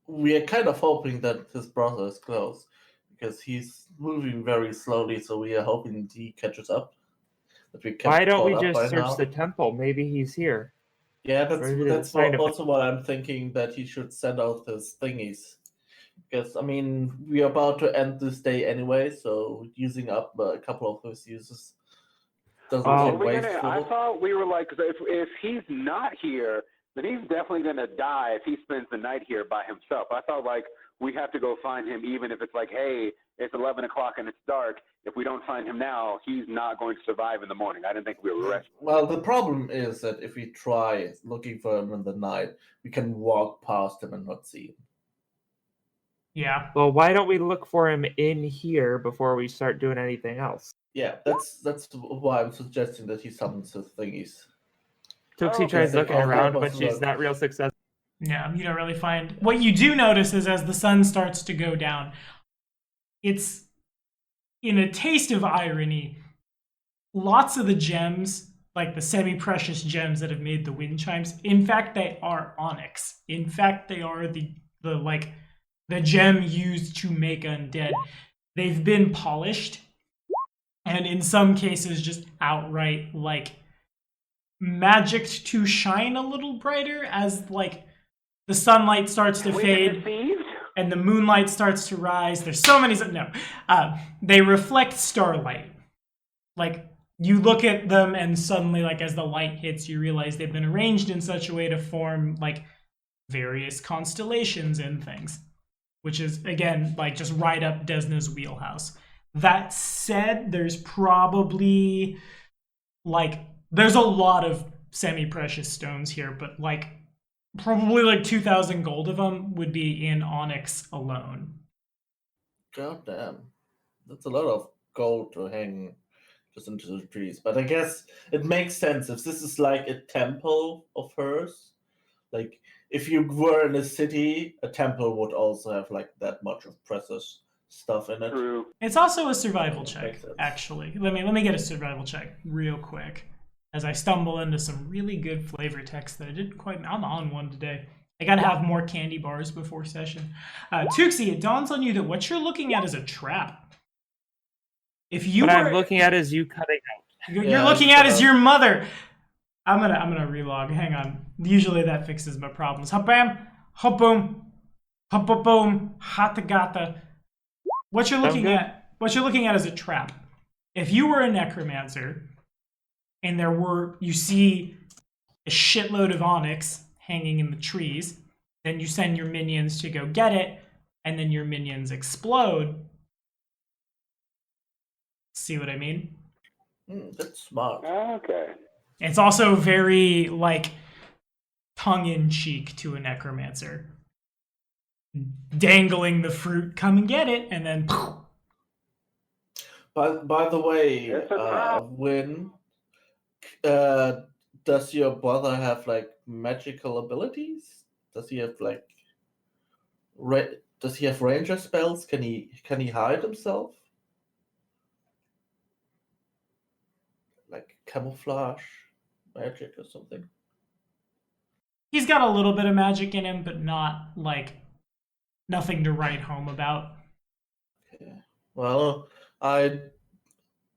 we are kind of hoping that his brother is close because he's moving very slowly, so we are hoping he catches up. That we Why don't we caught up by just search now. the temple? Maybe he's here. Yeah, Maybe that's sign of- also what I'm thinking, that he should send out his thingies. Because, I mean, we are about to end this day anyway, so using up a couple of his uses doesn't Oh, seem wasteful. I thought we were like, 'cause if he's not here, then he's definitely going to die if he spends the night here by himself. I thought, like, we have to go find him, even if it's like, hey, it's 11 o'clock and it's dark. If we don't find him now, he's not going to survive in the morning. I didn't think we were resting. Well, the problem is that if we try looking for him in the night, we can walk past him and not see him. Yeah. Well, why don't we look for him in here before we start doing anything else? Yeah, that's why I'm suggesting that he summons his thingies. Tootsie Oh, tries okay. looking I'll around, help but us she's look. not real successful. Yeah, you don't really find. What you do notice is as the sun starts to go down, it's in a taste of irony. Lots of the gems, like the semi-precious gems that have made the wind chimes, in fact, they are onyx. In fact, they are the gem used to make undead. They've been polished, and in some cases, just outright like magicked to shine a little brighter as like the sunlight starts to fade and the moonlight starts to rise. There's so many. They reflect starlight. Like you look at them and suddenly, like as the light hits, you realize they've been arranged in such a way to form like various constellations and things, which is again like just right up Desna's wheelhouse. That said, there's probably like there's a lot of semi-precious stones here, but like probably like 2,000 gold of them would be in onyx alone. God damn. That's a lot of gold to hang just into the trees. But I guess it makes sense if this is like a temple of hers. Like, if you were in a city, a temple would also have like that much of precious stuff in it. True. It's also a survival check, Makes sense. actually. Let me get a survival check real quick as I stumble into some really good flavor text that I didn't quite. I'm on one today. I gotta have more candy bars before session. Tuxie, it dawns on you that what you're looking at is a trap. If you What were, I'm looking at is you cutting out. you're Yeah, looking you at cut is out. your mother. I'm gonna relog. Hang on. Usually that fixes my problems. Hop bam, hop boom, hop boom, boom, hata gata. What you're looking good. at is a trap. If you were a necromancer and you see a shitload of onyx hanging in the trees, then you send your minions to go get it, and then your minions explode. See what I mean? That's smart. Okay. It's also very like tongue-in-cheek to a necromancer. Dangling the fruit, come and get it, and then By the way, It's a trap. Win, does your brother have like magical abilities? Does he have like does he have ranger spells? Can he hide himself? Like camouflage magic or something? He's got a little bit of magic in him, but not like nothing to write home about. Okay. Well,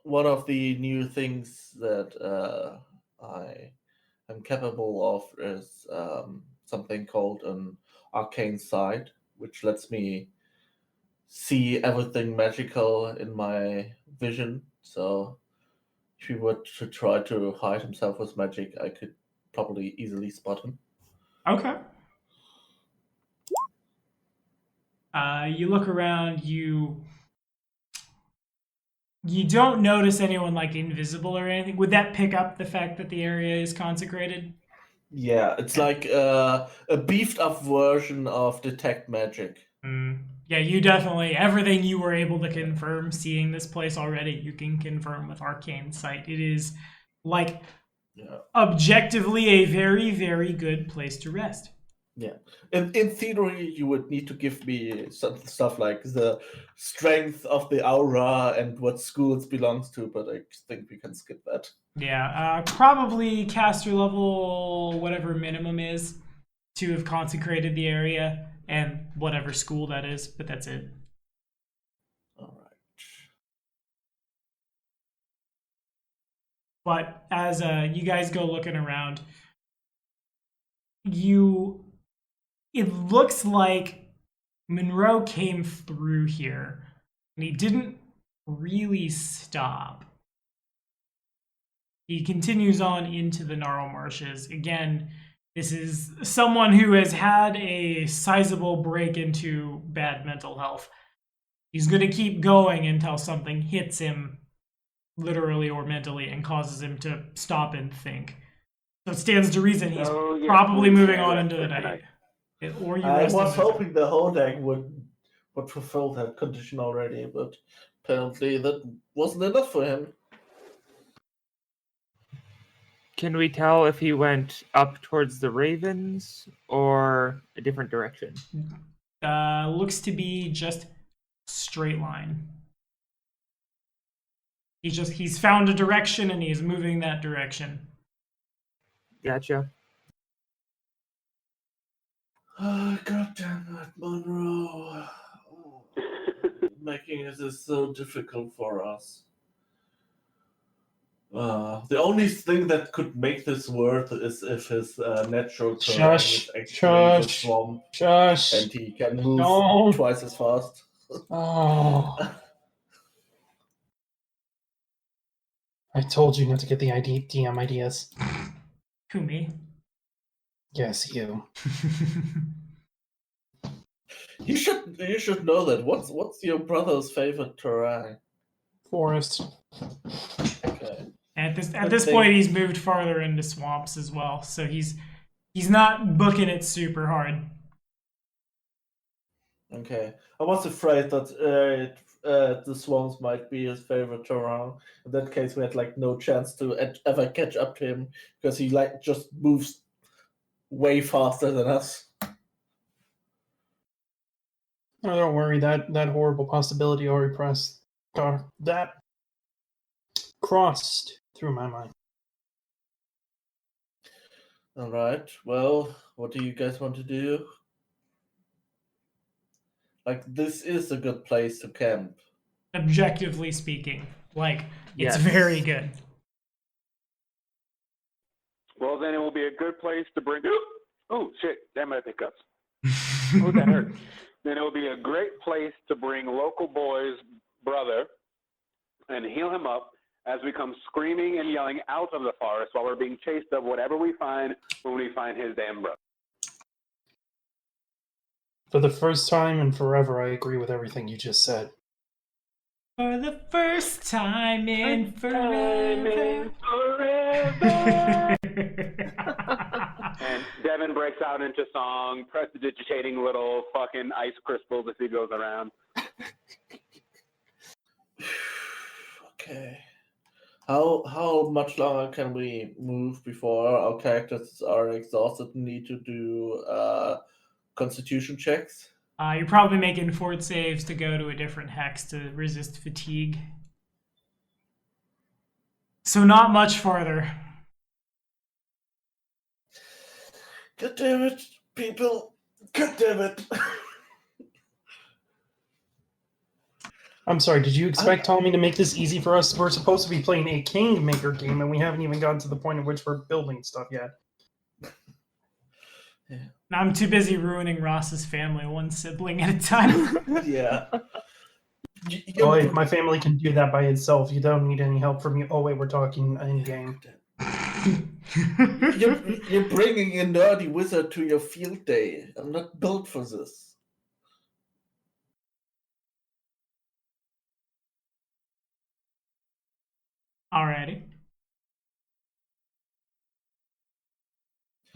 one of the new things that I am capable of is something called an Arcane sight, which lets me see everything magical in my vision. So if he were to try to hide himself with magic, I could probably easily spot him. Okay. You look around, you don't notice anyone like invisible or anything. Would that pick up the fact that the area is consecrated? Yeah, it's like a beefed up version of detect magic. Yeah, you definitely, everything you were able to confirm seeing this place already, you can confirm with Arcane Sight. It is like objectively a very, very good place to rest. Yeah. In theory, you would need to give me some stuff like the strength of the aura and what school it belongs to, but I think we can skip that. Yeah, probably caster level, whatever minimum is, to have consecrated the area, and whatever school that is, but that's it. All right. But as you guys go looking around, it looks like Monroe came through here, and he didn't really stop. He continues on into the Gnarl Marshes. Again, this is someone who has had a sizable break into bad mental health. He's going to keep going until something hits him, literally or mentally, and causes him to stop and think. So it stands to reason he's probably moving on into the night. Or you I was hoping the whole deck would fulfill that condition already, but apparently that wasn't enough for him. Can we tell if he went up towards the Ravens or a different direction? Looks to be just straight line. He's found a direction and he's moving that direction. Gotcha. Oh, God damn it, Monroe. Making this so difficult for us. The only thing that could make this worth is if his natural terrain is actually the swamp, and he can move twice as fast. Oh. I told you not to get the DM ideas. Who, me? Yes, you. You should know that. What's your brother's favorite terrain? Forest. Okay. At this point, he's moved farther into swamps as well, so he's not booking it super hard. Okay, I was afraid that the swamps might be his favorite terrain. In that case, we had like no chance to ever catch up to him because he like just moves way faster than us. Oh, don't worry, that horrible possibility already that crossed through my mind. All right. Well, what do you guys want to do? Like, this is a good place to camp. Objectively speaking, like, Yes. it's very good. Well, then it will be a good place to bring. Oh shit! Damn my hiccups. Oh, that hurt. Then it will be a great place to bring local boy's brother and heal him up as we come screaming and yelling out of the forest while we're being chased of whatever we find when we find his damn brother. For the first time in forever, I agree with everything you just said. For the first time in forever. And Devin breaks out into song, prestidigitating little fucking ice crystals as he goes around. Okay. How much longer can we move before our characters are exhausted and need to do constitution checks? You're probably making fort saves to go to a different hex to resist fatigue. So not much farther. God damn it, people! God damn it! I'm sorry, did you expect Tommy to make this easy for us? We're supposed to be playing a Kingmaker game, and we haven't even gotten to the point at which we're building stuff yet. I'm too busy ruining Ross's family one sibling at a time. Yeah. Oh, wait, my family can do that by itself. You don't need any help from me. Oh, wait, we're talking in-game. You're bringing a nerdy wizard to your field day. I'm not built for this. Alrighty.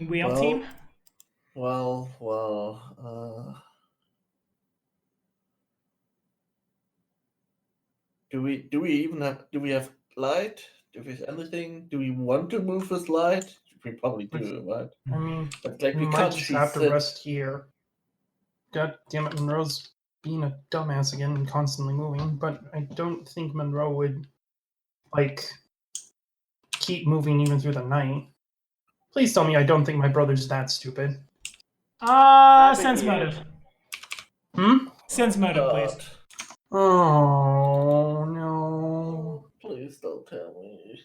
Wheel Well, team? Do we have light? Do we have anything? Do we want to move with light? We probably do, right? I mean, But like we we might can't just see have to sit- rest here. God damn it, Monroe's being a dumbass again and constantly moving, but I don't think Monroe would, like, keep moving even through the night. Please tell me I don't think my brother's that stupid. Sense motive. Hmm? Sense motive, please. God. Oh, no. Please don't tell me.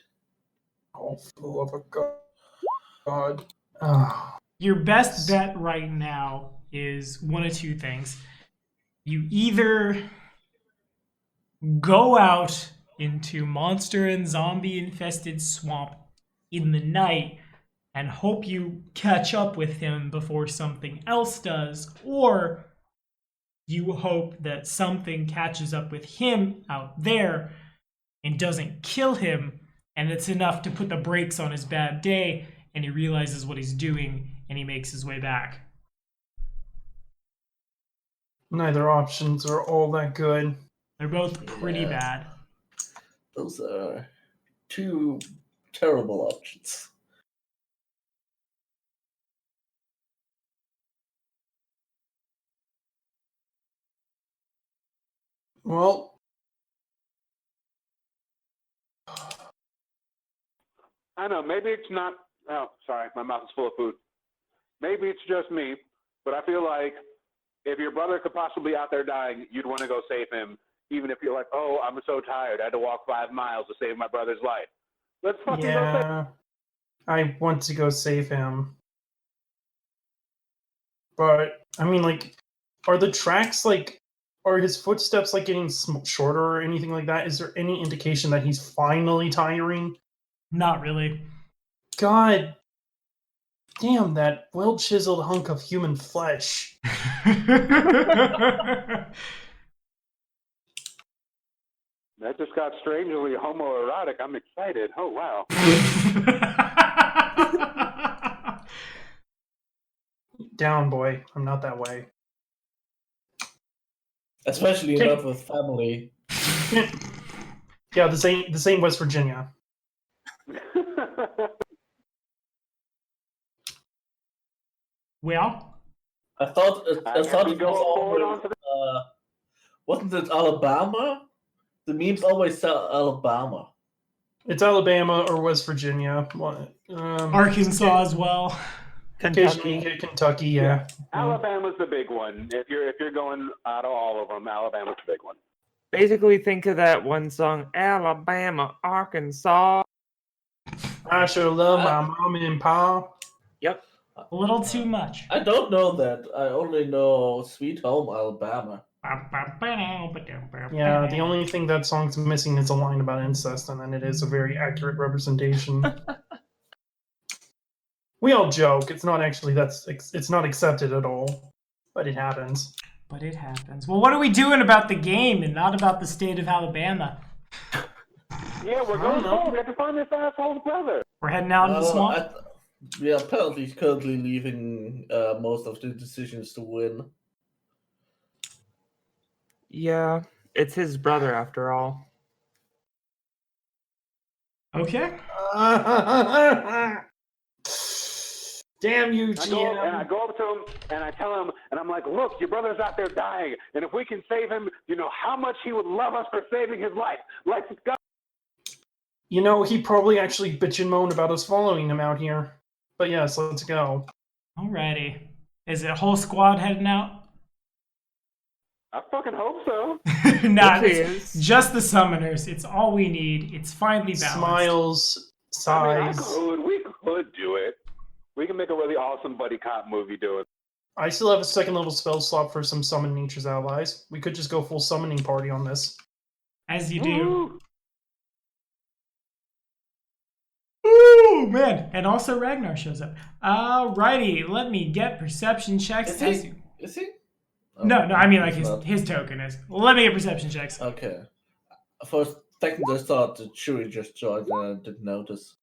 Oh, fool of a god. Oh. Your best bet right now is one of two things. You either go out into monster and zombie infested swamp in the night and hope you catch up with him before something else does, or you hope that something catches up with him out there and doesn't kill him, and it's enough to put the brakes on his bad day and he realizes what he's doing and he makes his way back. Neither options are all that good. They're both pretty Yeah. bad. Those are two terrible options. Well, I know, maybe it's not. Oh, sorry, my mouth is full of food. Maybe it's just me, but I feel like if your brother could possibly be out there dying, you'd want to go save him, even if you're like, oh, I'm so tired. I had to walk 5 miles to save my brother's life. Let's fucking go save him. yeah. I want to go save him. But, I mean, like, are the tracks, like, are his footsteps, like, getting shorter or anything like that? Is there any indication that he's finally tiring? Not really. God damn, that well-chiseled hunk of human flesh. That just got strangely homoerotic. I'm excited. Oh, wow. Down, boy. I'm not that way. Especially Okay. not with family. Yeah, the same West Virginia. Well, I thought it I guess was we go forward always, on to wasn't it Alabama? The memes always say Alabama. It's Alabama or West Virginia. What? Arkansas as well. Occasionally you get Kentucky, yeah. Alabama's the big one. If you're going out of all of them, Alabama's the big one. Basically, think of that one song, Alabama, Arkansas. I sure love my mom and pa. Yep. A little too much. I don't know that. I only know Sweet Home Alabama. Yeah, the only thing that song's missing is a line about incest, and then it is a very accurate representation. We all joke. It's not actually it's not accepted at all, but it happens. But it happens. Well, what are we doing about the game and not about the state of Alabama? Yeah, we're going forward. We have to find this asshole's brother. We're heading out into the swamp. We are apparently currently leaving most of the decisions to win. Yeah, it's his brother after all. Okay. Damn you, I GM. go up to him and I tell him, and I'm like, look, your brother's out there dying, and if we can save him, you know how much he would love us for saving his life. Let's go. You know, he probably actually bitch and moan about us following him out here. But yes, let's go. Alrighty. Is it a whole squad heading out? I fucking hope so. Nah, Yes, he it's is. just the summoners. It's all we need. It's finally balanced. Smiles, sighs. We could do it. We can make a really awesome buddy cop movie do it. I still have a second level spell slot for some summon nature's allies. We could just go full summoning party on this. As you do. Woo! Ooh, man. And also Ragnar shows up. Alrighty, let me get perception checks. Is he? Is he? No, I mean like he's his not. token is. Let me get perception checks. Okay. For a second, I thought that Chewie just joined and I didn't notice.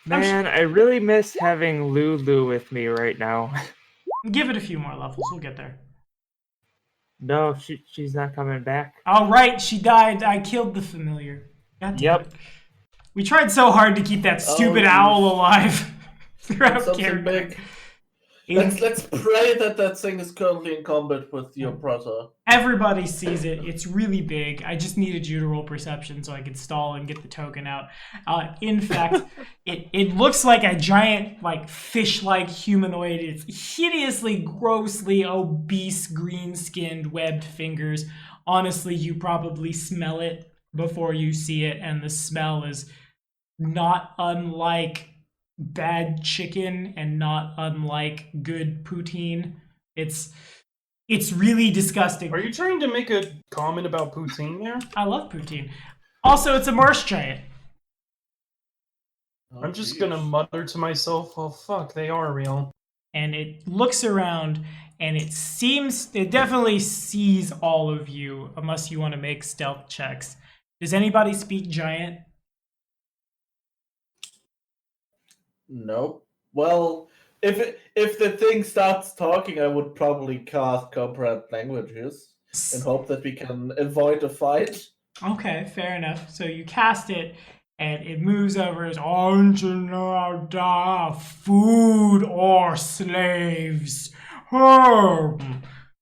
Man, I really miss having Lulu with me right now. Give it a few more levels. We'll get there. No, she's not coming back. Alright, she died. I killed the familiar. God damn Yep. it. We tried so hard to keep that stupid owl alive throughout Something character. big. Let's pray that that thing is currently in combat with your brother. Everybody sees it. It's really big. I just needed you to roll perception so I could stall and get the token out. In fact, it looks like a giant, like fish-like humanoid. It's hideously, grossly obese, green-skinned, webbed fingers. Honestly, you probably smell it before you see it, and the smell is not unlike bad chicken and not unlike good poutine. It's really disgusting. Are you trying to make a comment about poutine there? I love poutine. Also, it's a marsh giant. I'm just gonna mutter to myself, oh fuck, they are real. And it looks around and it definitely sees all of you, unless you want to make stealth checks. Does anybody speak giant? Nope. Well, if the thing starts talking, I would probably cast comprehend languages and hope that we can avoid a fight. Okay, fair enough. So you cast it, and it moves over as Anjanada, food or slaves.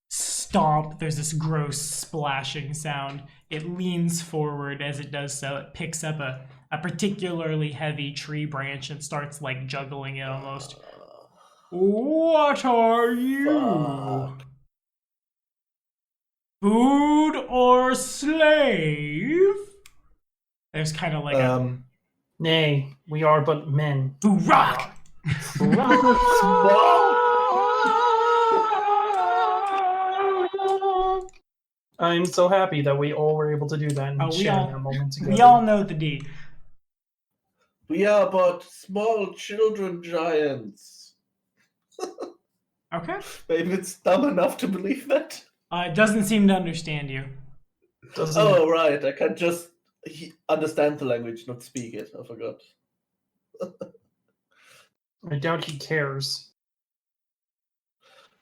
Stomp. There's this gross splashing sound. It leans forward as it does so. It picks up a particularly heavy tree branch and starts like juggling it almost. What are you? Fuck. Food or slave? There's kind of like Nay, we are but men. a rock. I'm so happy that we all were able to do that and share that moment together. We all know the D. We are but small children giants. Okay. Maybe it's dumb enough to believe that. It doesn't seem to understand you. Doesn't Oh, right. I can just understand the language, not speak it. I forgot. I doubt he cares.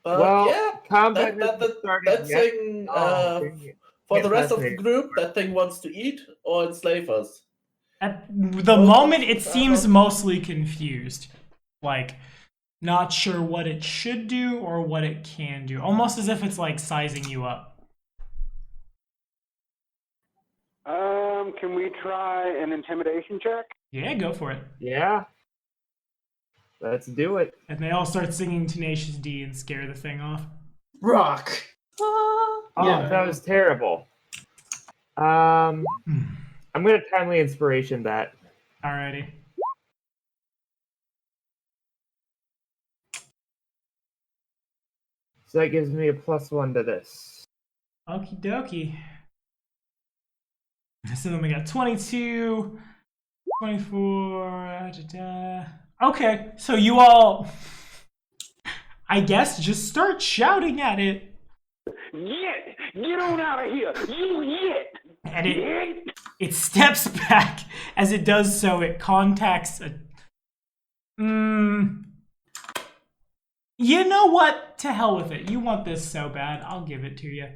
Well, yeah, combat that hasn't started that yet. thing, Dang it. for Yeah, the rest of that's the it. group, that thing wants to eat or enslave us. At the moment, it seems mostly confused. Like, not sure what it should do or what it can do. Almost as if it's like sizing you up. Can we try an intimidation check? Yeah, go for it. Yeah. Let's do it. And they all start singing Tenacious D and scare the thing off. Rock! Oh, Yeah. that was terrible. I'm gonna timely inspiration that. Alrighty. So that gives me a +1 to this. Okie dokie. So then we got 22, 24. Okay, so you all, I guess, just start shouting at it. Yet! Get on out of here! You yet! And it steps back. As it does so, it contacts a... You know what? To hell with it. You want this so bad. I'll give it to you.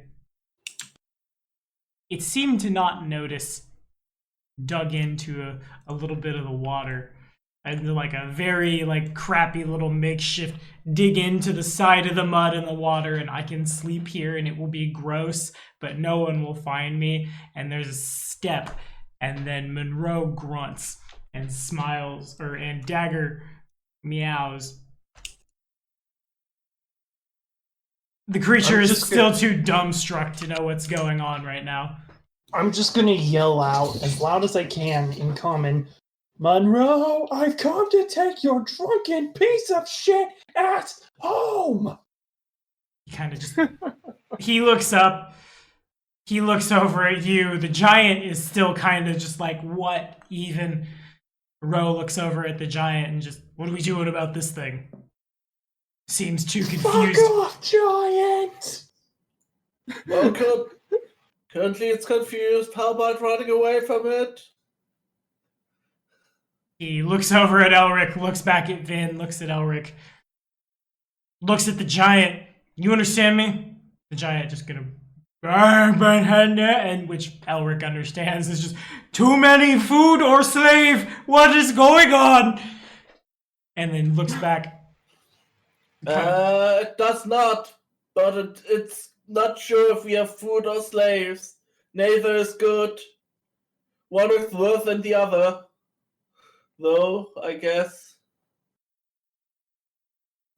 It seemed to not notice dug into a little bit of the water. And like a very like crappy little makeshift dig into the side of the mud and the water, and I can sleep here and it will be gross, but no one will find me. And there's a step, and then Monroe grunts and smiles, and Dagger meows. The creature is still too dumbstruck to know what's going on right now. I'm just gonna yell out as loud as I can in common, Monroe, I've come to take your drunken piece of shit ass home! He kind of just... he looks up. He looks over at you. The giant is still kind of just like, what even? Ro looks over at the giant and just, what are we doing about this thing? Seems too confused. Fuck off, giant! Well, currently it's confused. How about running away from it? He looks over at Elric, looks back at Vin, looks at Elric, looks at the giant. You understand me? The giant just gonna... and which Elric understands is just, too many food or slave! What is going on? And then looks back. It does not, but it's not sure if we have food or slaves. Neither is good. One is worse than the other. Though, I guess.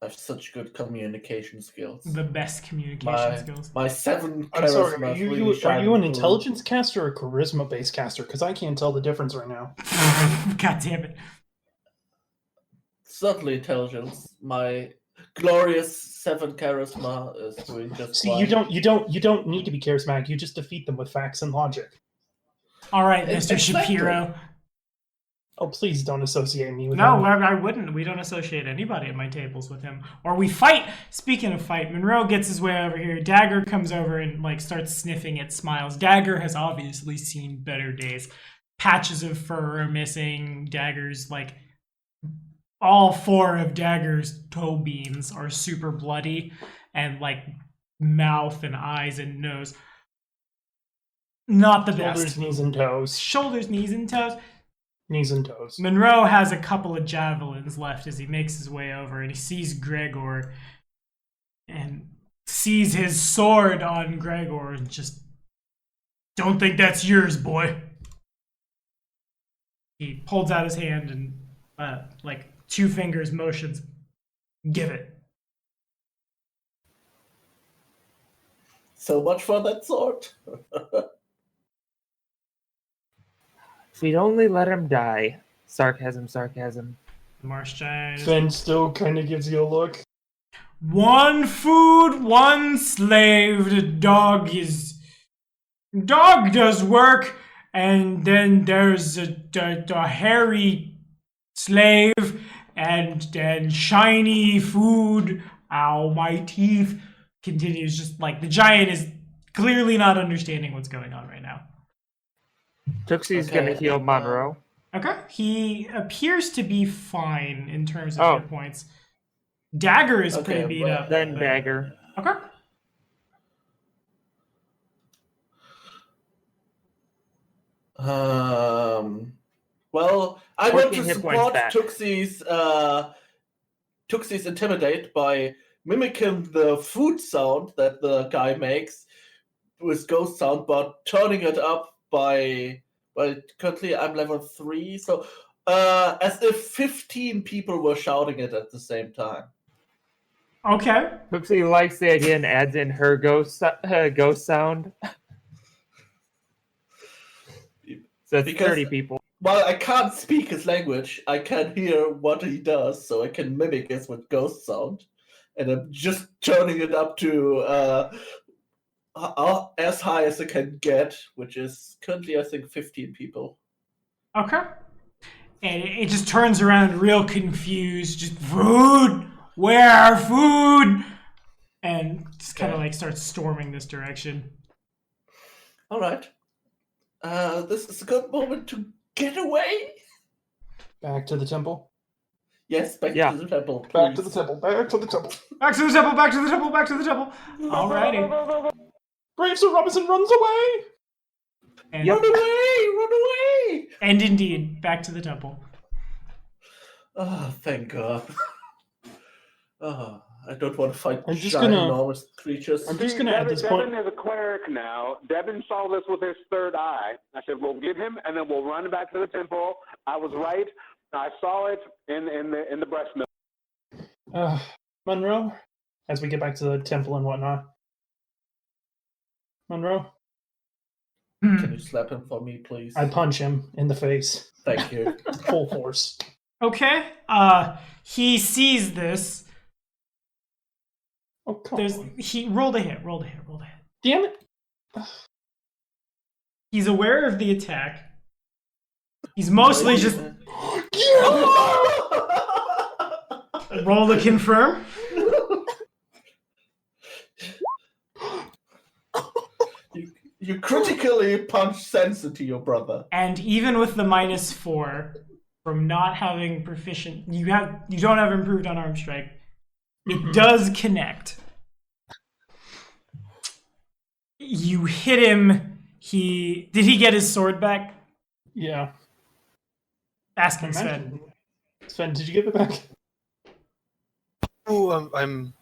I have such good communication skills. The best communication skills. My 7 I'm sorry, charisma are you really an through. intelligence caster or a charisma-based caster? Because I can't tell the difference right now. God damn it. Certainly intelligence. My glorious 7 charisma is doing just See, fine. you don't need to be charismatic. You just defeat them with facts and logic. All right, Mr. Exactly. Shapiro. Oh, please don't associate me with No, him. I wouldn't. We don't associate anybody at my tables with him. Or we fight. Speaking of fight, Monroe gets his way over here. Dagger comes over and like starts sniffing at Smiles. Dagger has obviously seen better days. Patches of fur are missing. Dagger's like... all 4 of Dagger's toe beans are super bloody. And like mouth and eyes and nose. Not the best. Shoulders, knees, and toes. Shoulders, knees, and toes. Knees and toes. Monroe has a couple of javelins left as he makes his way over, and he sees Gregor and sees his sword on Gregor and just, don't think that's yours, boy. He holds out his hand and like 2 fingers motions, give it. So much for that sword. If we'd only let him die. Sarcasm, sarcasm. Marsh giant. Finn still kind of gives you a look. 1 food, 1 slave. The dog does work, and then there's a hairy slave, and then shiny food. Ow, my teeth. Continues just like the giant is clearly not understanding what's going on right now. Tooksie's Okay, gonna heal Monroe. Okay, he appears to be fine in terms of hit points. Dagger is pretty Okay, beat well, up. Then but- Dagger. Okay. Well, I want 14 to hit points support back. Tooksie's Intimidate by mimicking the food sound that the guy makes with ghost sound, but turning it up by, well, currently I'm level 3, so as if 15 people were shouting it at the same time. Okay. Tooksie likes the idea and adds in her ghost sound. So it's Because- 30 people. While I can't speak his language, I can hear what he does, so I can mimic it with ghost sound. And I'm just turning it up to as high as I can get, which is currently, I think, 15 people. Okay. And it just turns around real confused. Just food! Where food? And just kind of like starts storming this direction. All right. This is a good moment to get away. Back to the temple. Yes, back Yeah. to the temple. Back to please. the temple. Back to the temple. Back to the temple, back to the temple, back to the temple. Alrighty. Brave Sir Robinson runs away. And, Yep. Run away! Run away! and indeed, back to the temple. Oh, thank God. Oh, I don't want to fight I'm just giant, gonna- enormous creatures. I'm just gonna at this point. Devin is a cleric now. Devin saw this with his third eye. I said, we'll get him, and then we'll run back to the temple. I was right. I saw it in the breast milk. Monroe, as we get back to the temple and whatnot. Monroe, Can you slap him for me, please? I punch him in the face, Thank you. full force. Okay. He sees this. Oh, come on. He rolled a hit. Damn it. He's aware of the attack. He's mostly just roll to confirm. You critically punch sense into your brother. And even with the -4 from not having proficient, you don't have improved unarmed strike. It does connect. You hit him. Did he get his sword back? Yeah. Ask him, Sven. Sven, did you give it back? Oh, I am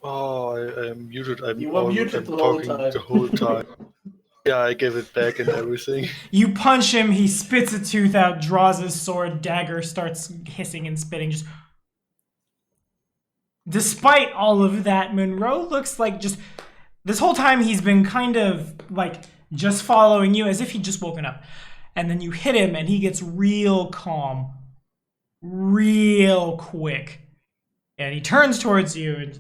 muted. You were muted the whole talking time. the whole time. Yeah, I gave it back and everything. You punch him. He spits a tooth out, draws his sword, dagger starts hissing and spitting. Just despite all of that, Monroe looks like just this whole time he's been kind of like just following you as if he'd just woken up. And then you hit him and he gets real calm, real quick. And he turns towards you and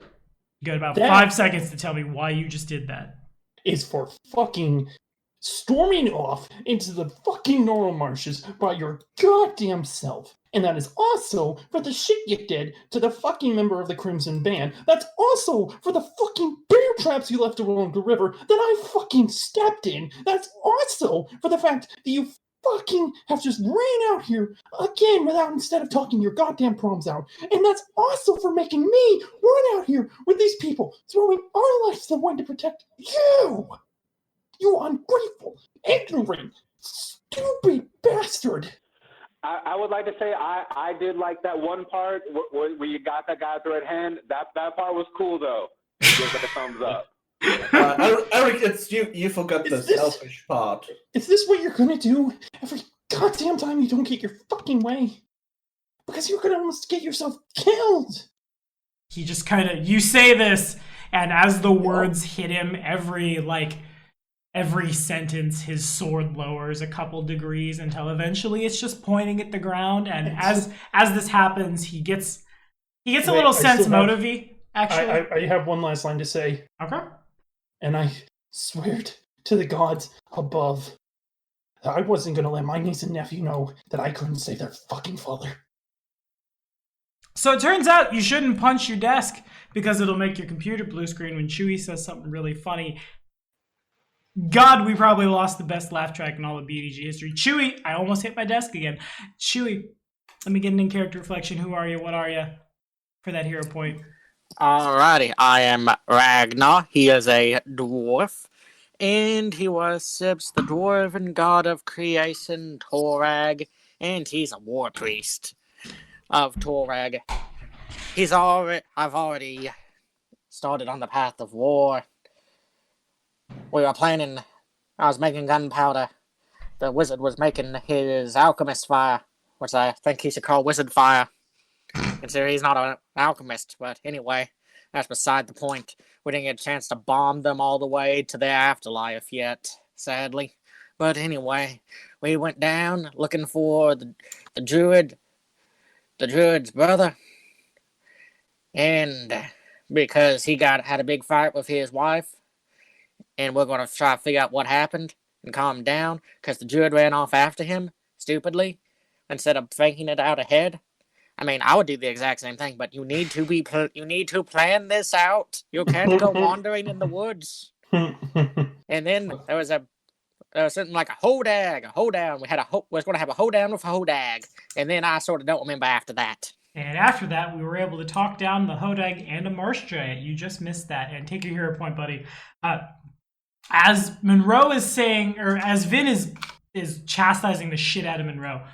you got about 5 seconds to tell me why you just did that. Is for fucking storming off into the fucking Normal Marshes by your goddamn self. And that is also for the shit you did to the fucking member of the Crimson Band. That's also for the fucking bear traps you left along the river that I fucking stepped in. That's also for the fact that you fucking have just ran out here again without instead of talking your goddamn proms out. And that's also for making me run out here with these people, throwing our lives to the wind to protect you. You ungrateful, ignorant, stupid bastard. I would like to say I did like that one part where you got that guy's red hand. That part was cool, though. Give it a thumbs up. Eric, it's you. You forgot the selfish part. Is this what you're gonna do every goddamn time you don't get your fucking way? Because you're gonna almost get yourself killed. He just kind of, you say this, and as the words hit him, every sentence, his sword lowers a couple degrees until eventually it's just pointing at the ground. And as this happens, he gets a little sense motive-y, actually. I have one last line to say. Okay. And I swear to the gods above that I wasn't going to let my niece and nephew know that I couldn't save their fucking father. So it turns out you shouldn't punch your desk because it'll make your computer blue screen when Chewie says something really funny. God, we probably lost the best laugh track in all of BDG history. Chewie, I almost hit my desk again. Chewie, let me get an in-character reflection. Who are you? What are you? For that hero point. Alrighty, I am Ragnar. He is a dwarf, and he worships the dwarven god of creation, Torag, and he's a war priest of Torag. I've already started on the path of war. We were planning, I was making gunpowder. The wizard was making his alchemist fire, which I think he should call wizard fire. Consider he's not an alchemist, but anyway, that's beside the point. We didn't get a chance to bomb them all the way to their afterlife yet, sadly. But anyway, we went down looking for the druid's brother, and because he had a big fight with his wife, and we're going to try to figure out what happened and calm him down, because the druid ran off after him, stupidly, instead of thinking it out ahead. I mean, I would do the exact same thing, but you need to plan this out. You can't go wandering in the woods. And then there was something like a hoedown. We was going to have a hoedown with a hodag, and then I sort of don't remember after that. And after that, we were able to talk down the hodag and a marsh giant. You just missed that. And take your hero point, buddy. as Monroe is saying, or as Vin is chastising the shit out of Monroe,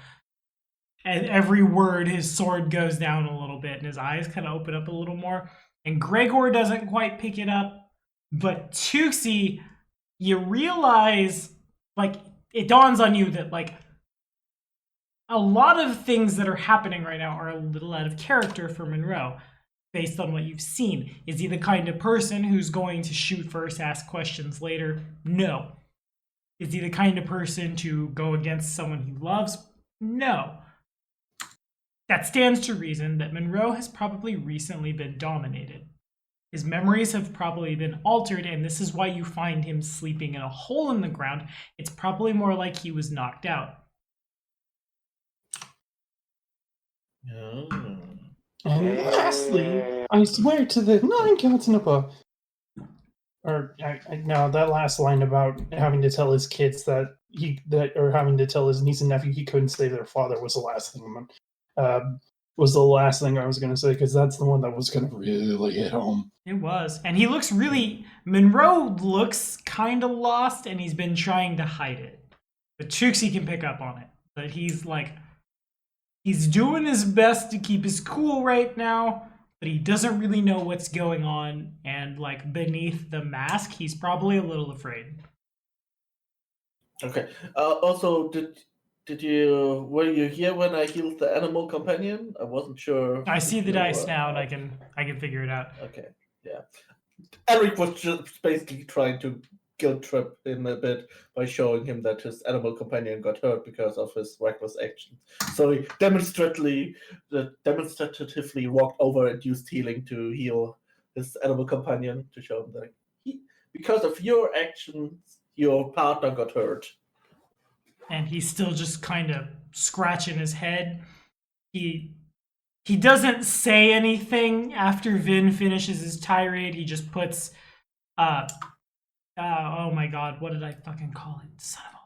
and every word his sword goes down a little bit and his eyes kind of open up a little more. And Gregor doesn't quite pick it up, but Tuxie, you realize, like, it dawns on you that, like, a lot of things that are happening right now are a little out of character for Monroe, based on what you've seen. Is he the kind of person who's going to shoot first, ask questions later? No. Is he the kind of person to go against someone he loves? No. That stands to reason that Monroe has probably recently been dominated. His memories have probably been altered, and this is why you find him sleeping in a hole in the ground. It's probably more like he was knocked out. Oh. And lastly, I swear to the nine cats in a book. Or no, that last line about having to tell his kids or having to tell his niece and nephew he couldn't save their father was the last thing. Was the last thing I was going to say, because that's the one that was going to really hit home. It was. And he looks really... Monroe looks kind of lost, and he's been trying to hide it. But Tuxie can pick up on it. But he's like... He's doing his best to keep his cool right now, but he doesn't really know what's going on. And, like, beneath the mask, he's probably a little afraid. Okay. Also, were you here when I healed the animal companion? I wasn't sure. I see the if you dice were. now, and I can figure it out. Okay, yeah. Eric was just basically trying to guilt trip him a bit by showing him that his animal companion got hurt because of his reckless actions. So he demonstratively walked over and used healing to heal his animal companion to show him that because of your actions, your partner got hurt. And he's still just kind of scratching his head. He doesn't say anything after Vin finishes his tirade. He just puts, oh my god, what did I fucking call it? Son of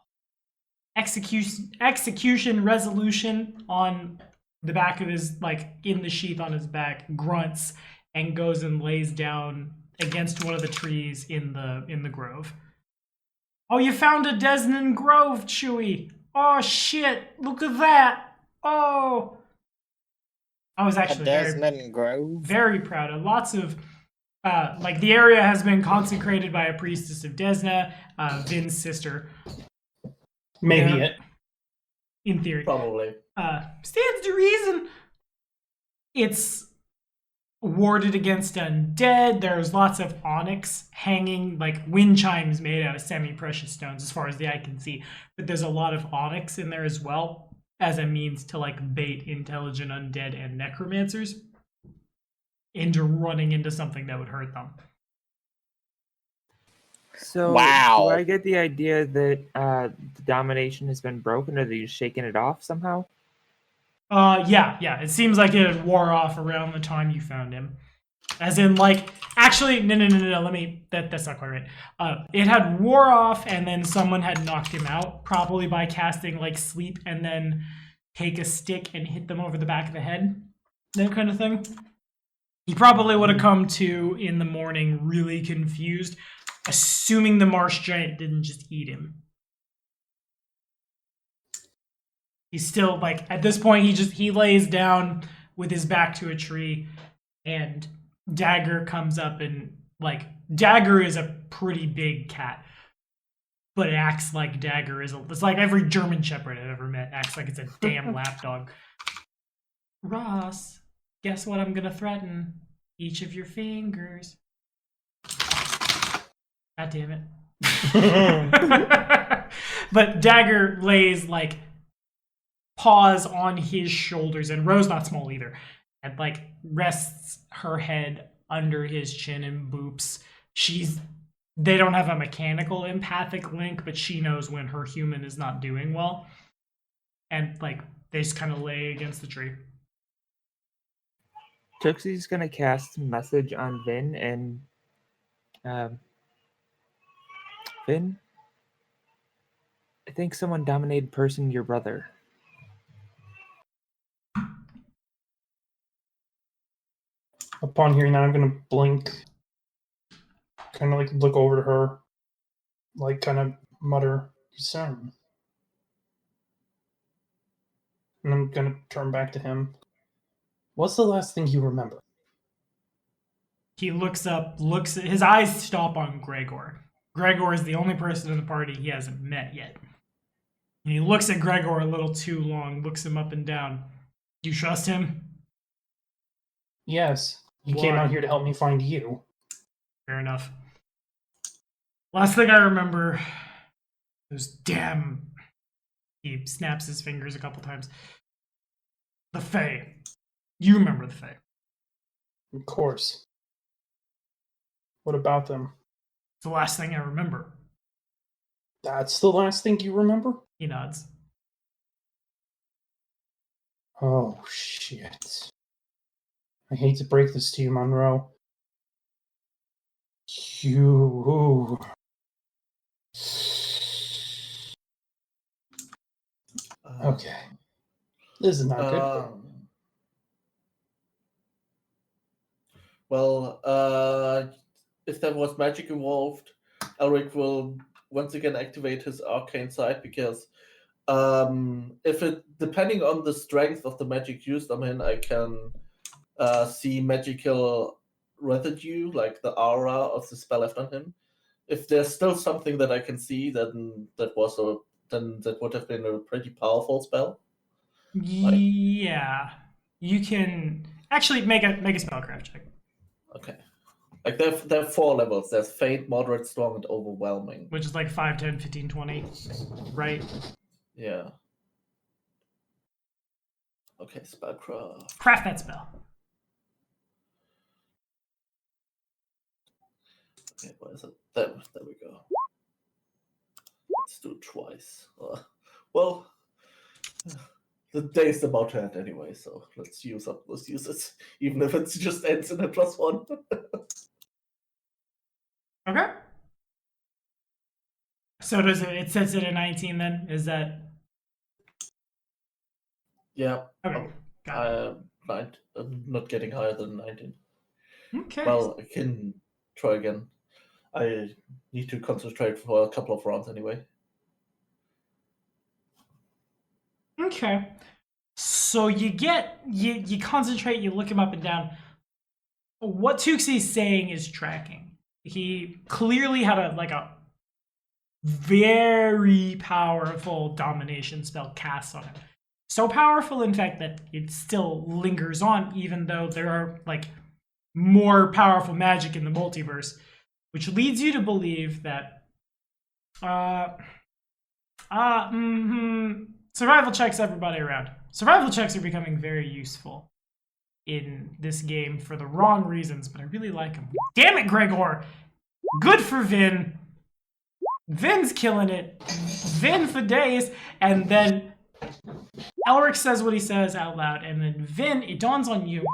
a... Execution resolution on the back of his, like, in the sheath on his back, grunts, and goes and lays down against one of the trees in the grove. Oh, you found a Desmond Grove, Chewie. Oh, shit. Look at that. Oh. I was actually Desmond Grove. very proud of lots of, like, the area has been consecrated by a priestess of Desna, Vin's sister. Maybe Yeah. it. In theory. Probably. Stands to reason. It's warded against undead. There's lots of onyx hanging, like wind chimes made out of semi-precious stones as far as the eye can see. But there's a lot of onyx in there as well as a means to, like, bait intelligent undead and necromancers into running into something that would hurt them. So, Wow. do I get the idea that the domination has been broken, or that you've shaken it off somehow? Yeah. It seems like it had wore off around the time you found him. As in, like, actually, no. That's not quite right. It had wore off, and then someone had knocked him out, probably by casting, like, sleep, and then take a stick and hit them over the back of the head. That kind of thing. He probably would have come to in the morning really confused, assuming the marsh giant didn't just eat him. He's still, like, at this point, he lays down with his back to a tree, and Dagger comes up and, like, Dagger is a pretty big cat, but it acts like Dagger is it's like every German Shepherd I've ever met acts like it's a damn lapdog. Ross, guess what I'm gonna threaten? Each of your fingers. God damn it. But Dagger lays, like, paws on his shoulders, and Ro's not small either, and, like, rests her head under his chin and boops. They don't have a mechanical empathic link, but she knows when her human is not doing well, and, like, they just kind of lay against the tree. Tuxie's gonna cast a message on Vin, and Vin, I think someone dominated person your brother. Upon hearing that, I'm going to blink, kind of, like, look over to her. like kind of mutter concern. And I'm gonna turn back to him. What's the last thing you remember? He looks up, his eyes stop on Gregor. Gregor is the only person in the party he hasn't met yet. And he looks at Gregor a little too long, looks him up and down. Do you trust him? Yes, you came Why? out here to help me find you. Fair enough. Last thing I remember, those damn... He snaps his fingers a couple times. The Fae. You remember the Fae. Of course. What about them? It's the last thing I remember. That's the last thing you remember? He nods. Oh, shit. I hate to break this to you, Monroe. You... Okay. This is not good. If there was magic involved, Elric will once again activate his arcane side because depending on the strength of the magic used, I can see magical residue, like the aura of the spell left on him. If there's still something that I can see, then that would have been a pretty powerful spell. Yeah. You can actually make a spellcraft check. Okay. Like there are 4 levels. There's faint, moderate, strong, and overwhelming. Which is like 5, 10, 15, 20. Right? Yeah. Okay, spellcraft. Craft that spell. Okay, where is it? There we go. Let's do it twice. Well, the day's about to end anyway, so let's use it, even if it just ends in a +1. Okay. So does it sets it at 19 then? Is that... Yeah. Okay. Got it. I'm not getting higher than 19. Okay. Well, I can try again. I need to concentrate for a couple of rounds anyway. Okay. So you concentrate, you look him up and down. What Tuxie's saying is tracking. He clearly had a very powerful domination spell cast on him. So powerful, in fact, that it still lingers on, even though there are more powerful magic in the multiverse, which leads you to believe that survival checks everybody around. Survival checks are becoming very useful in this game for the wrong reasons, but I really like them. Damn it, Gregor! Good for Vin. Vin's killing it. Vin for days. And then Elric says what he says out loud, and then Vin, it dawns on you.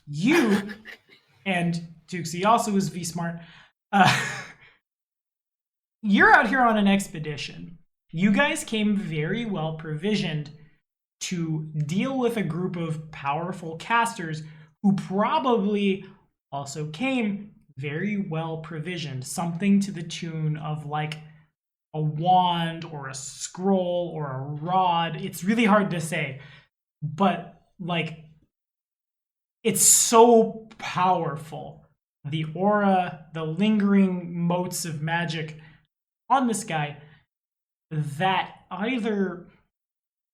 You, and Tuxie also is V-Smart, you're out here on an expedition. You guys came very well provisioned to deal with a group of powerful casters who probably also came very well provisioned. Something to the tune of a wand or a scroll or a rod. It's really hard to say, but it's so powerful. The aura, the lingering motes of magic on this guy, that either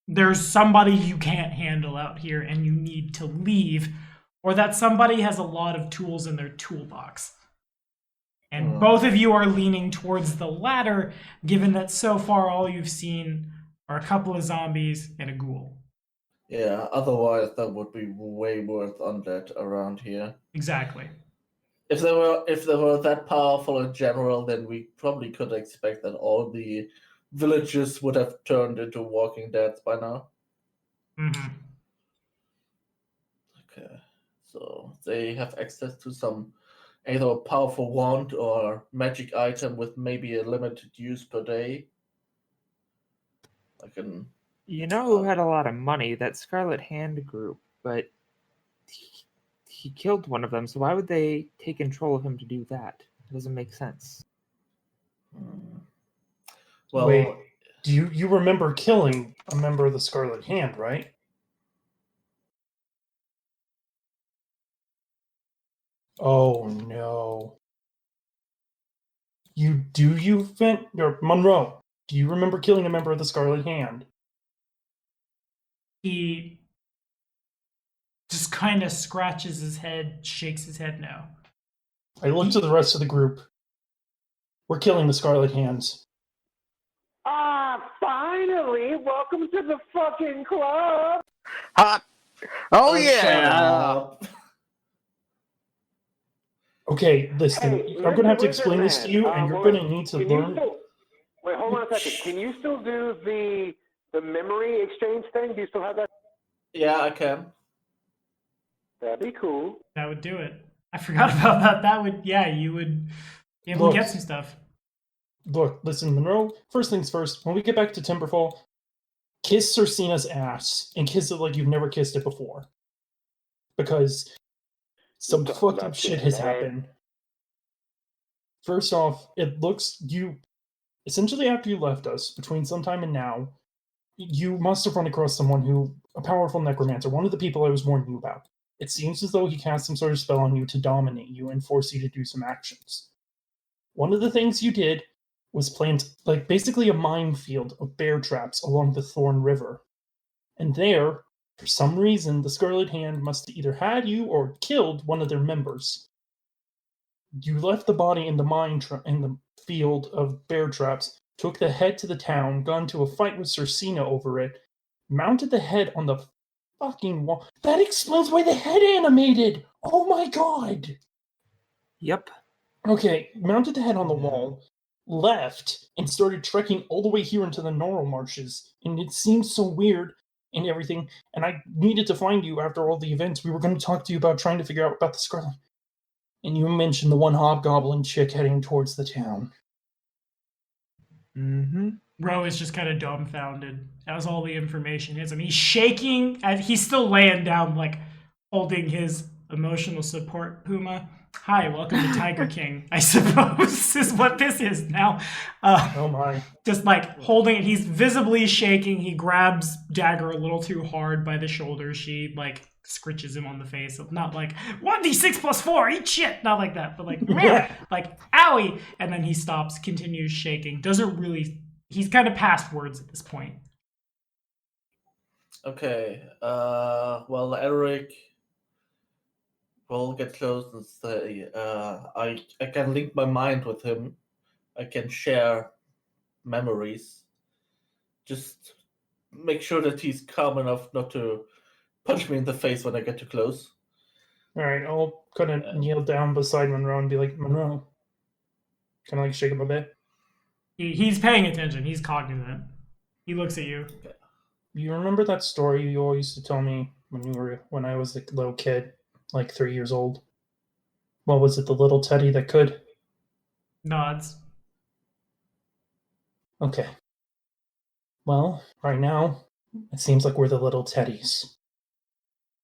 there's somebody you can't handle out here and you need to leave, or that somebody has a lot of tools in their toolbox. And both of you are leaning towards the latter, given that so far all you've seen are a couple of zombies and a ghoul. Yeah, otherwise that would be way worth undead around here. Exactly. If they were that powerful in general, then we probably could expect that all the villages would have turned into Walking Deads by now. Mm-hmm. Okay, so they have access to some either a powerful wand or magic item with maybe a limited use per day. You know who had a lot of money? That Scarlet Hand group, but he killed one of them, so why would they take control of him to do that? It doesn't make sense. Well, Wait, do you remember killing a member of the Scarlet Hand, right? Oh no. Or Monroe, do you remember killing a member of the Scarlet Hand? He just kind of scratches his head, shakes his head no. I look to the rest of the group. We're killing the Scarlet Hands. Finally! Welcome to the fucking club! Hot. Oh, shut yeah. up. Okay, listen, Hey, I'm gonna have to Mr. explain this to Wizard you, Man, and you're well, gonna need to can you learn. still- Wait, hold on a second. Can you still do the memory exchange thing? Do you still have that? Yeah, I can. That'd be cool. That would do it. I forgot about that. That would, yeah, you would be able to get some stuff. Look, listen, Monroe, first things first, when we get back to Timberfall, kiss Cersina's ass, and kiss it like you've never kissed it before. Because some Talk fucked about up shit this, has right? happened. First off, it looks essentially after you left us, between sometime and now, you must have run across someone a powerful necromancer, one of the people I was warning you about. It seems as though he cast some sort of spell on you to dominate you and force you to do some actions. One of the things you did was plant, basically a minefield of bear traps along the Thorn River. And there, for some reason, the Scarlet Hand must have either had you or killed one of their members. You left the body in the field of bear traps, took the head to the town, got into a fight with Cersina over it, mounted the head on the fucking wall. That explains why the head animated! Oh my god! Yep. Okay, mounted the head on the wall, left, and started trekking all the way here into the Normal Marshes, and it seemed so weird and everything, and I needed to find you after all the events. We were going to talk to you about trying to figure out about the Scarlet. And you mentioned the one hobgoblin chick heading towards the town. Mm-hmm. Ro is just kind of dumbfounded. That was all the information is. I mean, he's shaking. He's still laying down, like, holding his emotional support Puma. Hi, welcome to Tiger King, I suppose, is what this is now. Oh my. Just, like, holding it. He's visibly shaking. He grabs Dagger a little too hard by the shoulder. She, like, scritches him on the face. Not like, 1d6 plus 4, eat shit! Not like that, but like, like, owie! And then he stops, continues shaking. Doesn't really... He's kind of past words at this point. Okay. Well, Eric will get close and say, I can link my mind with him. I can share memories. Just make sure that he's calm enough not to punch me in the face when I get too close. Alright, I'll kind of kneel down beside Monroe and be like, Monroe, kind of like shake him a bit. He's paying attention. He's cognizant. He looks at you. You remember that story you always used to tell me when I was a little kid, like 3 years old? What was it, the little teddy that could? Nods. Okay. Well, right now, it seems like we're the little teddies.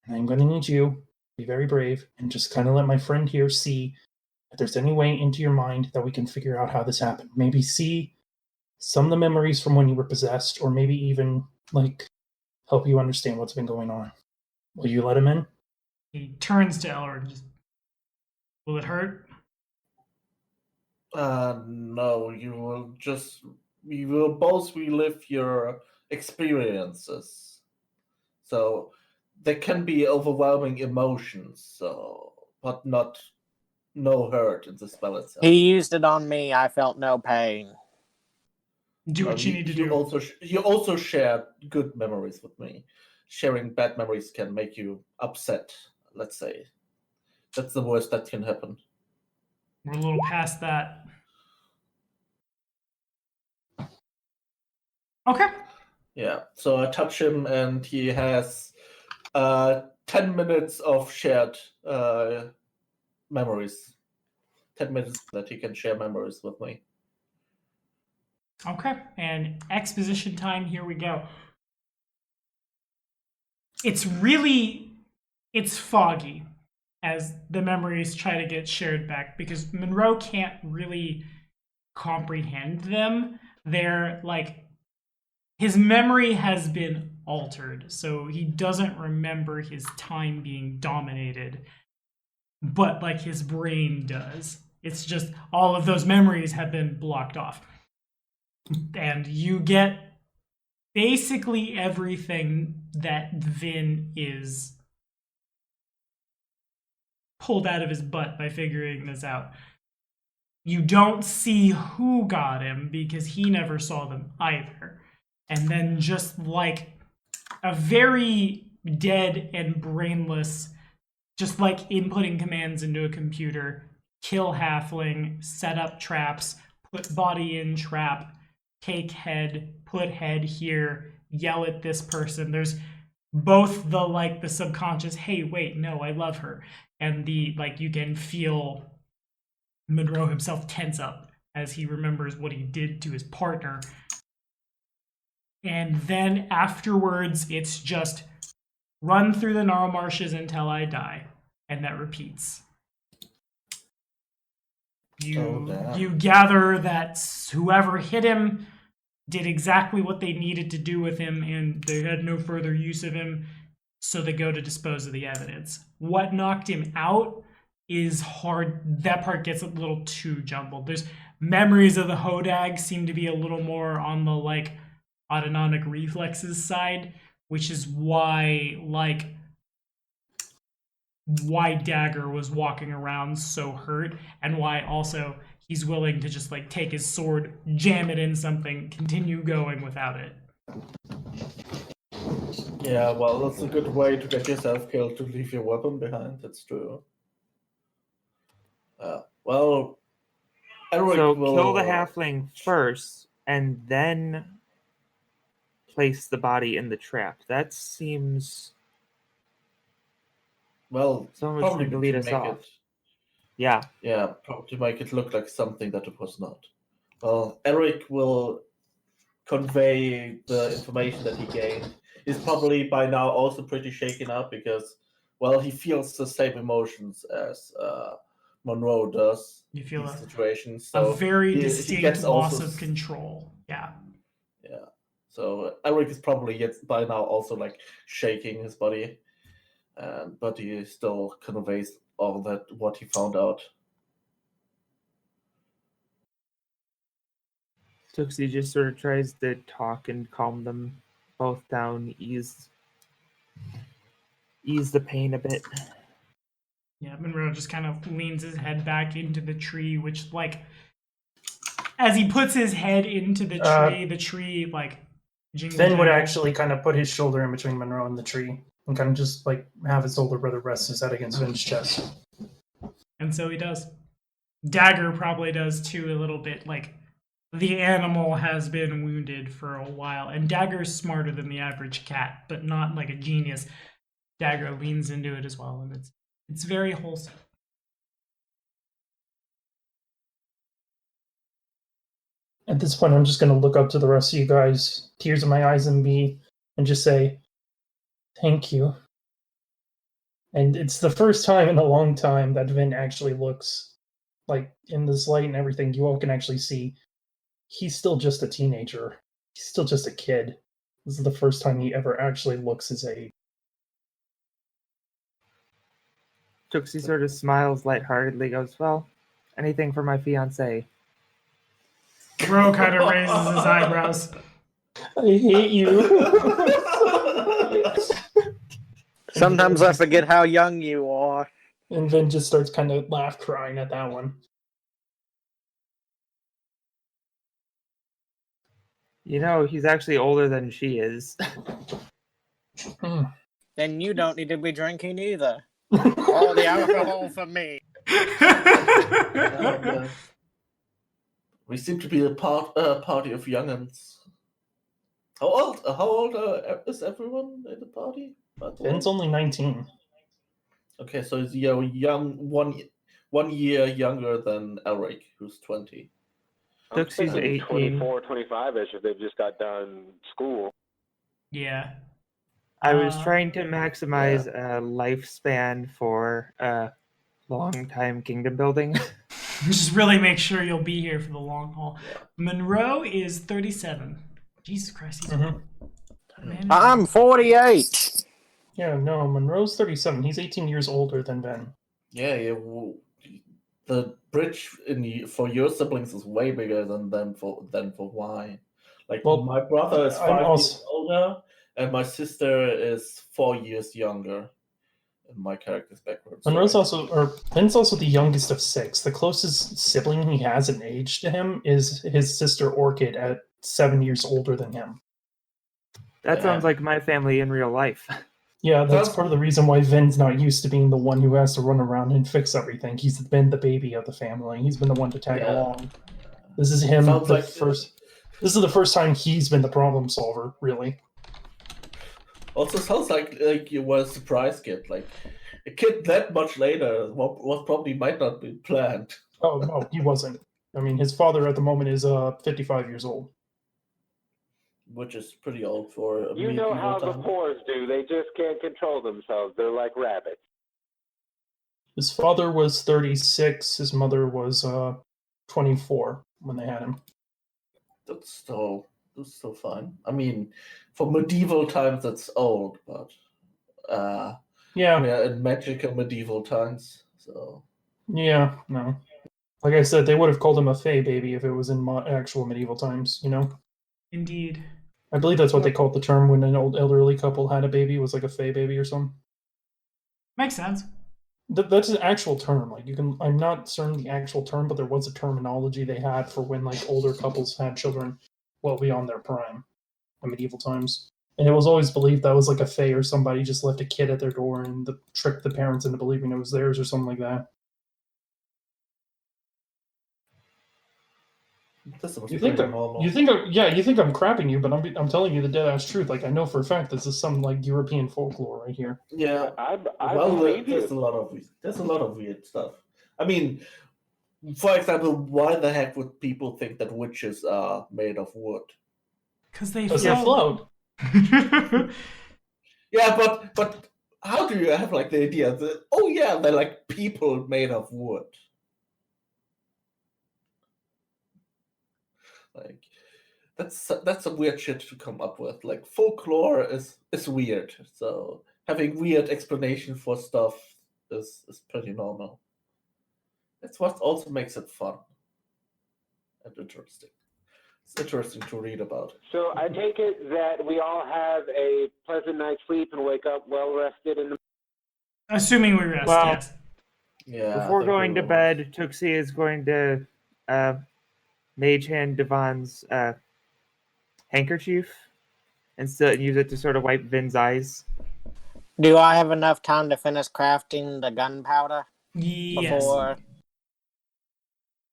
And I'm going to need you to be very brave and just kind of let my friend here see if there's any way into your mind that we can figure out how this happened. Maybe see some of the memories from when you were possessed, or maybe even, like, help you understand what's been going on. Will you let him in? He turns to Elric and just, will it hurt? No, we will both relive your experiences. So there can be overwhelming emotions, but no hurt in the spell itself. He used it on me. I felt no pain. Do what you need to do. You also share good memories with me. Sharing bad memories can make you upset, let's say. That's the worst that can happen. We're a little past that. Okay. Yeah, so I touch him and he has 10 minutes of shared memories. 10 minutes that he can share memories with me. Okay, and exposition time, here we go. It's foggy as the memories try to get shared back because Monroe can't really comprehend them. They're like his memory has been altered, so he doesn't remember his time being dominated, but like his brain does. It's just all of those memories have been blocked off. And you get basically everything that Vin is pulled out of his butt by figuring this out. You don't see who got him because he never saw them either. And then just like a very dead and brainless, just like inputting commands into a computer, kill halfling, set up traps, put body in trap, take head, put head here, yell at this person. There's both the like the subconscious, hey, wait, no, I love her, and the like you can feel Monroe himself tense up as he remembers what he did to his partner. And then afterwards, it's just run through the gnarl marshes until I die. And that repeats. You gather that whoever hit him did exactly what they needed to do with him, and they had no further use of him, so they go to dispose of the evidence. What knocked him out is hard. That part gets a little too jumbled. There's memories of the Hodag seem to be a little more on the like autonomic reflexes side, which is why Dagger was walking around so hurt, and why also he's willing to just like take his sword, jam it in something, continue going without it. Yeah, well, that's a good way to get yourself killed, to leave your weapon behind. That's true. Well, Elric So will kill the halfling first, and then place the body in the trap. That seems well so much probably to lead to us make off. it. Yeah. Yeah, probably make it look like something that it was not. Well, Eric will convey the information that he gained. He's probably by now also pretty shaken up because, well, he feels the same emotions as Monroe does. You feel these a situations. So very he distinct gets loss also of control. Yeah. Yeah. So Eric is probably by now also like shaking his body, but he still conveys all that what he found out. Tuxie just sort of tries to talk and calm them both down, ease the pain a bit. Yeah, Monroe just kind of leans his head back into the tree, which, like, as he puts his head into the tree, like, jingles. Finn would actually kind of put his shoulder in between Monroe and the tree and kind of just, like, have his older brother rest his head against Finn's chest. And so he does. Dagger probably does, too, a little bit. Like, the animal has been wounded for a while, and Dagger's smarter than the average cat, but not like a genius. Dagger leans into it as well, and it's very wholesome. At this point, I'm just going to look up to the rest of you guys, tears in my eyes and me, and just say, thank you. And it's the first time in a long time that Vin actually looks, like, in this light and everything, you all can actually see, he's still just a teenager. He's still just a kid. This is the first time he ever actually looks his age. Tuxie sort of smiles lightheartedly, goes, well, anything for my fiancé. Bro kind of raises his eyebrows. I hate you. Sometimes I forget how young you are. And Vin just starts kind of crying at that one. You know, he's actually older than she is. Then you don't need to be drinking either. All the alcohol for me. We seem to be a party of young'uns. How old is everyone in the party? Vin's only 19. Okay, so he's young, one year younger than Elric, who's 20. Tuxie's 18. 24, 25-ish if they've just got done school. Yeah. I was trying to maximize a lifespan for long time kingdom building. Just really make sure you'll be here for the long haul. Monroe is 37. Jesus Christ, he's old. Man, I'm 48. Yeah, no, Monroe's 37. He's 18 years older than Ben. Yeah. The bridge for your siblings is way bigger than for mine. Like, Well, my brother is I'm 5 also- years older, and my sister is 4 years younger. In my character's background. Ben's also the youngest of 6. The closest sibling he has in age to him is his sister Orchid at 7 years older than him. That sounds like my family in real life. Yeah, that's part of the reason why Vin's not used to being the one who has to run around and fix everything. He's been the baby of the family. He's been the one to tag along. This is him. This is the first time he's been the problem solver, really. Also, sounds like you were a surprise kid. Like, a kid that much later, what probably might not be planned. Oh no, he wasn't. I mean, his father at the moment is 55 years old. Which is pretty old for a You know how the time. pores do. They just can't control themselves. They're like rabbits. His father was 36. His mother was 24 when they had him. That's still fine. I mean, for medieval times, that's old, but Yeah, we are in magical medieval times, so yeah, no. Like I said, they would have called him a fae baby if it was in actual medieval times, you know? Indeed. I believe that's what they called the term when an old elderly couple had a baby. It was like a fae baby or something. Makes sense. That's an actual term. Like, I'm not certain the actual term, but there was a terminology they had for when like older couples had children well beyond their prime in medieval times. And it was always believed that was like a fae or somebody just left a kid at their door and tricked the parents into believing it was theirs or something like that. You think I'm crapping you, but I'm telling you the dead ass truth. Like, I know for a fact this is some like European folklore right here. yeah. I Well, believe you. there's a lot of weird stuff. I mean, for example, why the heck would people think that witches are made of wood? Because they float. Yeah, but how do you have like the idea that they're like people made of wood? Like, that's a weird shit to come up with. Like, folklore is weird, so having weird explanation for stuff is pretty normal. That's what also makes it fun and interesting. It's interesting to read about. So I take it that we all have a pleasant night's sleep and wake up well rested in the. Assuming we rest, Well, yes. Yeah. Before going to bed, Tuxie is going to mage hand Devon's handkerchief and still use it to sort of wipe Vin's eyes. Do I have enough time to finish crafting the gunpowder? Yes. Before?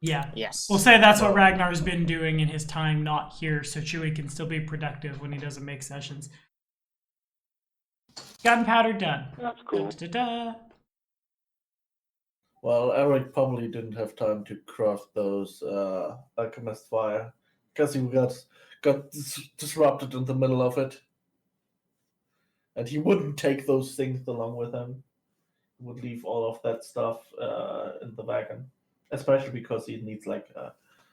Yeah. Yes. We'll say that's what Ragnar's been doing in his time not here, so Chewie can still be productive when he doesn't make sessions. Gunpowder done. That's cool. Da-da-da. Well, Eric probably didn't have time to craft those alchemist fire because he got disrupted in the middle of it, and he wouldn't take those things along with him. He would leave all of that stuff in the wagon, especially because he needs like a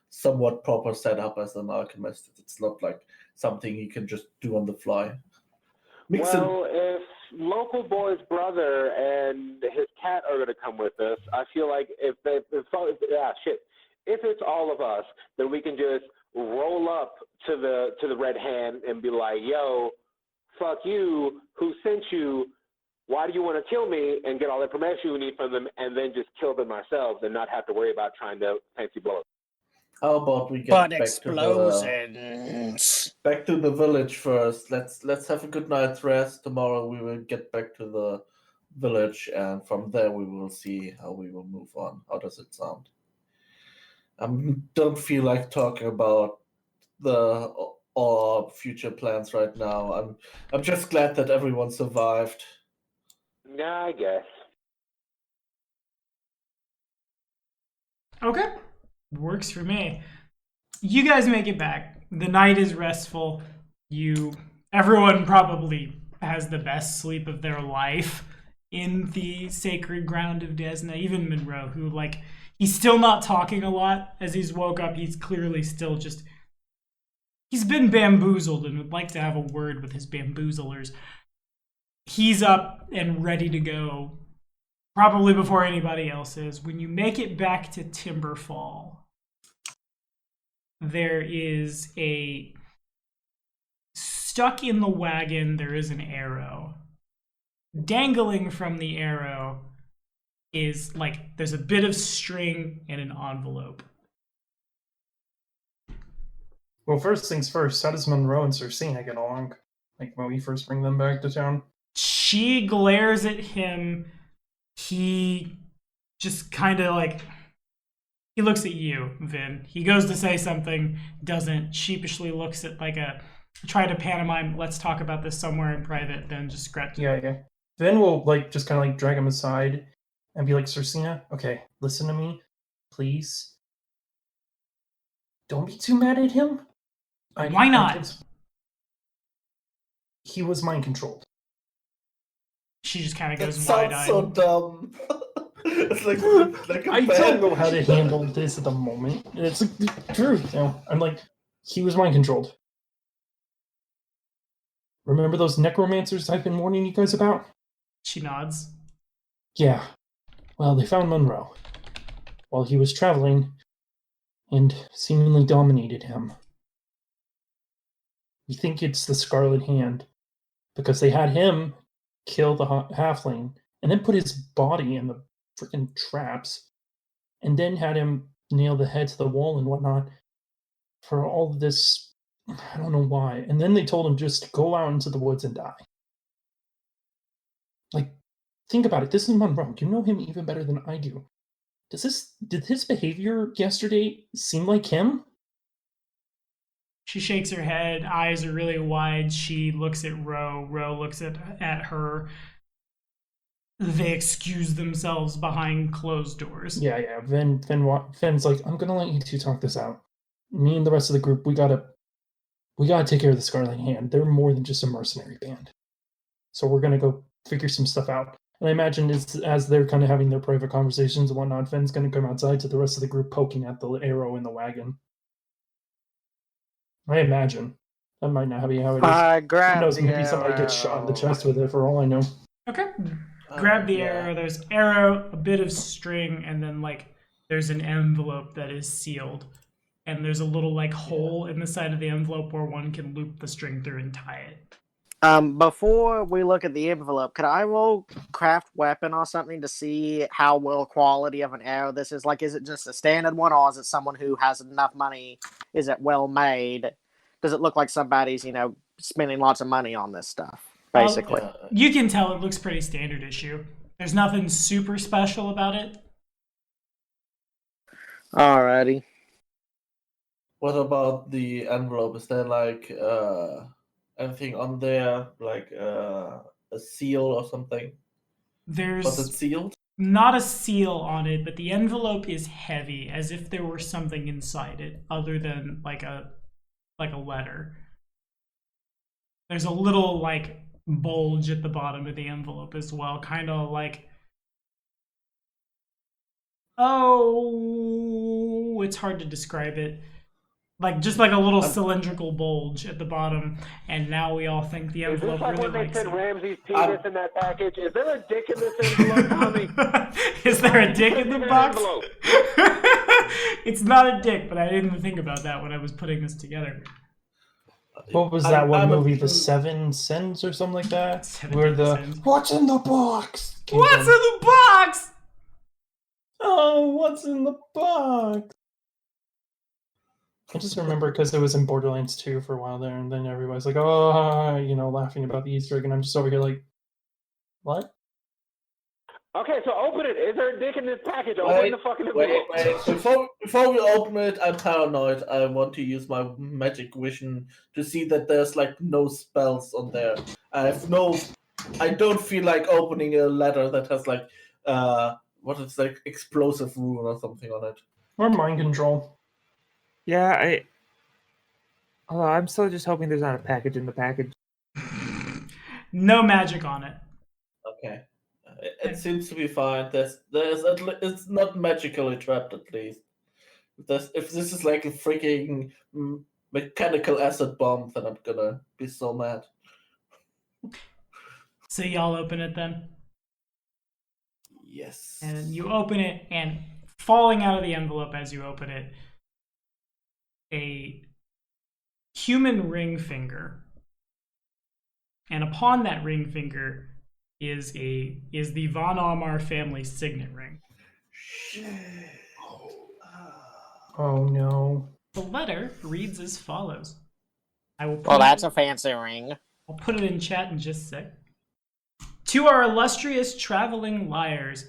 somewhat proper setup as an alchemist. It's not like something he can just do on the fly. If local boy's brother and his cat are going to come with us, I feel like if it's all of us, then we can just roll up to the Red Hand and be like, "Yo, fuck you! Who sent you? Why do you want to kill me?" And get all the information we need from them, and then just kill them ourselves and not have to worry about trying to fancy blow up. How about we get But back explosions. back to the village first? Let's have a good night's rest. Tomorrow we will get back to the village, and from there we will see how we will move on. How does it sound? I don't feel like talking about our future plans right now. I'm just glad that everyone survived. Yeah, I guess. Okay. Works for me. You guys make it back. The night is restful. Everyone probably has the best sleep of their life in the sacred ground of Desna. Even Monroe, who He's still not talking a lot. As he's woke up, he's clearly still just... He's been bamboozled and would like to have a word with his bamboozlers. He's up and ready to go, probably before anybody else is. When you make it back to Timberfall, there is a... Stuck in the wagon, there is an arrow. Dangling from the arrow is like there's a bit of string and an envelope. Well, first things first, how does Monroe and Cersina get along? Like when we first bring them back to town? She glares at him. He just kind of like... He looks at you, Vin. He goes to say something, doesn't. Sheepishly looks at like a... Try to pantomime, let's talk about this somewhere in private, then just scratch. Yeah. Vin will like just kind of like drag him aside and be like, Cersina, okay, listen to me, please. Don't be too mad at him. Why not? He was mind controlled. She just kind of That goes sounds wide-eyed. so dumb. It's like a I bad- don't know how to handle this at the moment. It's the truth. You know, I'm like, he was mind controlled. Remember those necromancers I've been warning you guys about? She nods. Yeah. Well, they found Monroe while he was traveling and seemingly dominated him. We think it's the Scarlet Hand because they had him kill the halfling and then put his body in the freaking traps and then had him nail the head to the wall and whatnot for all of this. I don't know why. And then they told him just to go out into the woods and die. Like, think about it. This is Monroe. You know him even better than I do. Did his behavior yesterday seem like him? She shakes her head. Eyes are really wide. She looks at Ro. Ro looks at her. They excuse themselves behind closed doors. Yeah. Ven's like, I'm gonna let you two talk this out. Me and the rest of the group, we gotta take care of the Scarlet Hand. They're more than just a mercenary band. So we're gonna go figure some stuff out. And I imagine as they're kind of having their private conversations and whatnot, Finn's gonna come outside to the rest of the group poking at the arrow in the wagon. I imagine. That might not be how it is. Who Grab knows, it the could be somebody gets shot in the arrow. chest with it for all I know. Okay. Grab the yeah. arrow. There's arrow, a bit of string, and then like there's an envelope that is sealed. And there's a little like hole in the side of the envelope where one can loop the string through and tie it. Before we look at the envelope, could I roll craft weapon or something to see how well quality of an arrow this is? Like, is it just a standard one, or is it someone who has enough money? Is it well made? Does it look like somebody's, spending lots of money on this stuff, basically? You can tell it looks pretty standard issue. There's nothing super special about it. Alrighty. What about the envelope? Is there like anything on there, like a seal or something? Was There's it sealed? not a seal on it, but the envelope is heavy, as if there were something inside it other than like a letter. There's a little like bulge at the bottom of the envelope as well, kind of like, oh, it's hard to describe it. Like just like a little cylindrical bulge at the bottom, and now we all think the Is this envelope like really when they likes said it. Ramsey's penis in that package? Is there a dick in this envelope, Tommy? Is there a dick in the An box? envelope. It's not a dick, but I didn't think about that when I was putting this together. What was that one I'm a- movie, The Seven Sins or something like that? Seven Where Deadly the Sins. what's in the box? came What's from. in the box? Oh, what's in the box? I just remember because it was in Borderlands 2 for a while there, and then everybody's like, oh, laughing about the Easter egg, and I'm just over here like, what? Okay, so open it. Is there a dick in this package? Open the fucking envelope. Wait. Before we open it, I'm paranoid. I want to use my magic vision to see that there's like no spells on there. I don't feel like opening a letter that has like what is like explosive rune or something on it. Or mind control. Yeah, although I'm still just hoping there's not a package in the package. No magic on it. Okay. it seems to be fine. It's not magically trapped at least. If this is like a freaking mechanical acid bomb, then I'm gonna be so mad. So y'all open it then? Yes. And you open it, and falling out of the envelope as you open it, a human ring finger. And upon that ring finger is the Von Almar family signet ring. Oh no. The letter reads as follows. I will put Well, it- that's a fancy ring. I'll put it in chat in just a sec. To our illustrious traveling liars,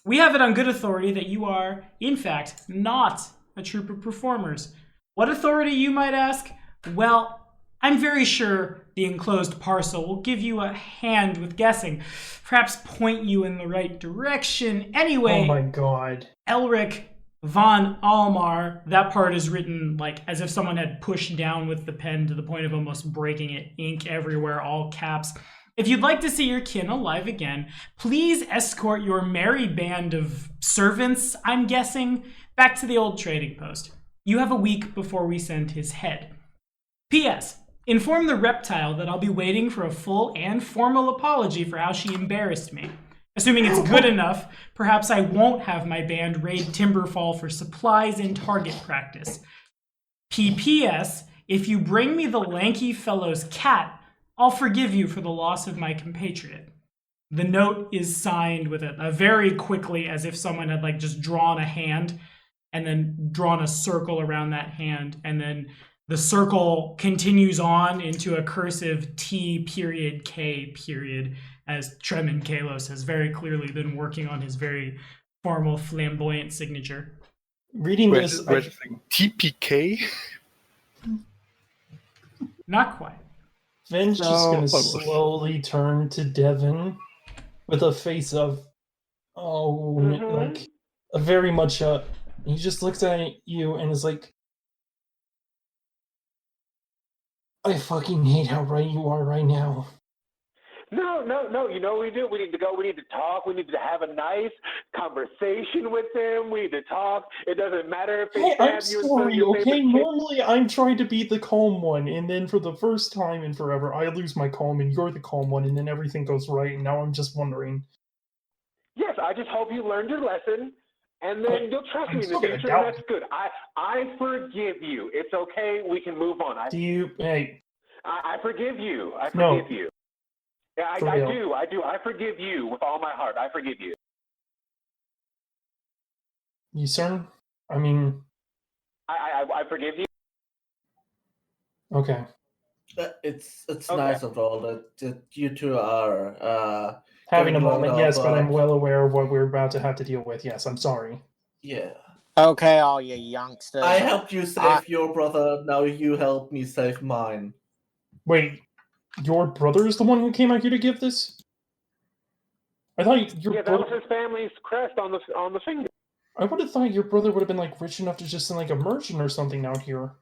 we have it on good authority that you are, in fact, not a troupe of performers. What authority, you might ask? Well, I'm very sure the enclosed parcel will give you a hand with guessing, perhaps point you in the right direction. Anyway, Oh my god. Elric von Almar, that part is written like as if someone had pushed down with the pen to the point of almost breaking it, ink everywhere, all caps. If you'd like to see your kin alive again, please escort your merry band of servants, I'm guessing, back to the old trading post. You have a week before we send his head. P.S. Inform the reptile that I'll be waiting for a full and formal apology for how she embarrassed me. Assuming it's good enough, perhaps I won't have my band raid Timberfall for supplies and target practice. P.P.S. If you bring me the lanky fellow's cat, I'll forgive you for the loss of my compatriot. The note is signed with a very quickly, as if someone had like just drawn a hand and then drawn a circle around that hand, and then the circle continues on into a cursive T.K. as Tremon Kalos has very clearly been working on his very formal, flamboyant signature. Reading this, TPK? Not quite. Finn's just gonna slowly turn to Devin with a face of, like, a very much, he just looks at you and is like, I fucking hate how right you are right now. No. You know what we do? We need to go. We need to talk. We need to have a nice conversation with them. We need to talk. It doesn't matter if they Hey, I'm stab you. sorry, okay? Normally I'm trying to be the calm one, and then for the first time in forever, I lose my calm, and you're the calm one, and then everything goes right, and now I'm just wondering. Yes, I just hope you learned your lesson, and then you'll trust me in the future, and that's good. I forgive you. It's okay. We can move on. I forgive you. I forgive you. Yeah, I do. I forgive you with all my heart. I forgive you. You certain? I mean... I forgive you. Okay. It's okay. Nice of all that you two are having a moment, yes, but I'm well aware of what we're about to have to deal with. Yes, I'm sorry. Yeah. Okay, all you youngsters. I helped you save your brother, now you help me save mine. Wait, your brother is the one who came out here to give this? I thought your that was his family's crest on the finger. I would have thought your brother would have been like rich enough to just send like a merchant or something out here,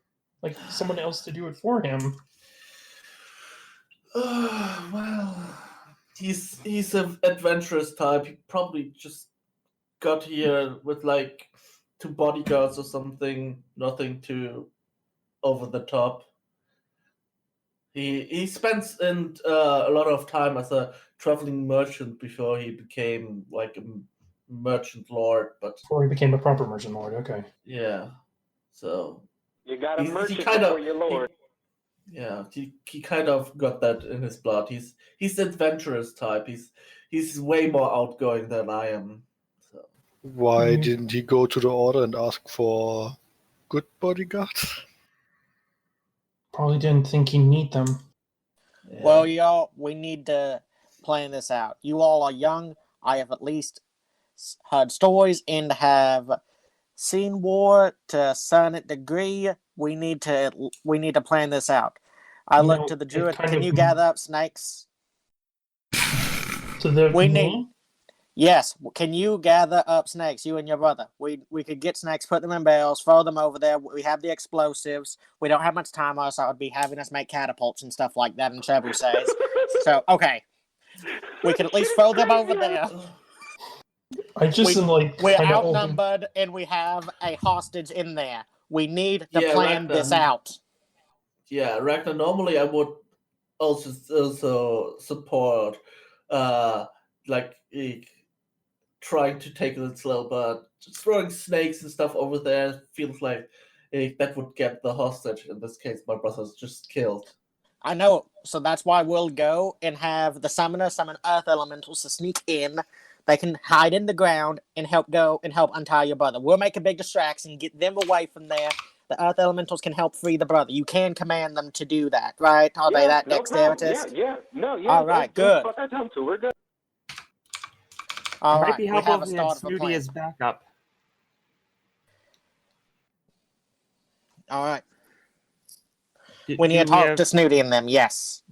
like someone else to do it for him. Well, he's an adventurous type. He probably just got here with like 2 bodyguards or something. Nothing too over the top. He spends a lot of time as a traveling merchant before he became like a merchant lord. But before he became a proper merchant lord, okay. Yeah, so you got a merchant before your lord. He kind of got that in his blood. He's adventurous type. He's way more outgoing than I am. So. Why didn't he go to the order and ask for good bodyguards? Probably didn't think he'd need them. Yeah. Well, y'all, we need to plan this out. You all are young. I have at least heard stories and have seen war to a certain degree. We need to plan this out. I look to the druid. Can you gather up snakes? Yes. Can you gather up snakes, you and your brother? We could get snakes, put them in barrels, throw them over there. We have the explosives. We don't have much time on us. I would be having us make catapults and stuff like that in trebuchets. So, okay. We can at least throw them over there. I just am like We're kind of open. outnumbered, and we have a hostage in there. We need to Yeah, plan Ragnar. this out. Yeah, Ragnar, normally I would also support like trying to take it slow, but just throwing snakes and stuff over there feels like that would get the hostage. In this case, my brother's just killed. I know, so that's why we'll go and have the summoner summon earth elementals to sneak in. They can hide in the ground and help untie your brother. We'll make a big distraction, get them away from there. The earth elementals can help free the brother. You can command them to do that, right? Are they that no problem. dexterous? Yeah. All right, good. Fuck, I tell them to. We're good. All It might right, be we helpful have a if we had start of a Snooty plan. as backup. All right. Do- We need do to talk have- to Snooty and them, yes.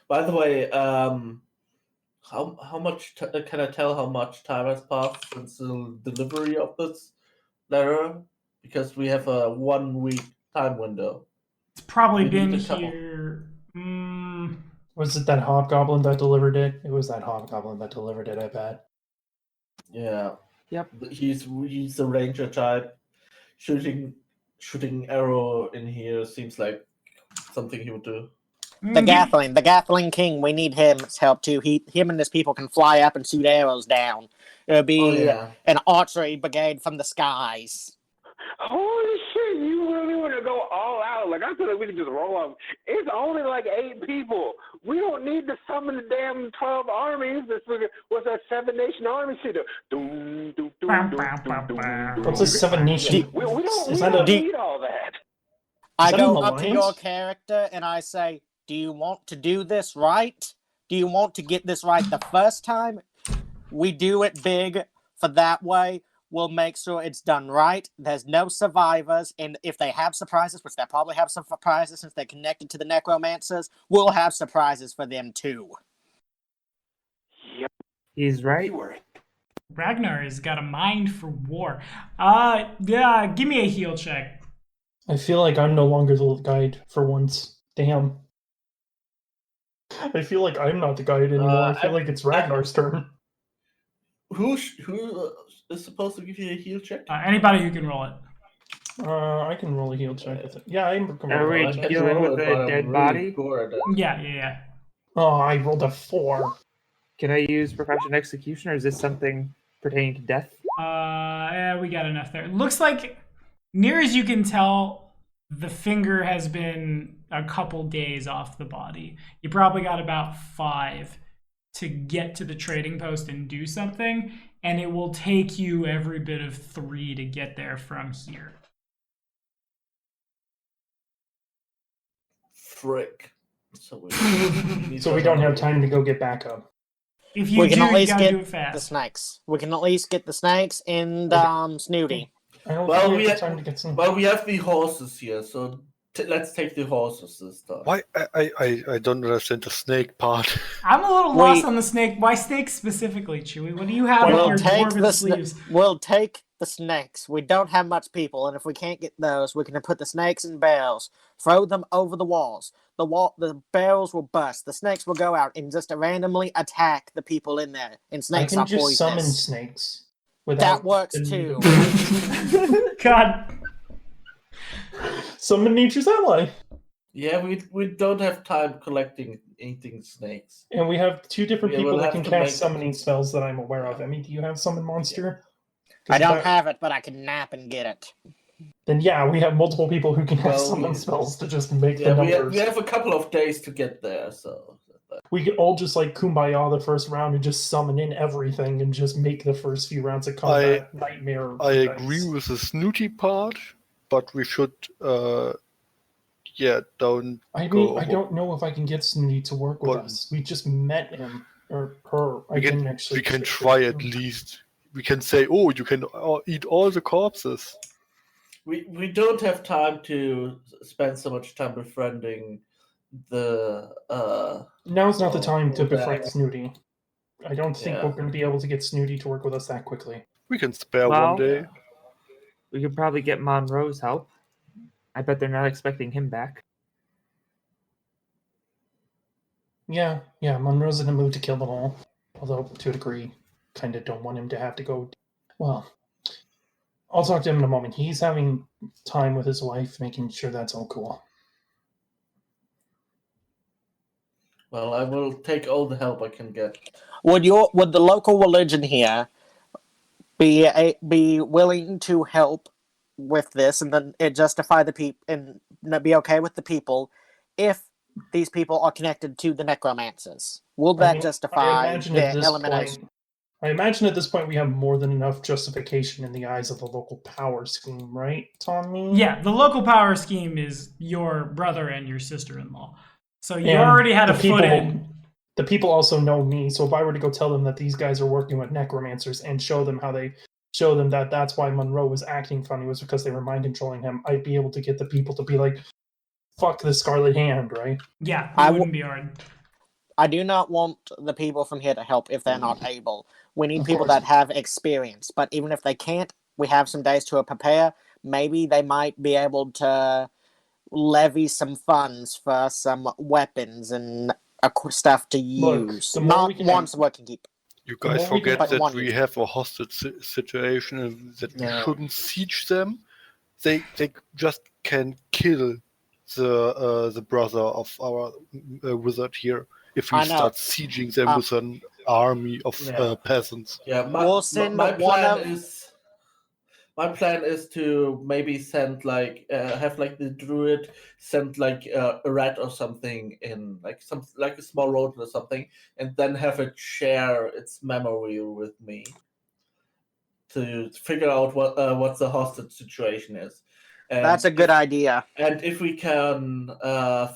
By the way, how much can I tell how much time has passed since the delivery of this letter? Because we have a 1 week time window. It's probably We been need a couple. here. Was it that hobgoblin that delivered it? It was that hobgoblin that delivered it, I bet. Yeah. Yep. He's a ranger type. Shooting arrow in here seems like something he would do. The Gatling King, we need his help too. Him and his people can fly up and shoot arrows down. It'll be an archery brigade from the skies. Holy shit, you really want to go all out? Like, I feel like we can just roll up. It's only like 8 people. We don't need to summon the damn 12 armies. What's that 7-nation army shit? What's a 7-nation? We don't Is that a- need all that. I that go an up to your alliance? character and I say, do you want to do this right? Do you want to get this right the first time? We do it big, for that way we'll make sure it's done right. There's no survivors, and if they have surprises, which they'll probably have some surprises since they're connected to the necromancers, we'll have surprises for them too. Yep. He's right. Ragnar has got a mind for war. Yeah, give me a heal check. I feel like I'm no longer the guide for once. Damn. I feel like I'm not the guide anymore. I feel like it's Ragnar's turn. Who is supposed to give you a heal check? Anybody who can roll it. I can roll a heal check with it. Yeah, I can Are roll a we heal check. dealing with a dead body? Yeah. Oh, I rolled a 4. Can I use Profession Execution, or is this something pertaining to death? Yeah, we got enough there. Looks like, near as you can tell, the finger has been a couple days off the body. You probably got about 5 to get to the trading post and do something, and it will take you every bit of 3 to get there from here. Frick. So we don't have time to go get backup. If you We can do, at you least gotta do get it fast. the snakes. We can at least get the snakes and Snooty. I don't Well, think we we have have- time to get some. Well, we have the horses here, so let's take the horses this time. Why? I don't understand the snake part. I'm a little lost Wait. on the snake. Why snakes specifically, Chewy? What do you have Well, up your dwarven sleeves? We'll take the snakes. We don't have much people, and if we can't get those, we can put the snakes in barrels, throw them over the walls. The barrels will bust. The snakes will go out and just randomly attack the people in there. And I snakes can are just poisonous. summon snakes. That works the need too. of- God. Summon nature's ally. Yeah, we don't have time collecting anything snakes. And we have 2 different Yeah, people we'll that have can to cast make- summoning spells that I'm aware of. Emmy, do you have summon monster? 'Cause I don't that- have it, but I can nap and get it. Then yeah, we have multiple people who can have Well, summon spells to just make Yeah, the we numbers. have a couple of days to get there, so. We could all just like kumbaya the first round and just summon in everything and just make the first few rounds of combat nightmare. I dice. agree with the snooty part, but we should, don't. I go mean, I over- don't know if I can get Snooty to work with But- us. We just met him or her. I We didn't can actually. we can try at least. We can say, oh, you can eat all the corpses. We don't have time to spend so much time befriending the Now's not the time to Oh, befriend okay. Snooty. I don't think Yeah. we're going to be able to get Snooty to work with us that quickly. We can spare Well, one day. We could probably get Monroe's help. I bet they're not expecting him back. Yeah, Monroe's in the mood to kill them all. Although, to a degree, kind of don't want him to have to go. Well, I'll talk to him in a moment. He's having time with his wife, making sure that's all cool. Well, I will take all the help I can get. Would the local religion here be willing to help with this, and then it justify the people and be okay with the people if these people are connected to the necromancers? Will that justify the elimination? I imagine at this point we have more than enough justification in the eyes of the local power scheme, right, Tommy? Yeah, the local power scheme is your brother and your sister-in-law. So you And already had a the people, foot in. The people also know me, so if I were to go tell them that these guys are working with necromancers and show them that that's why Monroe was acting funny, was because they were mind controlling him, I'd be able to get the people to be like, fuck the Scarlet Hand, right? Yeah, it wouldn't be hard. I do not want the people from here to help if they're not able. We need Of people course. that have experience. But even if they can't, we have some days to prepare. Maybe they might be able to levy some funds for some weapons and stuff to use. the more Not we can- one so we can keep. You The guys more we forget can- that we have a hostage situation and that we Yeah. shouldn't siege them. They just can kill the brother of our wizard here if we I know. start sieging them with an army of peasants. Yeah, We'll send my one plan of- is my plan is to maybe send have the druid send a rat or something in a small rodent or something, and then have it share its memory with me to figure out what the hostage situation is. And That's a good idea. And if we can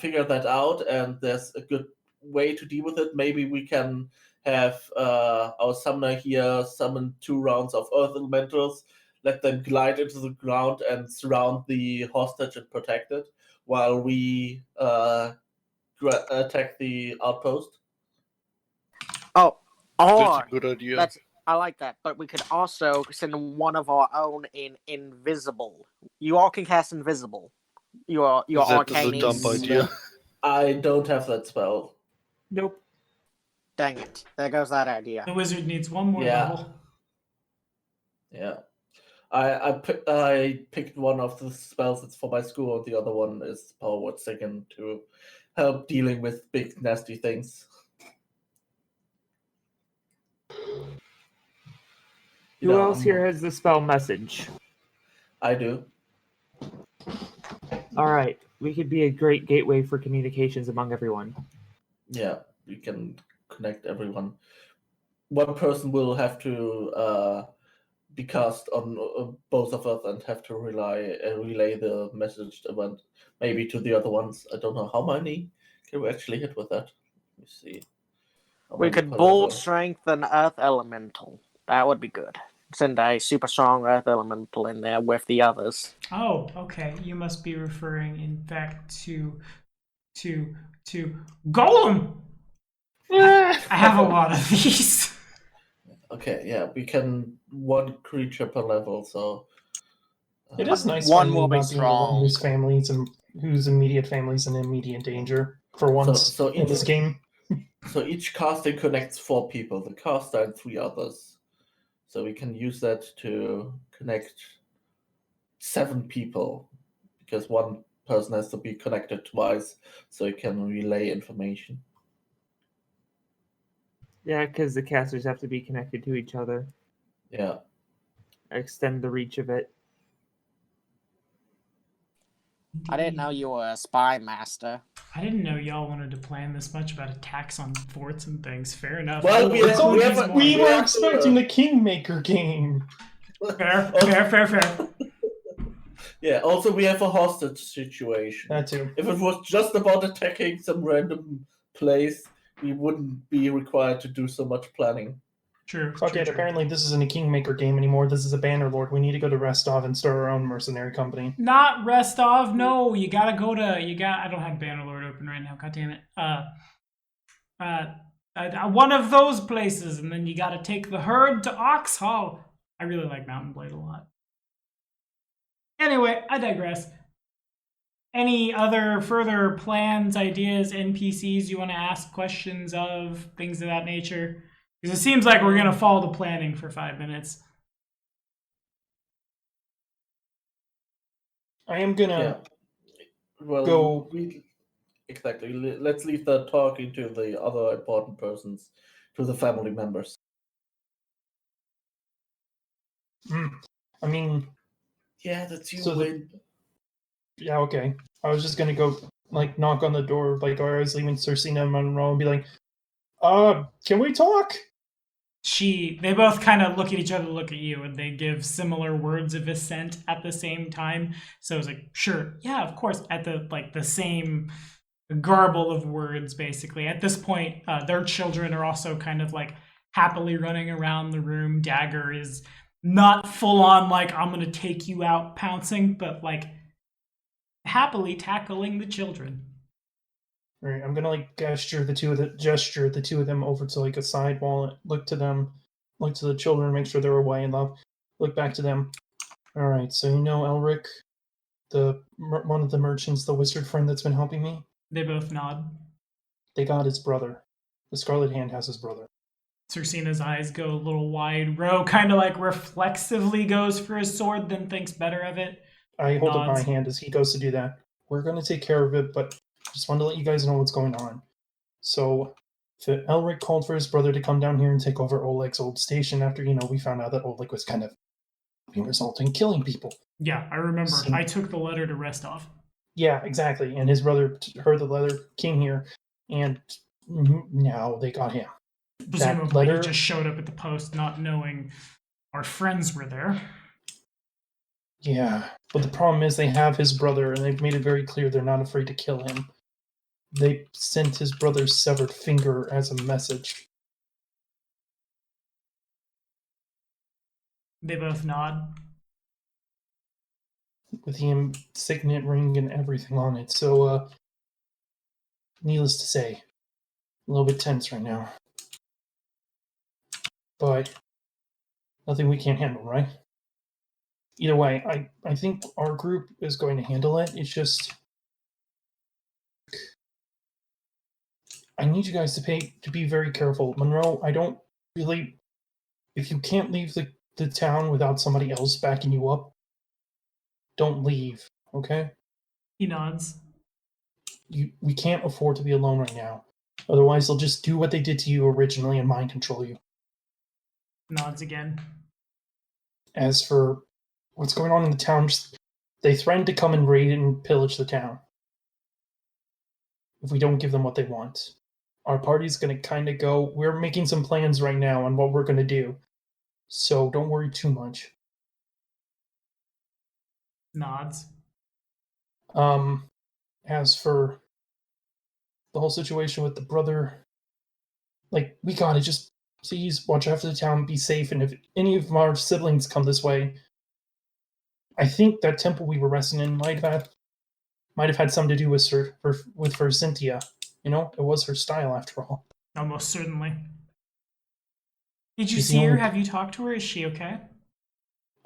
figure that out, and there's a good way to deal with it, maybe we can have our summoner here summon 2 rounds of earth elementals, let them glide into the ground and surround the hostage and protect it, while we attack the outpost. Oh, That's or a good idea. I like that. But we could also send one of our own in invisible. You all can cast invisible. Your That is a arcane dumb idea. I don't have that spell. Nope. Dang it. There goes that idea. The wizard needs one more Yeah. level. Yeah. I picked one of the spells that's for my school, and the other one is Power Word Second to help dealing with big nasty things. Who else here has the spell message? I do. All right, we could be a great gateway for communications among everyone. Yeah, we can connect everyone. One person will have to be cast on both of us and have to relay the message event maybe to the other ones. I don't know how many can we actually hit with that. Let me see. We could bold strength and earth elemental. That would be good. Send a super strong earth elemental in there with the others. Oh, okay. You must be referring, in fact, to Golem. I have a lot of these. Okay, yeah, we can 1 creature per level, so It is nice one when will be not being the one strong. whose immediate family's in immediate danger for once so in this game. So each casting connects 4 people, the caster and 3 others. So we can use that to connect 7 people, because one person has to be connected twice, so it can relay information. Yeah, because the casters have to be connected to each other. Yeah. Extend the reach of it. I didn't know you were a spy master. I didn't know y'all wanted to plan this much about attacks on forts and things. Fair enough. Well, We'll we have- include we have these a- more. We were Yeah. expecting the Kingmaker game. Fair. Yeah, also we have a hostage situation. That too. If it was just about attacking some random place, we wouldn't be required to do so much planning. True. Fuck true, it, true. apparently this isn't a Kingmaker game anymore. This is a Bannerlord. We need to go to Restov and start our own mercenary company. Not Restov. No, you gotta go to. I don't have Bannerlord open right now. God damn it. One of those places, and then you gotta take the herd to Oxhall. I really like Mountain Blade a lot. Anyway, I digress. any other further plans, ideas, NPCs you want to ask questions of, things of that nature? Because it seems like we're going to follow the planning for 5 minutes. I am gonna Yeah. Well, go. exactly. Let's leave the talking to the other important persons, to the family members. I mean, Yeah, that's you, So the- Win. yeah, okay. I was just gonna go like knock on the door, like or I was leaving Cersina and Monroe, and be like, can we talk?" They both kind of look at each other, look at you, and they give similar words of assent at the same time. So it's like, sure, yeah, of course, at the same garble of words, basically. At this point, their children are also kind of like happily running around the room. Dagger is not full on like, I'm gonna take you out pouncing, but like happily tackling the children. All right, I'm gonna like gesture the two of them over to like a side wall, look to the children, make sure they're away, and look back to them. All right, so you know Elric, one of the merchants, the wizard friend that's been helping me. They both nod. They got his brother. The Scarlet Hand has his brother. Cersina's eyes go a little wide. Ro kind of like reflexively goes for his sword, then thinks better of it. I hold up my Nods. hand as he goes to do that. We're gonna take care of it, but just wanted to let you guys know what's going on. So, Elric called for his brother to come down here and take over Oleg's old station after, we found out that Oleg was kind of being resulting in killing people. Yeah, I remember. I took the letter to Restov. Yeah, exactly. And his brother heard the letter, came here, and now they got him. Presumably he just showed up at the post not knowing our friends were there. Yeah, but the problem is they have his brother, and they've made it very clear they're not afraid to kill him. They sent his brother's severed finger as a message. They both nod. With the signet ring and everything on it. So, needless to say, a little bit tense right now. But nothing we can't handle, right? Either way, I think our group is going to handle it. It's just I need you guys to be very careful. Monroe, I don't really if you can't leave the town without somebody else backing you up, don't leave, okay? He nods. We can't afford to be alone right now. Otherwise they'll just do what they did to you originally and mind control you. Nods again. As for what's going on in the town, they threatened to come and raid and pillage the town if we don't give them what they want. Our party's going to kind of go, we're making some plans right now on what we're going to do. So don't worry too much. Nods. As for the whole situation with the brother, like, we gotta just please watch after the town, be safe, and if any of our siblings come this way, I think that temple we were resting in might have had something to do with Cynthia. It was her style after all. Almost certainly. Did you She's see her? only- Have you talked to her? Is she okay?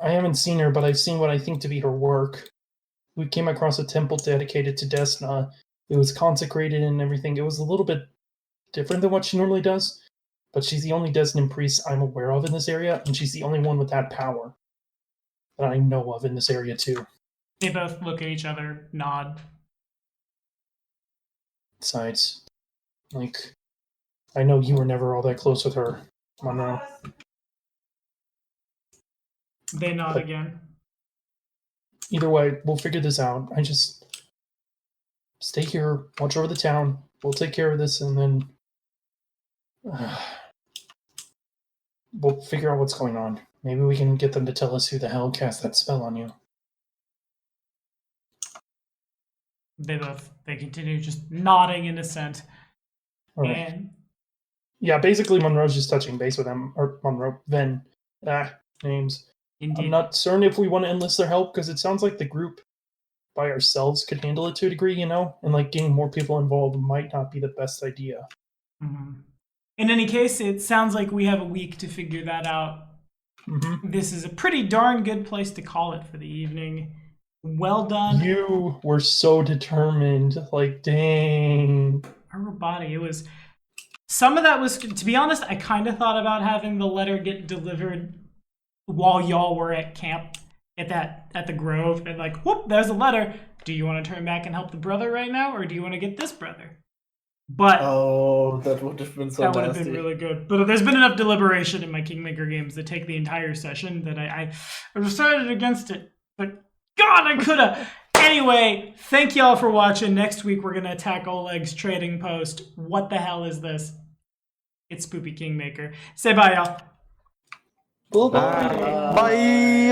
I haven't seen her, but I've seen what I think to be her work. We came across a temple dedicated to Desna. It was consecrated and everything. It was a little bit different than what she normally does, but she's the only Desnan priest I'm aware of in this area, and she's the only one with that power that I know of in this area too. They both look at each other, nod. Besides, like, I know you were never all that close with her, Monroe. They nod again. Either way, we'll figure this out. I just stay here, watch over the town. We'll take care of this, and then we'll figure out what's going on. Maybe we can get them to tell us who the hell cast that spell on you. They continue just nodding in assent. All right. And Yeah, basically Monroe's just touching base with them, or Ven. Names. indeed. I'm not certain if we want to enlist their help, because it sounds like the group by ourselves could handle it to a degree, and like getting more people involved might not be the best idea. Mm-hmm. In any case, it sounds like we have a week to figure that out. Mm-hmm. This is a pretty darn good place to call it for the evening. Well done. You were so determined. Like, dang. Our body, it was... Some of that was, to be honest, I kind of thought about having the letter get delivered while y'all were at camp at the Grove, and like, whoop, there's a letter. Do you want to turn back and help the brother right now, or do you want to get this brother? But Oh, that would have been so that would have nasty. been really good. But there's been enough deliberation in my Kingmaker games that take the entire session that I decided against it. But God, I coulda. Anyway, thank y'all for watching. Next week we're gonna attack Oleg's trading post. What the hell is this? It's Spoopy Kingmaker. Say bye, y'all. Bye. Bye.